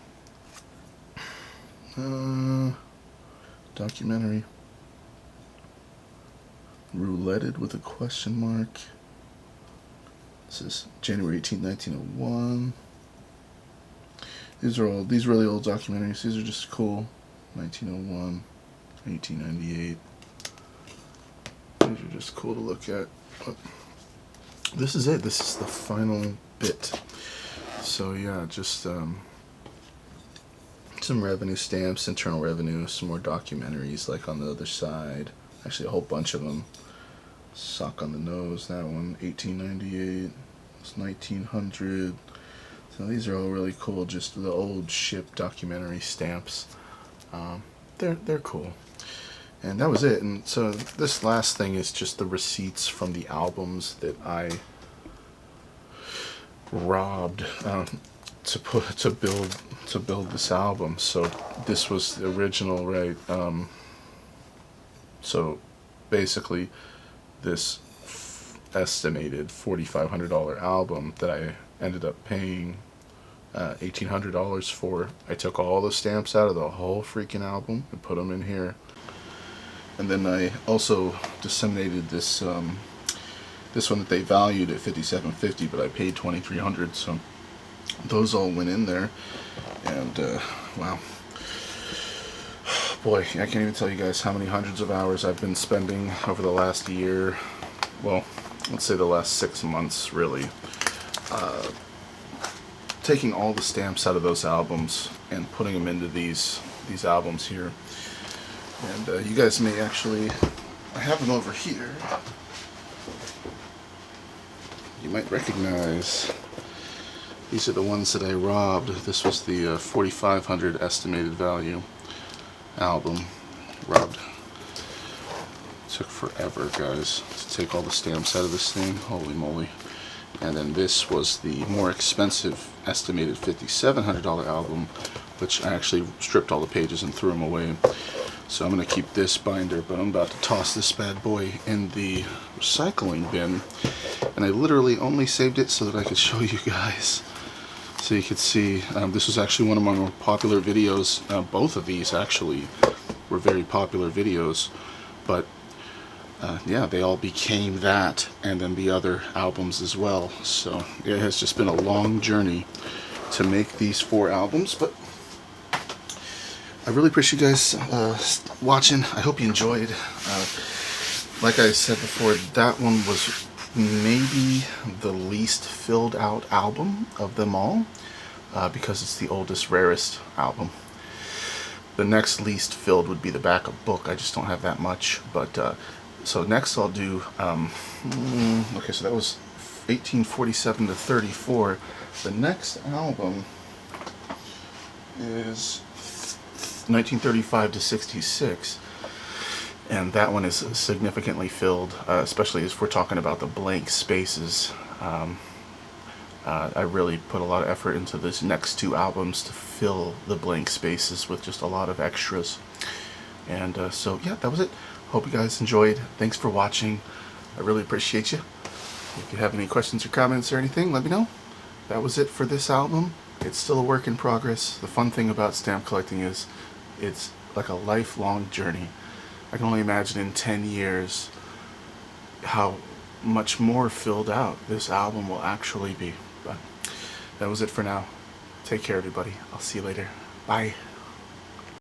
documentary. Rouletted with a question mark. This is January 18, 1901. These really old documentaries. These are just cool. 1901, 1898. These are just cool to look at. But this is it. This is the final bit. So yeah, just some revenue stamps, internal revenue, some more documentaries like on the other side. Actually, a whole bunch of them. Sock on the Nose, that one, 1898. It's 1900. So these are all really cool. Just the old ship documentary stamps. They're cool. And that was it. And so this last thing is just the receipts from the albums that I robbed to build this album. So this was the original, right? So basically, this estimated $4,500 album that I ended up paying $1,800 for. I took all the stamps out of the whole freaking album and put them in here. And then I also disseminated this this one that they valued at $5,750, but I paid $2,300. So those all went in there, and wow. Boy, I can't even tell you guys how many hundreds of hours I've been spending over the last year. Well, let's say the last 6 months, really. Taking all the stamps out of those albums and putting them into these albums here. And you guys may actually, I have them over here. You might recognize These are the ones that I robbed. This was the 4,500 estimated value album. Robbed. Took forever, guys, to take all the stamps out of this thing. Holy moly. And then this was the more expensive estimated $5,700 album, which I actually stripped all the pages and threw them away. So I'm going to keep this binder, but I'm about to toss this bad boy in the recycling bin. And I literally only saved it so that I could show you guys. So you could see, this was actually one of my more popular videos. Both of these actually were very popular videos. But yeah, they all became that, and then the other albums as well. So it has just been a long journey to make these 4 albums, but I really appreciate you guys watching. I hope you enjoyed. Like I said before, that one was maybe the least filled out album of them all, because it's the oldest, rarest album. The next least filled would be the back of book. I just don't have that much, but so next I'll do, okay, so that was 1847 to 34. The next album is 1935 to 66, and that one is significantly filled, especially as we're talking about the blank spaces. I really put a lot of effort into these next 2 albums to fill the blank spaces with just a lot of extras. And so yeah, that was it. Hope you guys enjoyed. Thanks for watching. I really appreciate you. If you have any questions or comments or anything, let me know. That was it for this album. It's still a work in progress. The fun thing about stamp collecting is it's like a lifelong journey. I can only imagine in 10 years how much more filled out this album will actually be. But that was it for now. Take care, everybody. I'll see you later. Bye.